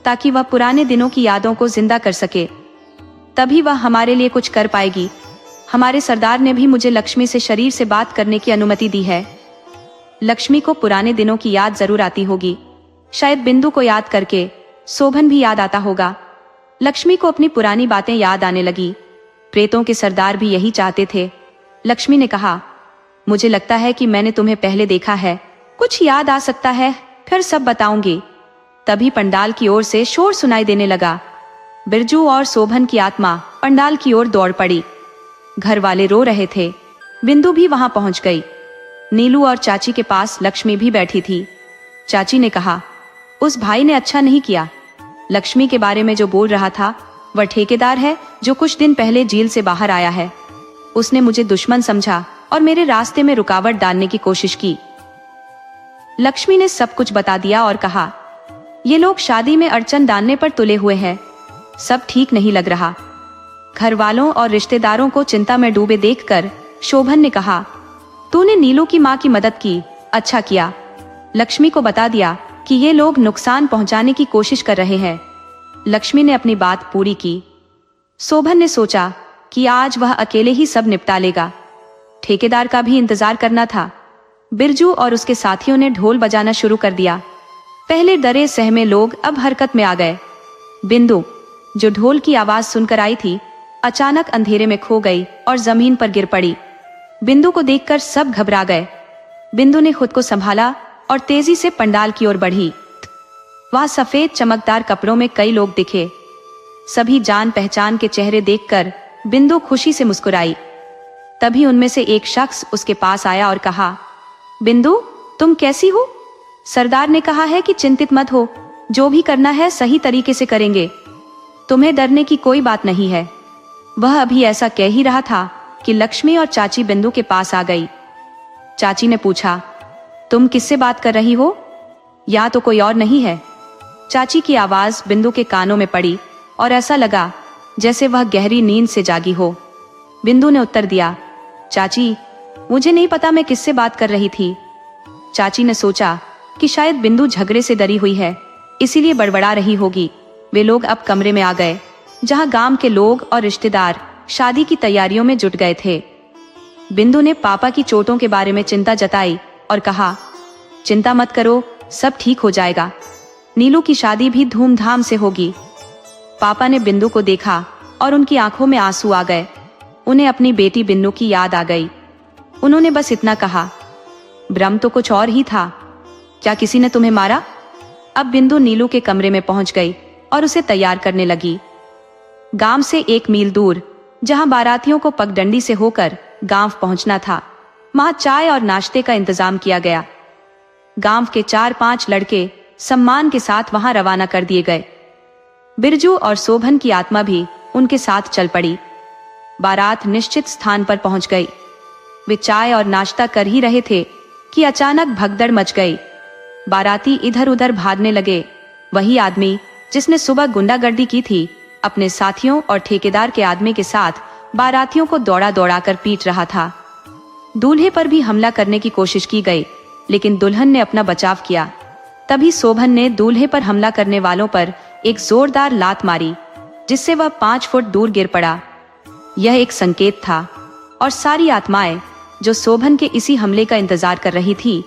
ताकि वह पुराने दिनों की यादों को जिंदा कर सके। तभी वह हमारे लिए कुछ कर पाएगी। हमारे सरदार ने भी मुझे लक्ष्मी से शरीर से बात करने की अनुमति दी है। लक्ष्मी को पुराने दिनों की याद जरूर आती होगी। शायद बिंदु को याद करके शोभन भी याद आता होगा। लक्ष्मी को अपनी पुरानी बातें याद आने लगी। प्रेतों के सरदार भी यही चाहते थे। लक्ष्मी ने कहा, मुझे लगता है कि मैंने तुम्हें पहले देखा है। कुछ याद आ सकता है, फिर सब बताऊंगी। तभी पंडाल की ओर से शोर सुनाई देने लगा। बिरजू और शोभन की आत्मा पंडाल की ओर दौड़ पड़ी। घर वाले रो रहे थे। बिंदु भी वहां पहुंच गई। नीलू और चाची के पास लक्ष्मी भी बैठी थी। चाची ने कहा, उस भाई ने अच्छा नहीं किया। लक्ष्मी के बारे में जो बोल रहा था, वह ठेकेदार है जो कुछ दिन पहले जेल से बाहर आया है। उसने मुझे दुश्मन समझा और मेरे रास्ते में रुकावट डालने की कोशिश की। लक्ष्मी ने सब कुछ बता दिया और कहा, ये लोग शादी में अड़चन डालने पर तुले हुए हैं। सब ठीक नहीं लग रहा। घर वालों और रिश्तेदारों को चिंता में डूबे देखकर शोभन ने कहा, तूने नीलू की माँ की मदद की, अच्छा किया। लक्ष्मी को बता दिया कि ये लोग नुकसान पहुंचाने की कोशिश कर रहे हैं। लक्ष्मी ने अपनी बात पूरी की। शोभन ने सोचा कि आज वह अकेले ही सब निपटा लेगा। ठेकेदार का भी इंतजार करना था। बिरजू और उसके साथियों ने ढोल बजाना शुरू कर दिया। पहले डरे सहमे लोग अब हरकत में आ गए। बिंदु, जो ढोल की आवाज सुनकर आई थी, अचानक अंधेरे में खो गई और जमीन पर गिर पड़ी। बिंदु को देखकर सब घबरा गए। बिंदु ने खुद को संभाला और तेजी से पंडाल की ओर बढ़ी। वहां सफेद चमकदार कपड़ों में कई लोग दिखे। सभी जान पहचान के चेहरे देखकर बिंदु खुशी से मुस्कुराई। तभी उनमें से एक शख्स उसके पास आया और कहा, बिंदु, तुम कैसी हो? सरदार ने कहा है कि चिंतित मत हो, जो भी करना है सही तरीके से करेंगे। तुम्हें डरने की कोई बात नहीं है। वह अभी ऐसा कह ही रहा था कि लक्ष्मी और चाची बिंदु के पास आ गई। चाची ने पूछा, तुम किससे बात कर रही हो? या तो कोई और नहीं है? चाची की आवाज बिंदु के कानों में पड़ी और ऐसा लगा जैसे वह गहरी नींद से जागी हो। बिंदु ने उत्तर दिया, चाची, मुझे नहीं पता मैं किससे बात कर रही थी। चाची ने सोचा कि शायद बिंदु झगड़े से डरी हुई है, इसीलिए बड़बड़ा रही होगी। वे लोग अब कमरे में आ गए, जहां गांव के लोग और रिश्तेदार शादी की तैयारियों में जुट गए थे। बिंदु ने पापा की चोटों के बारे में चिंता जताई और कहा, चिंता मत करो, सब ठीक हो जाएगा। नीलू की शादी भी धूमधाम से होगी। पापा ने बिंदु को देखा और उनकी आंखों में आंसू आ गए। उन्हें अपनी बेटी बिंदु की याद आ गई। उन्होंने बस इतना कहा, भ्रम तो कुछ और ही था। क्या किसी ने तुम्हें मारा? अब बिंदु नीलू के कमरे में पहुंच गई और उसे तैयार करने लगी। गांव से 1 मील दूर, जहां बारातियों को पगडंडी से होकर गांव पहुंचना था, वहां चाय और नाश्ते का इंतजाम किया गया। गांव के 4-5 लड़के सम्मान के साथ वहां रवाना कर दिए गए। बिरजू और शोभन की आत्मा भी उनके साथ चल पड़ी। बारात निश्चित स्थान पर पहुंच गई। वे चाय और नाश्ता कर ही रहे थे कि अचानक भगदड़ मच गई। बाराती इधर उधर भागने लगे। वही आदमी जिसने सुबह गुंडागर्दी की थी, अपने साथियों और ठेकेदार के आदमी के साथ बारातियों को दौड़ा दौड़ा कर पीट रहा था। दूल्हे पर भी हमला करने की कोशिश की गई, लेकिन दुल्हन ने अपना बचाव किया। तभी शोभन ने दूल्हे पर हमला करने वालों पर एक जोरदार लात मारी, जिससे वह 5 फुट दूर गिर पड़ा। यह एक संकेत था और सारी आत्माएं जो शोभन के इसी हमले का इंतजार कर रही थी,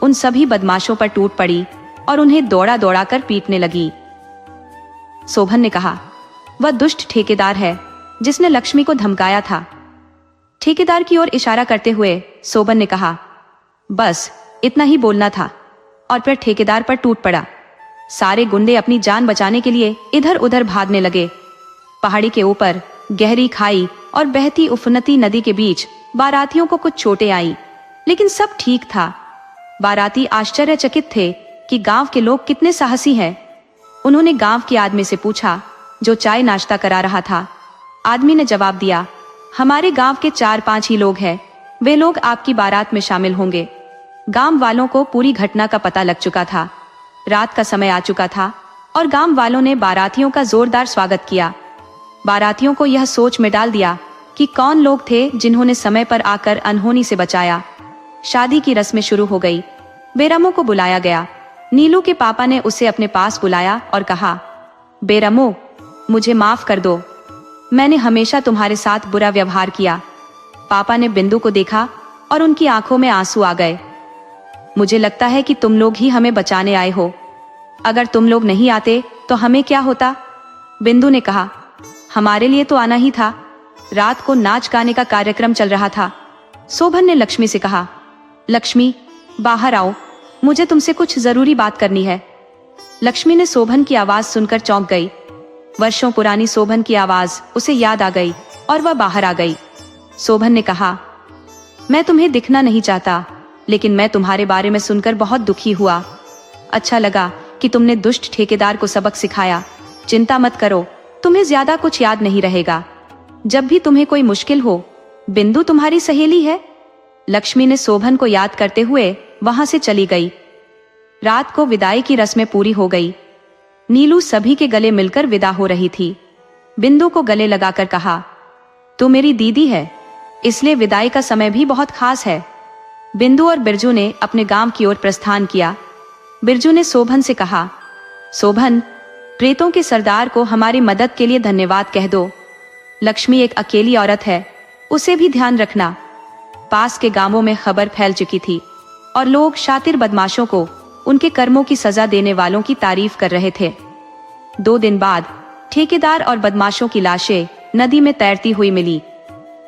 उन सभी बदमाशों पर टूट पड़ी और उन्हें दौड़ा दौड़ा कर पीटने लगी। शोभन ने कहा, वह दुष्ट ठेकेदार है जिसने लक्ष्मी को धमकाया था। ठेकेदार की ओर इशारा करते हुए शोभन ने कहा, बस इतना ही बोलना था, और फिर ठेकेदार पर टूट पड़ा। सारे गुंडे अपनी जान बचाने के लिए इधर उधर भागने लगे। पहाड़ी के ऊपर गहरी खाई और बहती उफनती नदी के बीच बारातियों को कुछ चोटें आई, लेकिन सब ठीक था। बाराती आश्चर्यचकित थे कि गांव के लोग कितने साहसी हैं। उन्होंने गांव के आदमी से पूछा, जो चाय नाश्ता करा रहा था। आदमी ने जवाब दिया, हमारे गांव के 4-5 ही लोग हैं, वे लोग आपकी बारात में शामिल होंगे। गांव वालों को पूरी घटना का पता लग चुका था। रात का समय आ चुका था और गांव वालों ने बारातियों का जोरदार स्वागत किया। बारातियों को यह सोच में डाल दिया कि कौन लोग थे जिन्होंने समय पर आकर अनहोनी से बचाया। शादी की रस्में शुरू हो गई। बेरमो को बुलाया गया। नीलू के पापा ने उसे अपने पास बुलाया और कहा, बेरमो, मुझे माफ कर दो, मैंने हमेशा तुम्हारे साथ बुरा व्यवहार किया। पापा ने बिंदु को देखा और उनकी आंखों में आंसू आ गए। मुझे लगता है कि तुम लोग ही हमें बचाने आए हो। अगर तुम लोग नहीं आते तो हमें क्या होता? बिंदु ने कहा, हमारे लिए तो आना ही था। रात को नाच गाने का कार्यक्रम चल रहा था। शोभन ने लक्ष्मी से कहा, लक्ष्मी, बाहर आओ, मुझे तुमसे कुछ जरूरी बात करनी है। लक्ष्मी ने शोभन की आवाज सुनकर चौंक गई। वर्षों पुरानी शोभन की आवाज उसे याद आ गई और वह बाहर आ गई। शोभन ने कहा, मैं तुम्हें दिखना नहीं चाहता, लेकिन मैं तुम्हारे बारे में सुनकर बहुत दुखी हुआ। अच्छा लगा कि तुमने दुष्ट ठेकेदार को सबक सिखाया। चिंता मत करो, तुम्हें ज्यादा कुछ याद नहीं रहेगा। जब भी तुम्हें कोई मुश्किल हो, बिंदु तुम्हारी सहेली है। लक्ष्मी ने शोभन को याद करते हुए वहां से चली गई। रात को विदाई की रस्में पूरी हो गई। नीलू सभी के गले मिलकर विदा हो रही थी। बिंदु को गले लगाकर कहा, तू मेरी दीदी है, इसलिए विदाई का समय भी बहुत खास है। बिंदु और बिरजू ने अपने गांव की ओर प्रस्थान किया। बिरजू ने शोभन से कहा, शोभन, प्रेतों के सरदार को हमारी मदद के लिए धन्यवाद कह दो। लक्ष्मी एक अकेली औरत है, उसे भी ध्यान रखना। पास के गांवों में खबर फैल चुकी थी और लोग शातिर बदमाशों को उनके कर्मों की सजा देने वालों की तारीफ कर रहे थे। 2 दिन बाद ठेकेदार और बदमाशों की लाशें नदी में तैरती हुई मिली।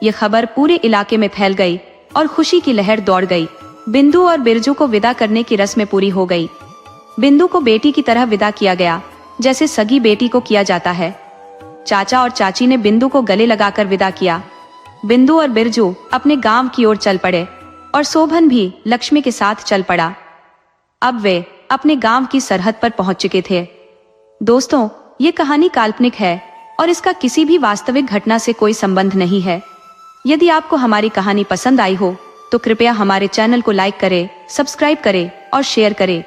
ये खबर पूरे इलाके में फैल गई और खुशी की लहर दौड़ गई। बिंदु और बिरजू को विदा करने की रस्में पूरी हो गई। बिंदु को बेटी की तरह विदा किया गया, जैसे सगी बेटी को किया जाता है। चाचा और चाची ने बिंदु को गले लगाकर विदा किया। बिंदु और बिरजू अपने गांव की ओर चल पड़े और शोभन भी लक्ष्मी के साथ चल पड़ा। अब वे अपने गांव की सरहद पर पहुंच चुके थे। दोस्तों, ये कहानी काल्पनिक है और इसका किसी भी वास्तविक घटना से कोई संबंध नहीं है। यदि आपको हमारी कहानी पसंद आई हो तो कृपया हमारे चैनल को लाइक करें, सब्सक्राइब करें और शेयर करें।